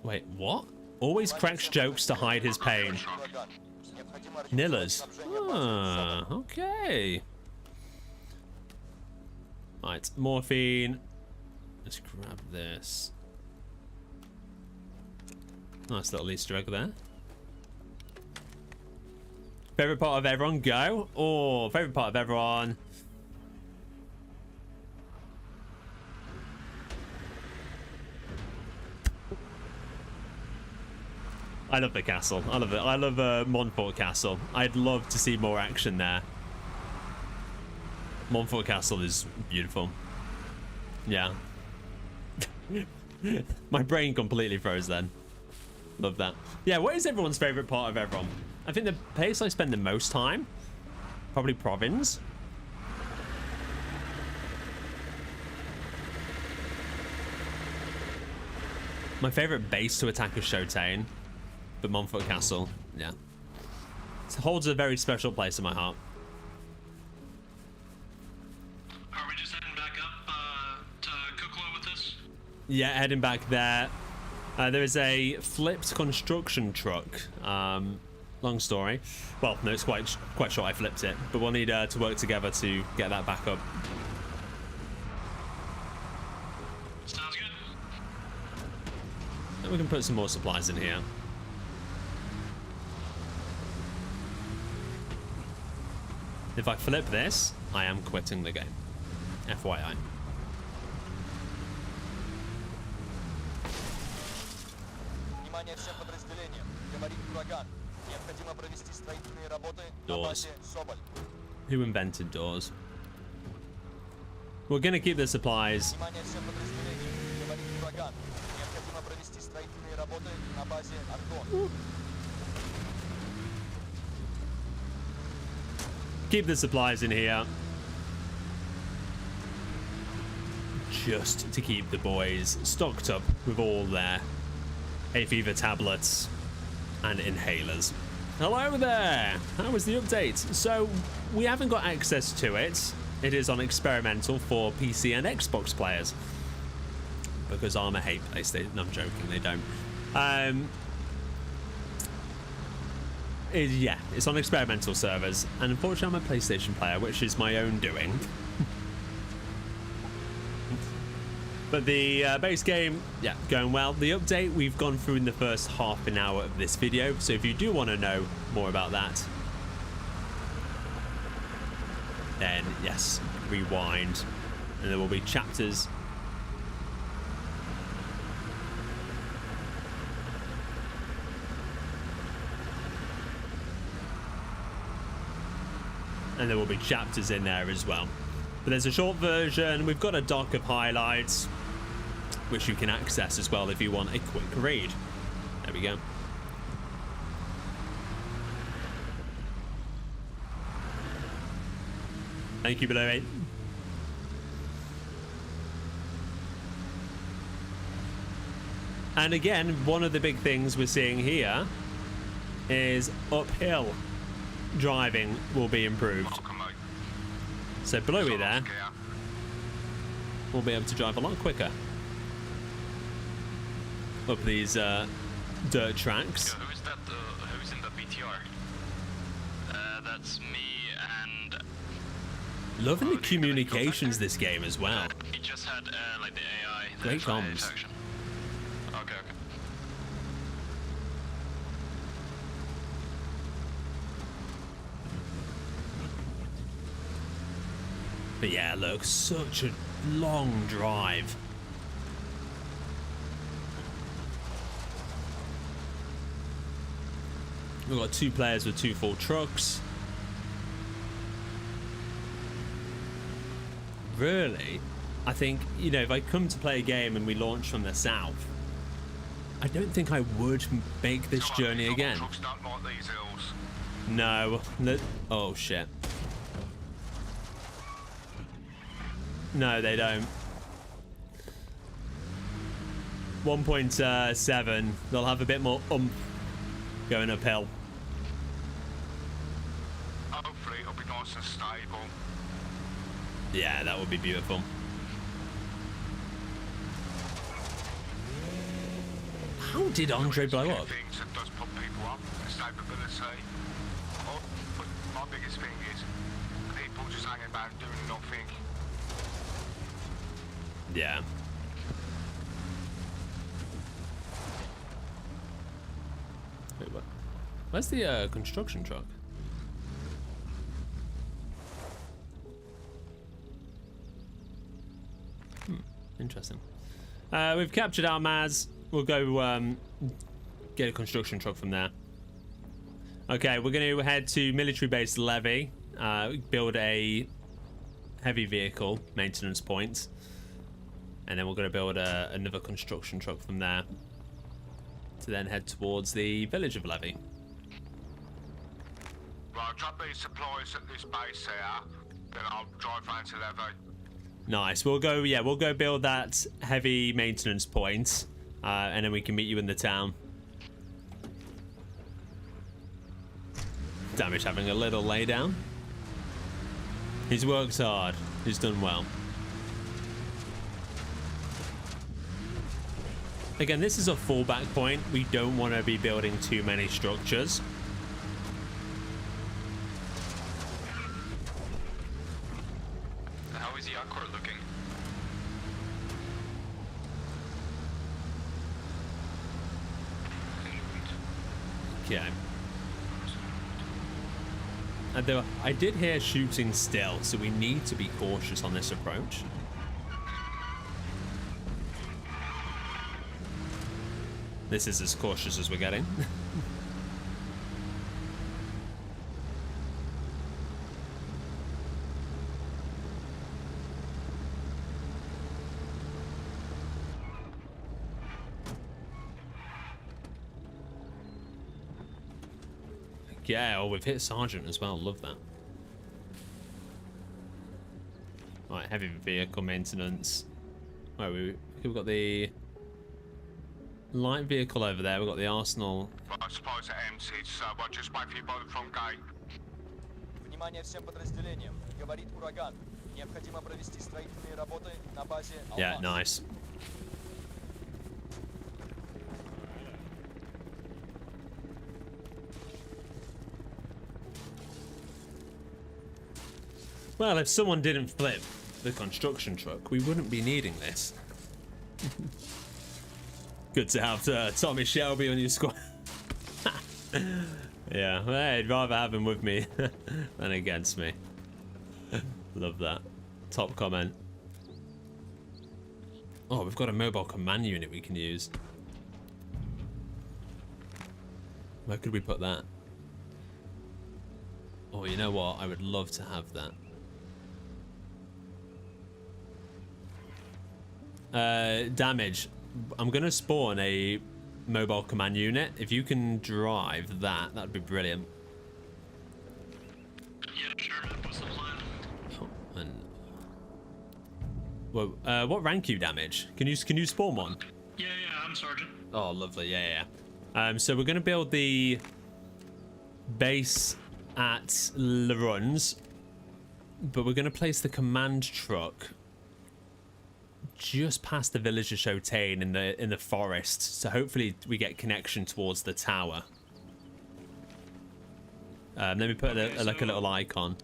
Wait, what? Always cracks jokes to hide his pain. Nillers. Ah, okay. Right, morphine. Let's grab this. Nice little Easter egg there. Favorite part of everyone, go. Oh, favorite part of everyone. I love the castle. I love it. I love Montfort Castle. I'd love to see more action there. Montfort Castle is beautiful. Yeah. My brain completely froze then. Love that. Yeah, what is everyone's favorite part of everyone? I think the place I spend the most time, probably Province. My favorite base to attack is Shotain, but Montfort Castle, yeah. It holds a very special place in my heart. Are we just heading back up to Kukla with this? Yeah, heading back there. There is a flipped construction truck. Long story. Well, no, it's quite short. I flipped it, but we'll need to work together to get that back up. Sounds good. And we can put some more supplies in here. If I flip this, I am quitting the game. FYI. Doors. Who invented doors? We're gonna keep the supplies. Keep the supplies in here. Just to keep the boys stocked up with all their hay fever tablets and inhalers. Hello there! How was the update? So, we haven't got access to it. It is on experimental for PC and Xbox players. Because Arma hate PlayStation. No, I'm joking, they don't. Yeah, it's on experimental servers. And unfortunately, I'm a PlayStation player, which is my own doing. But the base game, yeah, going well. The update we've gone through in the first half an hour of this video. So if you do want to know more about that, then yes, rewind. And there will be chapters. And there will be chapters in there as well. But there's a short version. We've got a doc of highlights, which you can access as well if you want a quick read. There we go. Thank you, Below 8. And again, one of the big things we're seeing here is uphill driving will be improved. So below me there, we'll be able to drive a lot quicker up these dirt tracks. Who is that? Who's in the BTR? That's me and. Loving the communications this game as well. He just had like the AI. Great FIA comms. Faction. Okay. But yeah, look, such a long drive. We've got 2 players with 2 full trucks. Really, I think, you know, if I come to play a game and we launch from the south, I don't think I would make this journey again. No. Oh, shit. No, they don't. 1.7. They'll have a bit more going uphill. Hopefully it'll be nice and stable. Yeah, that would be beautiful. How did Andre blow up? Things that does put people up, stability. But my biggest thing is people just hanging about doing nothing. Yeah. Wait, what? Where's the construction truck? Interesting. We've captured our Maz. We'll go get a construction truck from there. Okay, we're going to head to military base Levy, build a heavy vehicle maintenance point, and then we're going to build another construction truck from there to then head towards the village of Levy. Right, drop these supplies at this base here, then I'll drive round to Levy. Nice. We'll go. Yeah, we'll go build that heavy maintenance point, and then we can meet you in the town. Damage having a little laydown. He's worked hard. He's done well. Again, this is a fallback point. We don't want to be building too many structures. How is the Accord looking? Okay. And I did hear shooting still, so we need to be cautious on this approach. This is as cautious as we're getting. Yeah, oh, we've hit Sergeant as well. Love that. Right, heavy vehicle maintenance. Right, we've got the light vehicle over there. We've got the Arsenal. I suppose it emptied, so I'll just wait for you by the front gate. Внимание всем подразделениям. Говорит ураган. Необходимо провести строительные работы на базе Алмаз. Yeah, nice. Well, if someone didn't flip the construction truck, we wouldn't be needing this. Good to have Tommy Shelby on your squad. Yeah, well, I'd rather have him with me than against me. Love that. Top comment. Oh, we've got a mobile command unit we can use. Where could we put that? Oh, you know what? I would love to have that. Damage. I'm gonna spawn a mobile command unit. If you can drive that, that'd be brilliant. Yeah, sure. What's the plan? Oh, and... Well, what rank you damage? Can you spawn one? Yeah, I'm Sergeant. Oh, lovely. Yeah, yeah. So we're going to build the base at Le Runs, but we're going to place the command truck just past the village of Chotain in the forest. So hopefully we get connection towards the tower. Let me put like a little icon.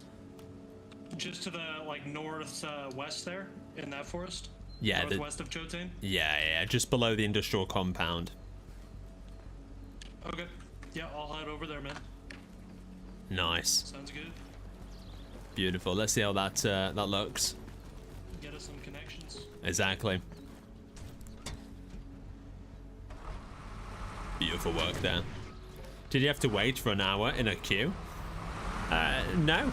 Just to the like northwest there in that forest. Yeah, northwest of Chotain. Yeah, just below the industrial compound. Okay. Yeah, I'll head over there, man. Nice. Sounds good. Beautiful. Let's see how that looks. Get us some connections. Exactly. Beautiful work there. Did you have to wait for an hour in a queue? No.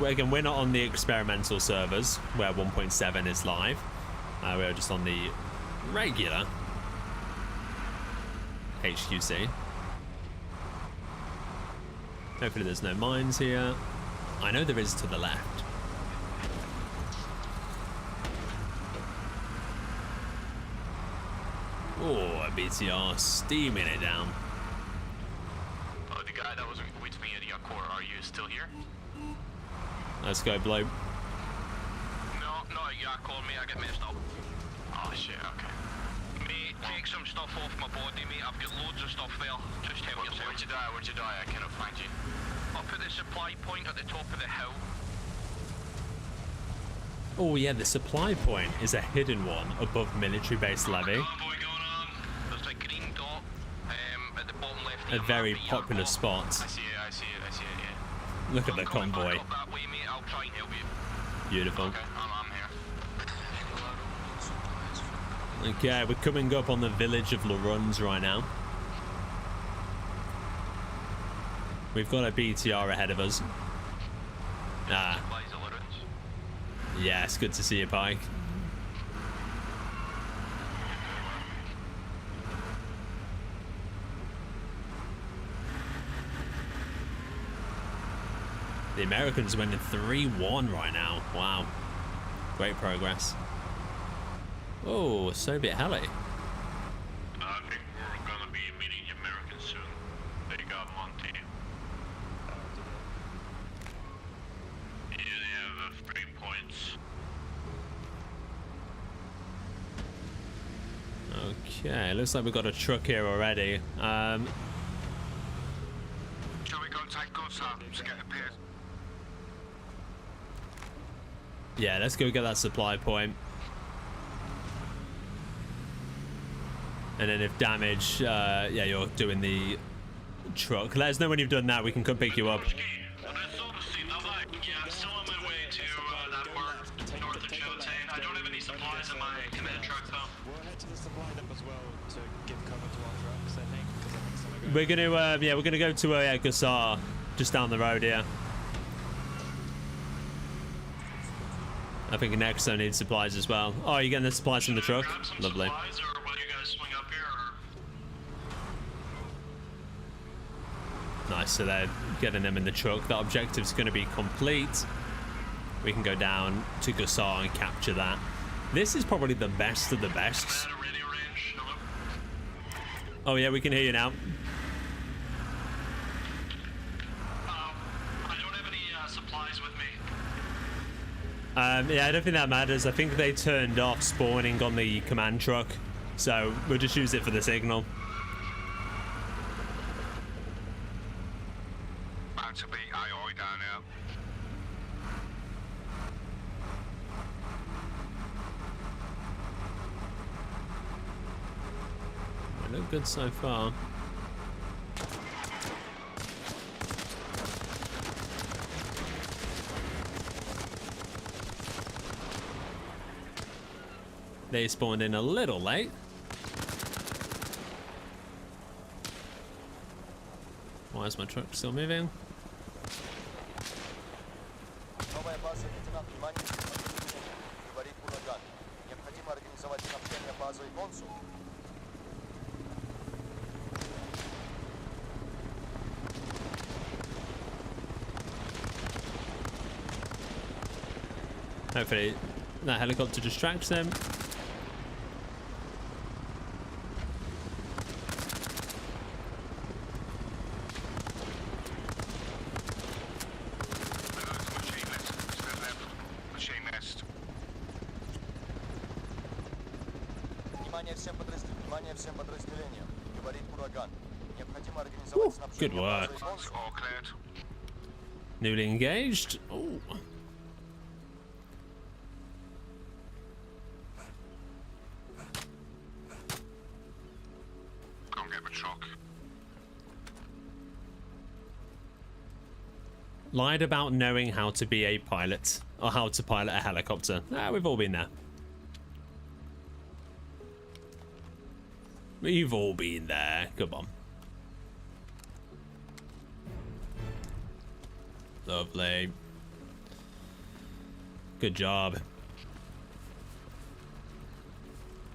Again, we're not on the experimental servers where 1.7 is live. We're just on the regular HQC. Hopefully there's no mines here. I know there is to the left. Oh, a BTR steaming it down. Oh, the guy that was with me at the core, are you still here? Let's go, Blue. No, not at Yakor, mate. I get messed up. Oh shit, okay. Mate, take some stuff off my body, mate. I've got loads of stuff there. Just help yourself. Where'd you die? I cannot find you. Up at the supply point at the top of the hill. Oh yeah, the supply point is a hidden one above military base levy. Convoy going on. There's a green dot at the bottom left. A very popular spot. I see it, yeah. Look at the convoy. Up that way, mate. I'll try and help you. Beautiful. Okay, I'm here. Okay, we're coming up on the village of Le Runs right now. We've got a BTR ahead of us. Yeah, it's good to see you, Pike. The Americans winning 3-1 right now. Wow. Great progress. Oh, Soviet heli. I think we're gonna be meeting the Americans soon. They got Monty. Yeah, they have 3 points. Okay, looks like we've got a truck here already. Shall we go take Gus up to get a pair? Yeah, let's go get that supply point. And then if damage, yeah, you're doing the truck. Let us know when you've done that. We can come pick you up. Yeah, I'm still on my way to that part north of Chotain. I don't have any supplies in my command truck though. We'll head to the supply dump as well to give cover to our trucks, I think, because I think some are going. We're gonna, yeah, we're gonna go to a Gussar just down the road here. I think next I need supplies as well. Oh, you're getting the supplies from the truck? Lovely. Supplies, or will you guys swing up here, or? Nice, so they're getting them in the truck. That objective's going to be complete. We can go down to Gussar and capture that. This is probably the best of the best. At a radio range. Hello? Oh yeah, we can hear you now. I don't have any supplies with me. Yeah, I don't think that matters. I think they turned off spawning on the command truck, so we'll just use it for the signal. About to be AI down now. They look good so far. They spawned in a little late. Why is my truck still moving? Новая база, лейтенант, внимание. Говорит ураган. Необходимо организовать снабжение базой Консул. Hopefully that helicopter distracts them. Внимание всем подразделениям. Говорит ураган. Необходимо организовать снабжение good work. базы Once all cleared. Newly engaged. Ooh. Come get the truck. Lied about knowing how to be a pilot or how to pilot a helicopter. Ah, we've all been there. We've all been there. Come on. Lovely. Good job.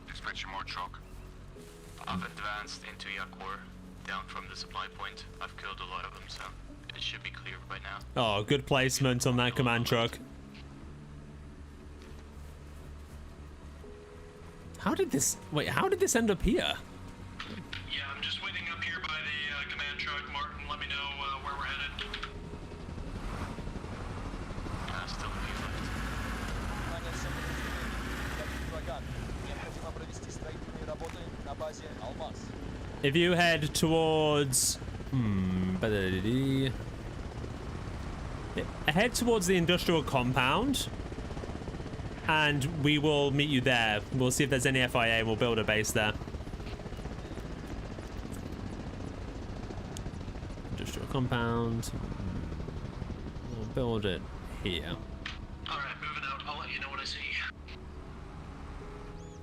Dispatch more truck. I've advanced into Yakor, down from the supply point. I've killed a lot of them, so it should be clear by now. Oh, good placement on that command truck. How did this... Wait, how did this end up here? Yeah, I'm just waiting up here by the command truck. Martin, let me know where we're headed. Still a few left. Внимание всем подразделениям. Говорит ураган. Необходимо провести строительные работы на базе Алмаз. If you head towards... Head towards the industrial compound. And we will meet you there. We'll see if there's any FIA and we'll build a base there. Industrial compound. We'll build it here. Alright, moving out. I'll let you know what I see.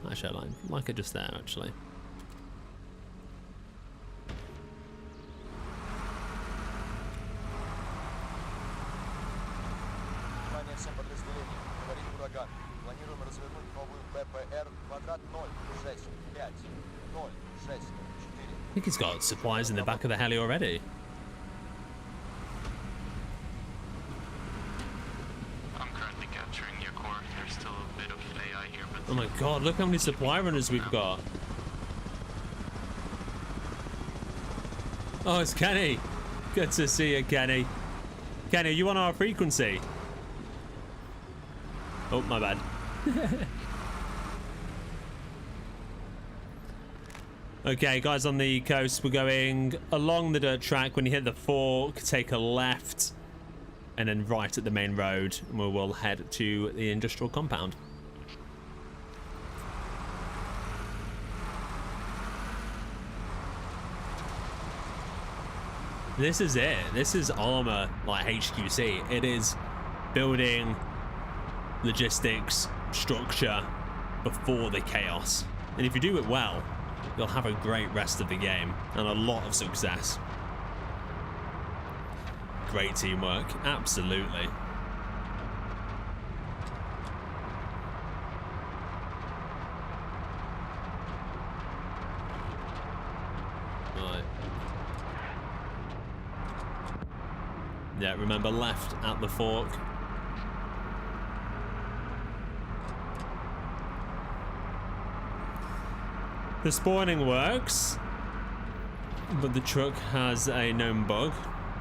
Actually, I like it just there, actually. Внимание всем подразделениям. Говорит ураган. Планируем развернуть новую БПР квадрат 065 064. I think he's got supplies in the back of the heli already. I'm currently capturing Yakor. There's still a bit of AI here, but Oh my god, look how many supply runners we've got. Oh, it's Kenny. Good to see you, Kenny. Kenny, are you on our frequency? Oh, my bad. Okay, guys, on the coast, we're going along the dirt track. When you hit the fork, take a left and then right at the main road, and we will head to the industrial compound. This is it. This is Arma, like HQC. It is building logistics, structure before the chaos. And if you do it well, you'll have a great rest of the game and a lot of success. Great teamwork, absolutely. Right. Yeah, remember left at the fork. The spawning works, but the truck has a known bug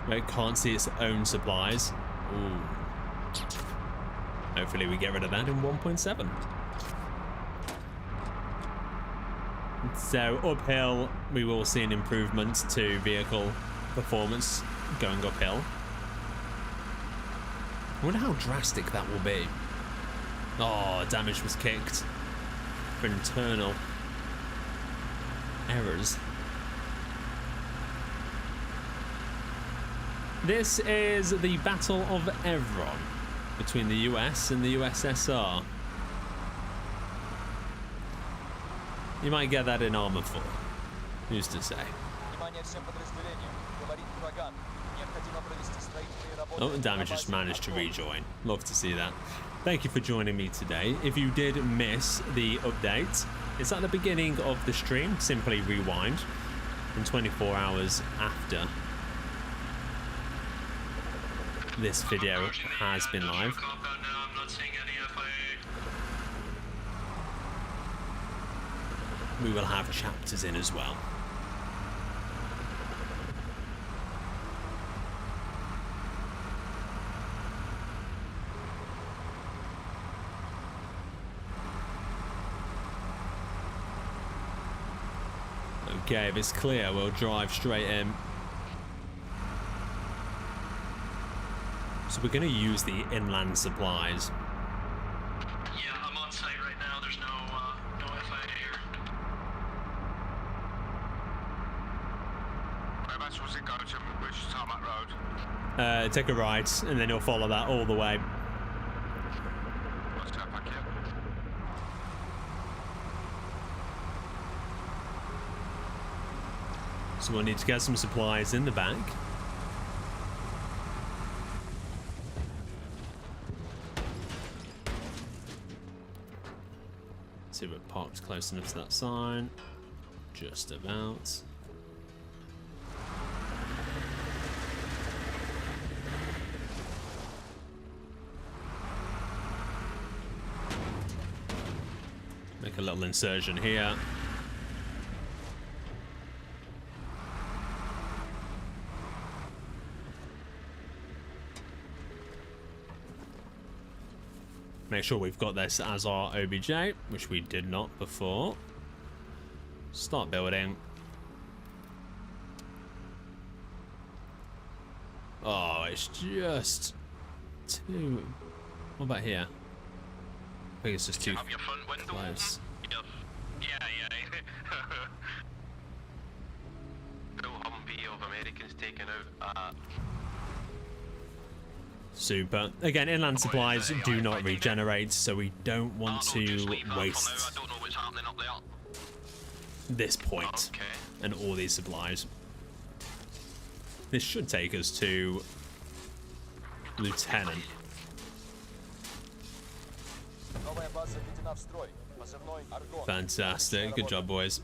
where it can't see its own supplies. Ooh. Hopefully we get rid of that in 1.7. So uphill, we will see an improvement to vehicle performance going uphill. I wonder how drastic that will be. Oh, damage was kicked for internal errors. This is the Battle of Evron between the US and the USSR. You might get that in Arma 4. Who's to say? Oh, and Damage just managed to rejoin. Love to see that. Thank you for joining me today. If you did miss the update, it's at the beginning of the stream. Simply rewind. And 24 hours after this video has been live. Compound now. I'm not seeing any FIA. We will have chapters in as well. Okay, if it's clear, we'll drive straight in. So we're going to use the inland supplies. Yeah, I'm on site right now. There's no FIA here. Whereabouts was it going to? Which tarmac road? Take a right, and then you'll follow that all the way. What's that back here? So we'll need to get some supplies in the back. See if we're parked close enough to that sign. Just about. Make a little insertion here. Make sure we've got this as our OBJ, which we did not before. Start building. Oh, it's just too... What about here? I think it's just too Have your front window close. open? Yeah. Little Humvee of Americans taken out. Super. Again, inland supplies do not regenerate, so we don't want to waste I don't know what's happening up there. this point Okay. and all these supplies. This should take us to Lieutenant. Новая база введена в строй. Позывной Аргон. Fantastic. Good job, boys.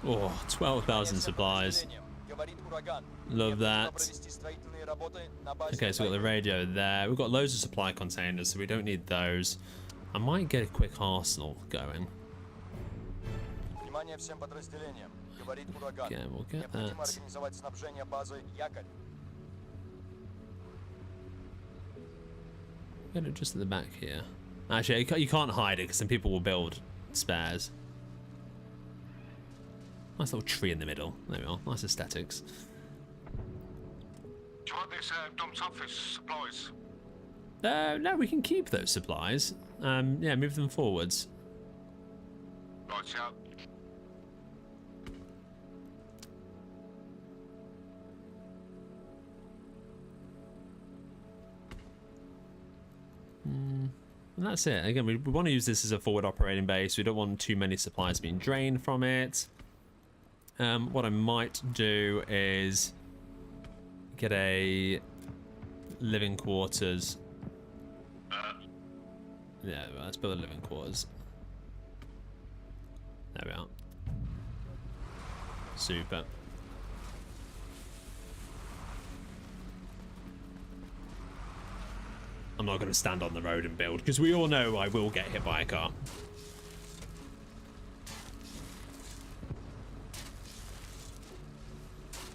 Oh, 12,000 supplies. Говорит ураган. Love that. Провести строительные работы на базе. Okay, so we've got the radio there. We've got loads of supply containers, so we don't need those. I might get a quick arsenal going. Внимание всем подразделениям. Говорит ураган. Yeah, we'll get Необходимо that. организовать снабжение базы Якорь. Get it just at the back here. Actually, you can't hide it because then people will build spares. Nice little tree in the middle. There we are. Nice aesthetics. Do you want this dumped off as supplies? No, we can keep those supplies. Yeah, move them forwards. Right, yeah. And that's it. Again, we want to use this as a forward operating base. We don't want too many supplies being drained from it. What I might do is get a living quarters. Yeah, let's build a living quarters. There we are. Super. I'm not going to stand on the road and build because we all know I will get hit by a car.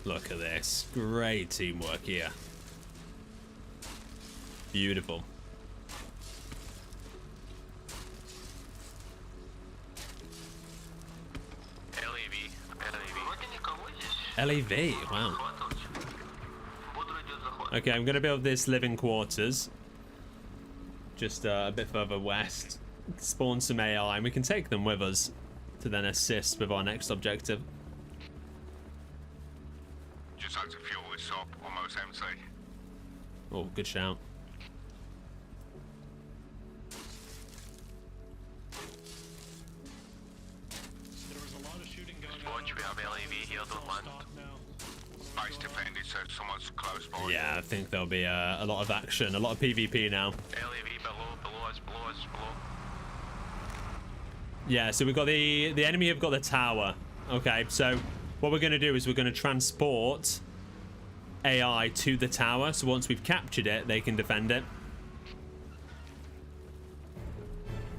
Look at this. Great teamwork here. Beautiful. LAV, wow. Okay, I'm going to build this living quarters. Just a bit further west. Spawn some AI, and we can take them with us to then assist with our next objective. Just had to fuel this up, almost empty. Oh, good shout. There was a lot of shooting going on. Watch, we have LAV here, don't land. Stop now. Base defended, so someone's close by. Yeah, I think there'll be a lot of action, a lot of PvP now. LAV below us. Yeah, so we've got the enemy have got the tower. Okay, so what we're going to do is we're going to transport AI to the tower. So once we've captured it, they can defend it.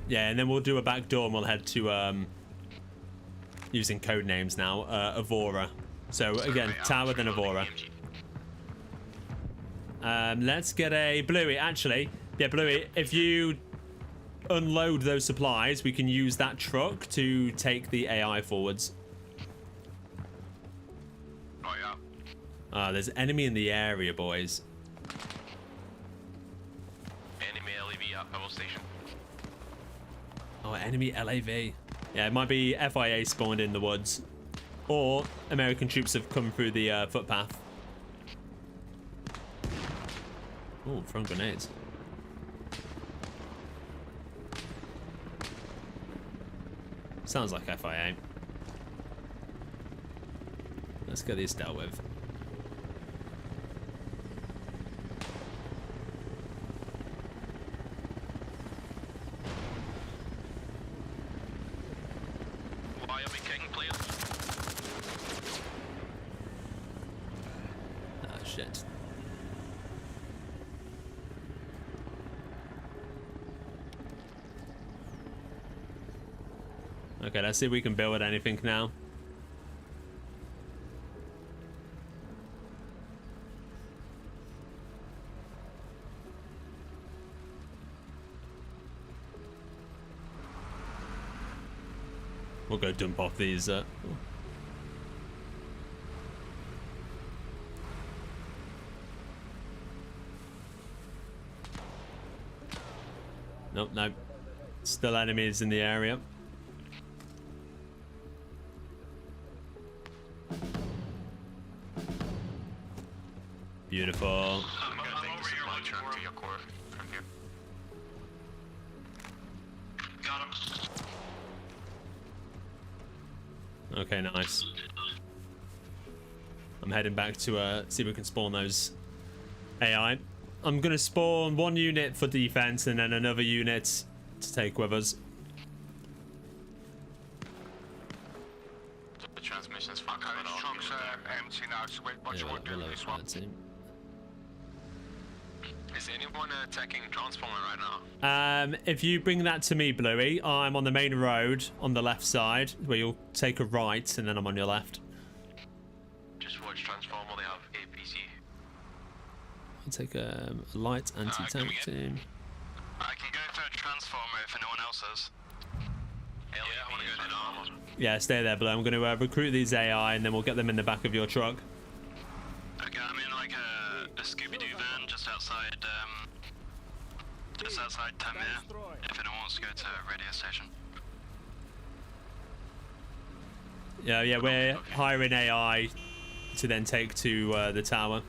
Yeah, and then we'll do a back door and we'll head to using code names now. Avora. So again, tower then Avora. Let's get a Bluey. Actually, yeah, Bluey. If you unload those supplies, we can use that truck to take the AI forwards. Oh yeah. There's enemy in the area, boys. Enemy LEV at Pebble Station. Oh, enemy LAV. Yeah, it might be FIA spawned in the woods, or American troops have come through the footpath. Oh, throwing grenades. Sounds like FIA. Let's get these dealt with. Why are we kicking, please? Ah, shit. Okay, let's see if we can build anything now. We'll go dump off these. Nope, nope. Still enemies in the area. Beautiful. I'm gonna take over the here supply looking truck for to him. your core from here. Got him. Okay, nice. I'm heading back to see if we can spawn those AI. I'm gonna spawn one unit for defense and then another unit to take with us. The transmission's fucked Okay, up this at all. truck's empty now, so what you want to do with this one? Is anyone attacking Transformer right now? If you bring that to me, Bluey, I'm on the main road on the left side, where you'll take a right, and then I'm on your left. Just watch Transformer, they have APC. I'll take a light anti-tank team. I can go for a transformer if anyone else is. Yeah, I wanna go to the armor. Yeah, stay there, Blue. I'm going to recruit these AI, and then we'll get them in the back of your truck. Okay, I'm in like a Scooby-Doo van just outside Tamir. If anyone wants to go to a radio station. Yeah, we're hiring AI to then take to the tower.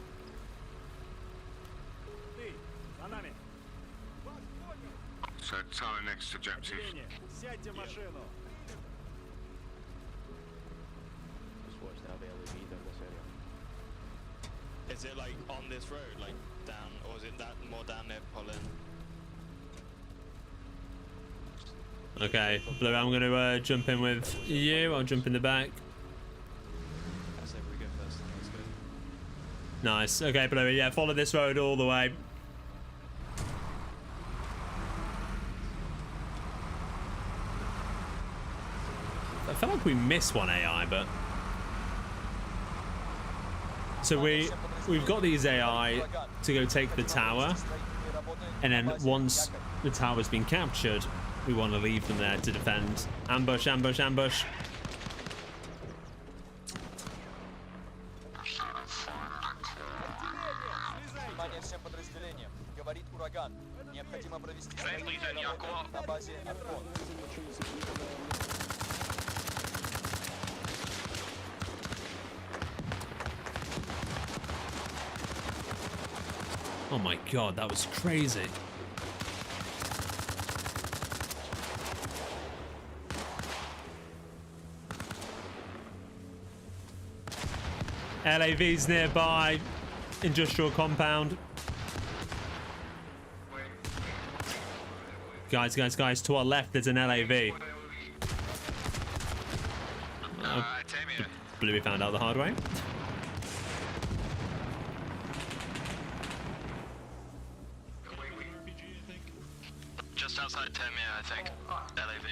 So tower next objective. Is it like on this road, like down, or is it that more down there, Pollen? Okay, Blue, I'm going to jump in with you. I'll jump in the back. I say we go first, then let's go. Nice. Okay, Blue, yeah, follow this road all the way. I felt like we missed one AI, but... So we've got these AI to go take the tower, and then once the tower's been captured, we want to leave them there to defend. Ambush, ambush, ambush. Внимание всем подразделениям. Говорит ураган. Необходимо провести строительные работы на базе Аркон. Oh my god, that was crazy. LAV's nearby. Industrial compound. Guys, to our left there's an LAV. Bluey found out the hard way. Just outside Tamir, I think. LAV.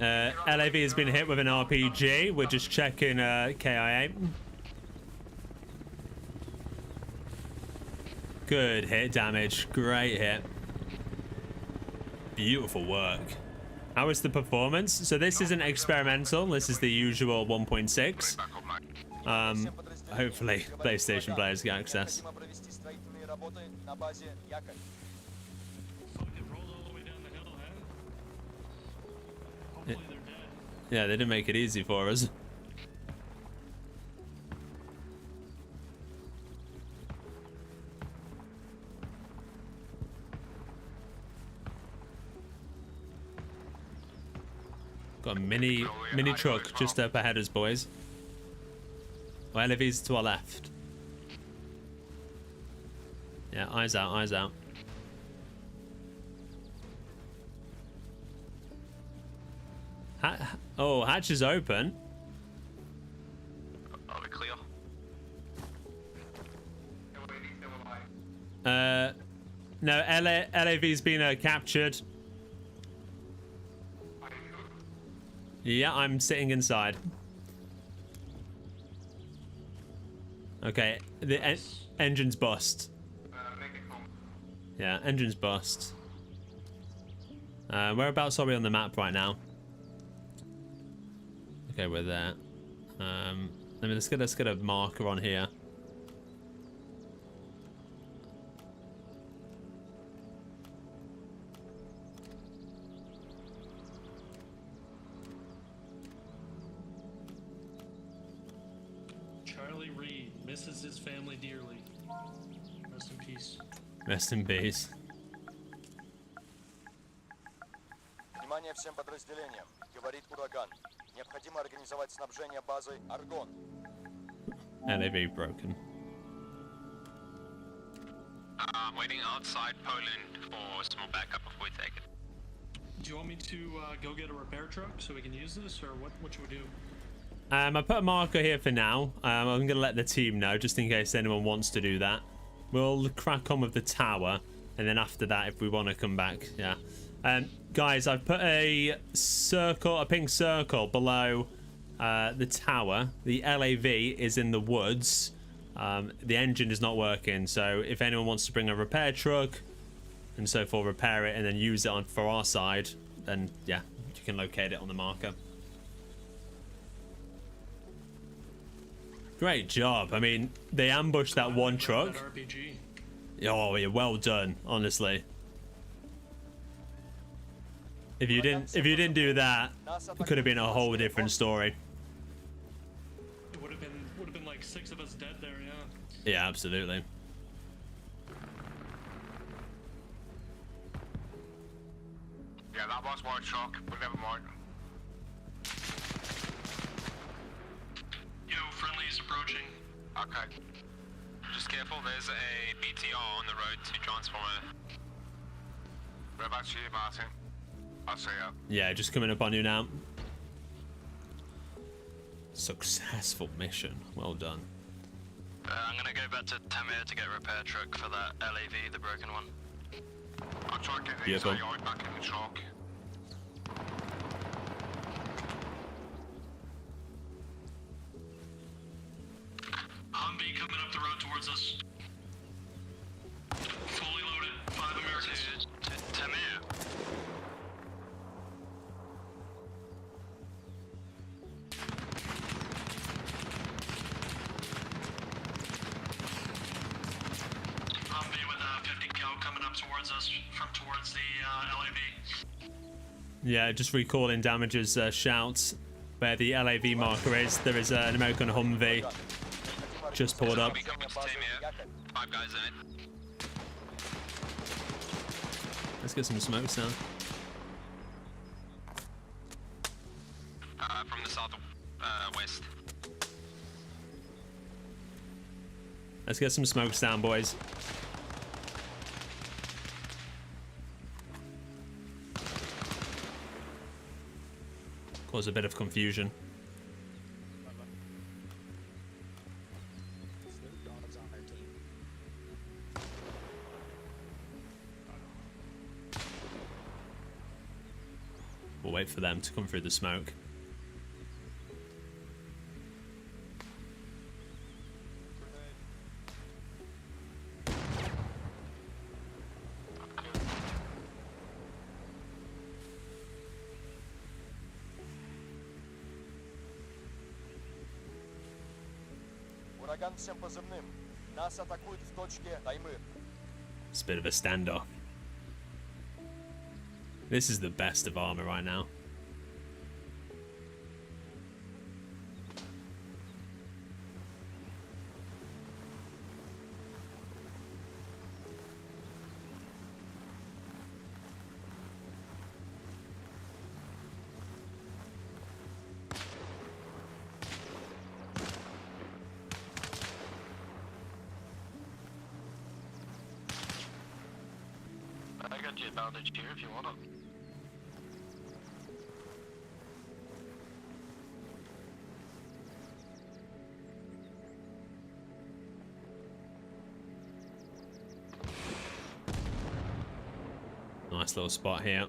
LAV has been hit with an RPG. We're just checking KIA. Good hit damage. Great hit. Beautiful work. How is the performance? So this isn't experimental. This is the usual 1.6. Hopefully PlayStation players get access. Fucking rolled all the way down the hill, huh? Hopefully they're dead. Yeah, they didn't make it easy for us. Got a mini truck just up ahead of us, boys. Well, LAV's to our left. Yeah, eyes out, eyes out. Oh, hatch is open. Are we clear? No, LAV's been captured. Yeah, I'm sitting inside. Okay, the engine's bust. Yeah, engine's bust. Whereabouts are we on the map right now? Okay, we're there. Let's get a marker on here. Charlie Reed misses his family dearly. Rest in peace. Rest in peace. Внимание всем подразделениям. Говорит ураган. Необходимо организовать снабжение базой Аргон. LAV broken. I'm waiting outside Poland for small backup before we take it. Do you want me to go get a repair truck so we can use this, or what should we do? I put a marker here for now. I'm gonna let the team know just in case anyone wants to do that. We'll crack on with the tower, and then after that, if we want to come back, yeah. Guys, I've put a pink circle below the tower. The LAV is in the woods. The engine is not working, so if anyone wants to bring a repair truck and so forth, repair it and then use it for our side, then yeah, you can locate it on the marker. Great job. I mean, they ambushed that one truck. That RPG. Oh, yeah, well done, honestly. If you didn't do that, it could have been a whole different story. It would have been like 6 of us dead there, yeah. Yeah, absolutely. Yeah, that was my truck, but never mind. Yo, friendly's approaching. Okay. Just careful, there's a BTR on the road to Transformer. Whereabouts are you, Martin? I'll see ya. Yeah, just coming up on you now. Successful mission. Well done. I'm gonna go back to Tamir to get a repair truck for that LAV, the broken one. I'll try and get the Beautiful. AI back in the truck. Humvee coming up the road towards us. Fully loaded, 5 Americans. To Tamir. Humvee with a 50 cal coming up towards us from towards the LAV. Yeah, just recalling damages shouts where the LAV marker is. There is an American Humvee just pulled up. Humvee coming to Tamir. 5 guys in it. Let's get some smokes now. From the south west. Let's get some smokes down, boys. Cause a bit of confusion. Dogs on their team. We'll wait wait for them to come through the smoke. Ураган всем позывным. Нас атакуют в точке Таймыр. It's a bit of a standoff. This is the best of Arma right now. I got your bandage here if you want it. Nice little spot here.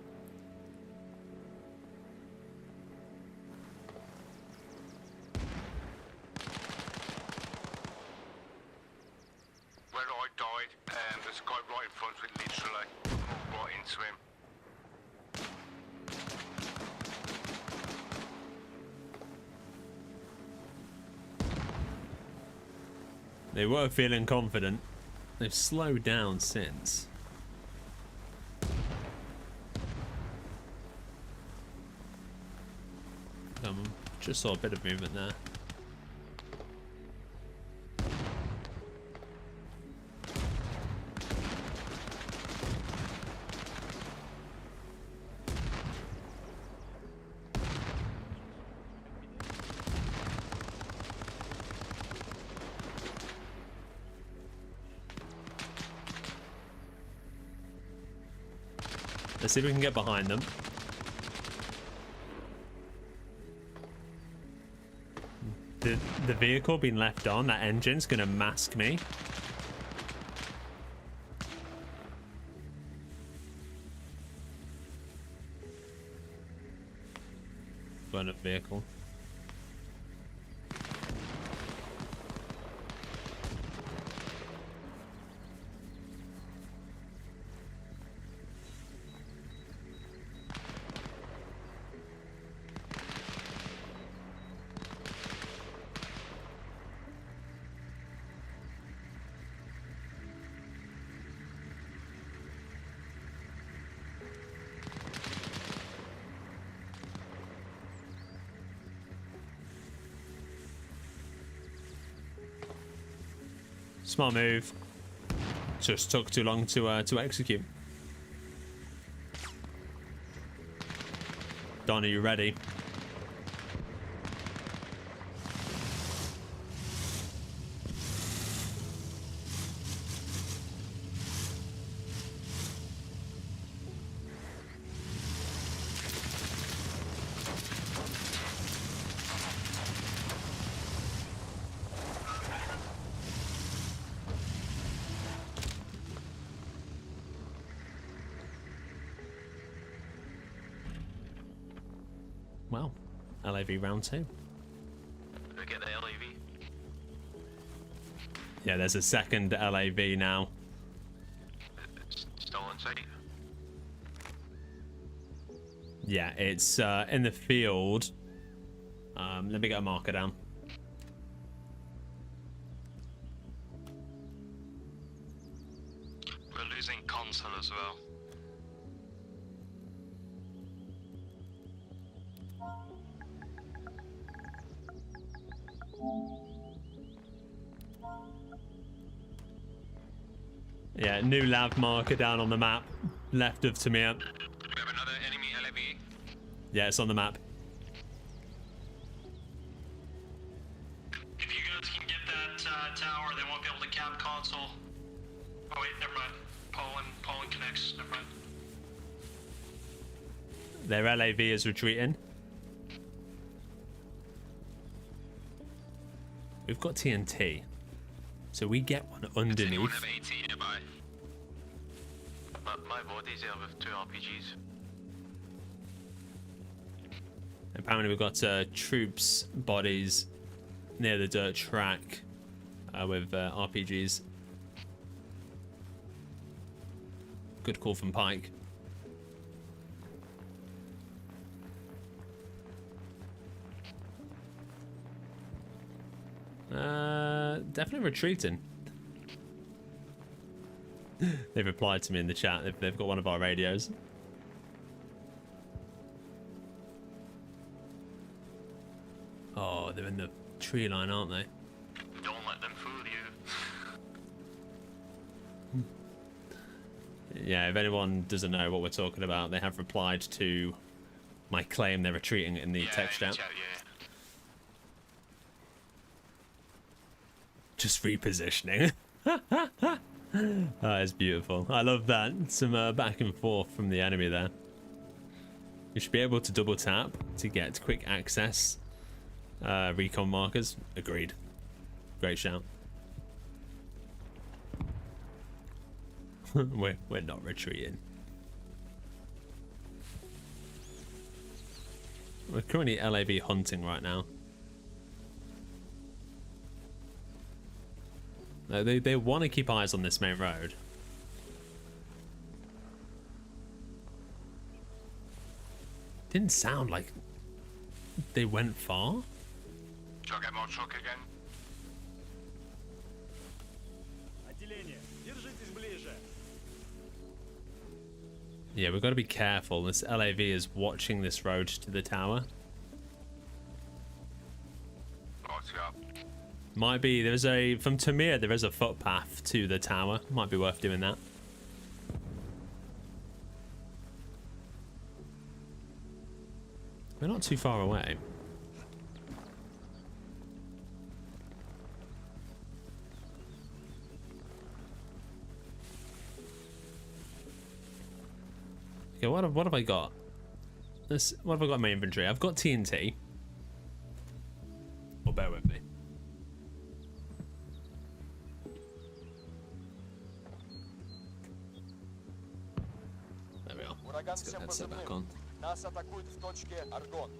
Where I died, there's a guy right in front of it, literally. Right into him. They were feeling confident. They've slowed down since. Just saw a bit of movement there. Let's see if we can get behind them. The vehicle being left on, that engine's gonna mask me. Burn up vehicle. Smart move. Just took too long to execute. Don, are you ready? Well, LAV round 2. Do we get the LAV? Yeah, there's a second LAV now. It's still on site. Yeah, it's in the field. Let me get a marker down. We're losing console as well. Yeah, new lav marker down on the map, left of Tamir. We have another enemy LAV. Yeah, it's on the map. If you guys can get that tower, they won't be able to cap console. Oh wait, never mind. Poland connects. Never mind. Their LAV is retreating. We've got TNT, so we get one Does anyone underneath. have AT nearby? My body's there with 2 RPGs. Apparently we've got troops bodies near the dirt track with RPGs. Good call from Pike. Definitely retreating. They've replied to me in the chat. They've got one of our radios. Oh, they're in the tree line, aren't they? Don't let them fool you. Yeah, if anyone doesn't know what we're talking about, they have replied to my claim they're retreating in the text chat. Yeah. Just repositioning. That is beautiful. I love that. Some back and forth from the enemy there. You should be able to double tap to get quick access. Recon markers. Agreed. Great shout. We're not retreating. We're currently LAV hunting right now. They want to keep eyes on this main road. Didn't sound like they went far. Shall I get my truck again? Yeah, we've got to be careful. This LAV is watching this road to the tower. Right, yeah. Might be, there's a, from Tamir, there is a footpath to the tower. Might be worth doing that. We're not too far away. Okay, what have I got? What have I got in my inventory? I've got TNT. Well, bear with me. There we are. Ураган Let's get всем that set back позывным. on. Нас атакуют в точке Аргон.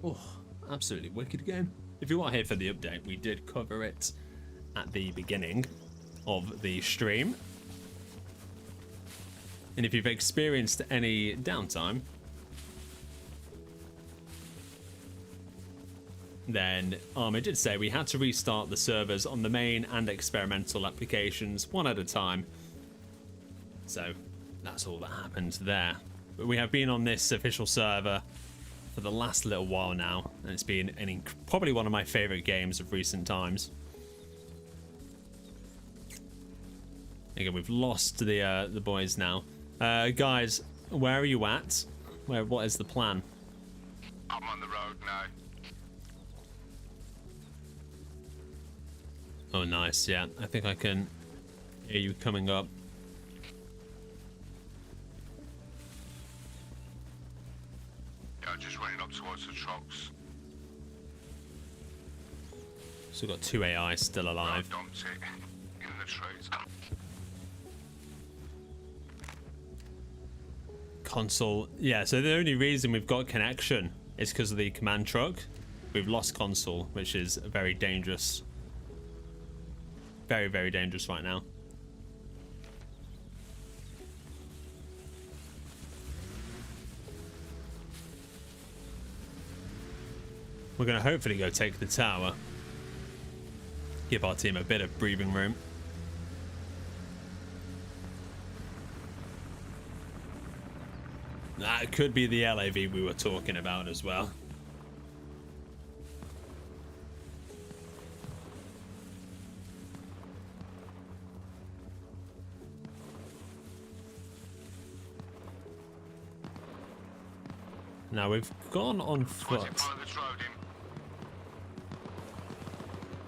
Oh, absolutely wicked game. If you are here for the update, we did cover it at the beginning of the stream. And if you've experienced any downtime, then Arma did say we had to restart the servers on the main and experimental applications one at a time. So that's all that happened there. But we have been on this official server for the last little while now, and it's been probably one of my favorite games of recent times. Again, we've lost the boys now. Guys, where are you at? What is the plan? I'm on the road now. Oh, nice. Yeah, I think I can hear you coming up. Yeah, just running up towards the trucks. So we've got 2 AI still alive. I dumped it in the trees. Console. Yeah, so the only reason we've got connection is because of the command truck. We've lost console, which is very dangerous. Very, very dangerous right now. We're going to hopefully go take the tower. Give our team a bit of breathing room. That could be the LAV we were talking about as well. Now we've gone on foot.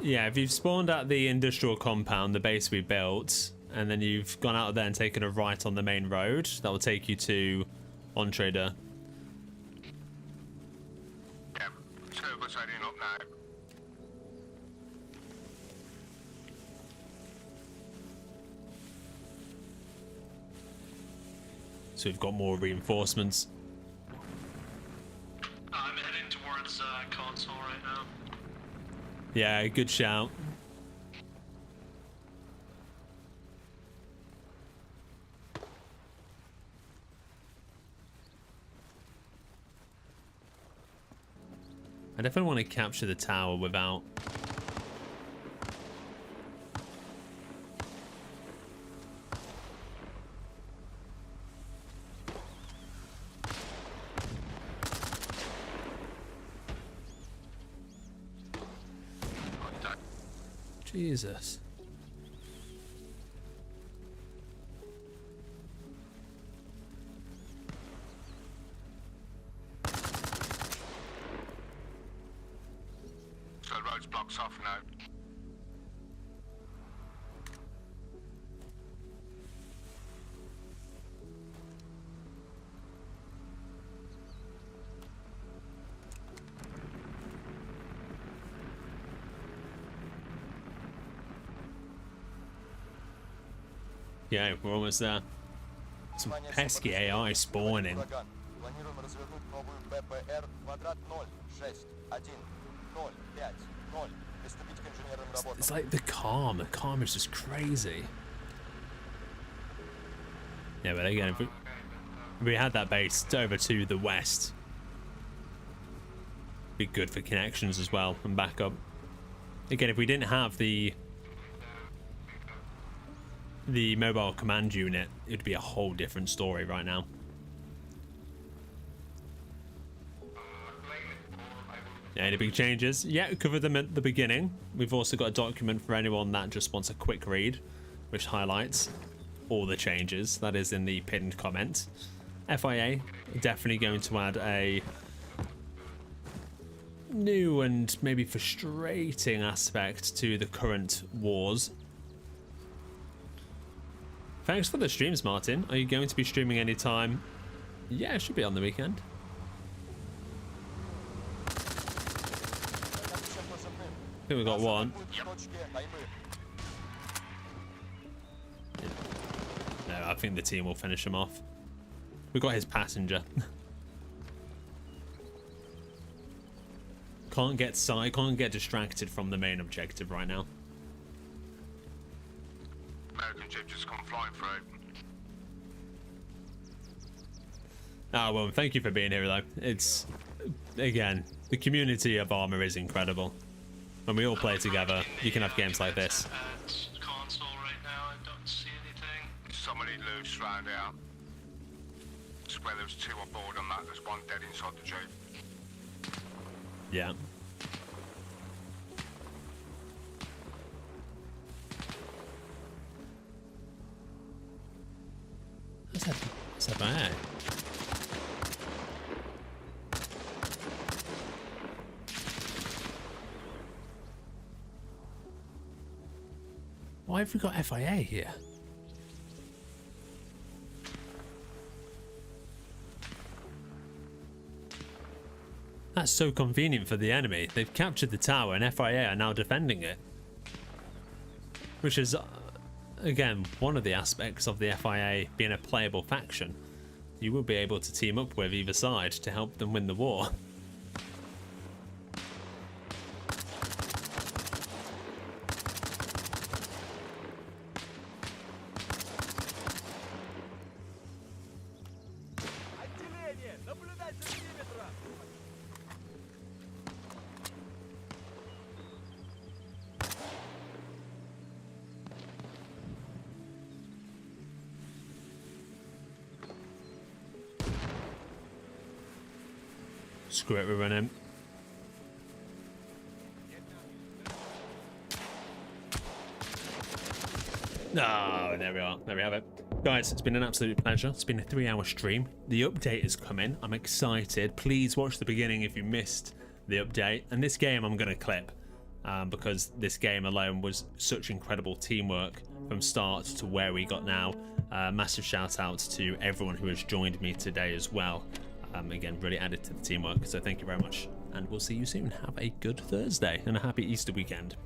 Yeah, if you've spawned at the industrial compound, the base we built, and then you've gone out of there and taken a right on the main road, that will take you to On Trader. Yeah, two of us heading up now. So we've got more reinforcements. Yeah, good shout. I definitely want to capture the tower without... Jesus. So the road's blocked off now. Yeah, we're almost there. Some pesky AI spawning. Планируем развернуть новую БПР квадрат 0610550. Приступить к инженерным работам. It's like the calm. The calm is just crazy. Yeah, but again, if we had that base over to the west, be good for connections as well and backup. Again, if we didn't have the mobile command unit, it'd be a whole different story right now. Yeah, any big changes? Yeah, we covered them at the beginning. We've also got a document for anyone that just wants a quick read, which highlights all the changes. That is in the pinned comment. FIA definitely going to add a new and maybe frustrating aspect to the current wars. Thanks for the streams, Martin. Are you going to be streaming anytime? Yeah, it should be on the weekend. I think we got one. No, I think the team will finish him off. We got his passenger. Can't get distracted from the main objective right now. American ship just come flying through. Ah, well, thank you for being here, though. It's, again, the community of Arma is incredible. When we all play together, you can have games like this. At console right now, I don't see anything. Somebody loose round out. Swear there was two on board on that. There's one dead inside the jeep. Yeah. What's that bag? Why have we got FIA here? That's so convenient for the enemy. They've captured the tower and FIA are now defending it. Which is, again, one of the aspects of the FIA being a playable faction. You will be able to team up with either side to help them win the war. Screw it, we're running. Oh, there we are. There we have it. Guys, it's been an absolute pleasure. It's been a 3-hour stream. The update is coming. I'm excited. Please watch the beginning if you missed the update. And this game I'm going to clip because this game alone was such incredible teamwork from start to where we got now. Massive shout out to everyone who has joined me today as well. Again, really added to the teamwork, so thank you very much, and we'll see you soon. Have a good Thursday and a happy Easter weekend.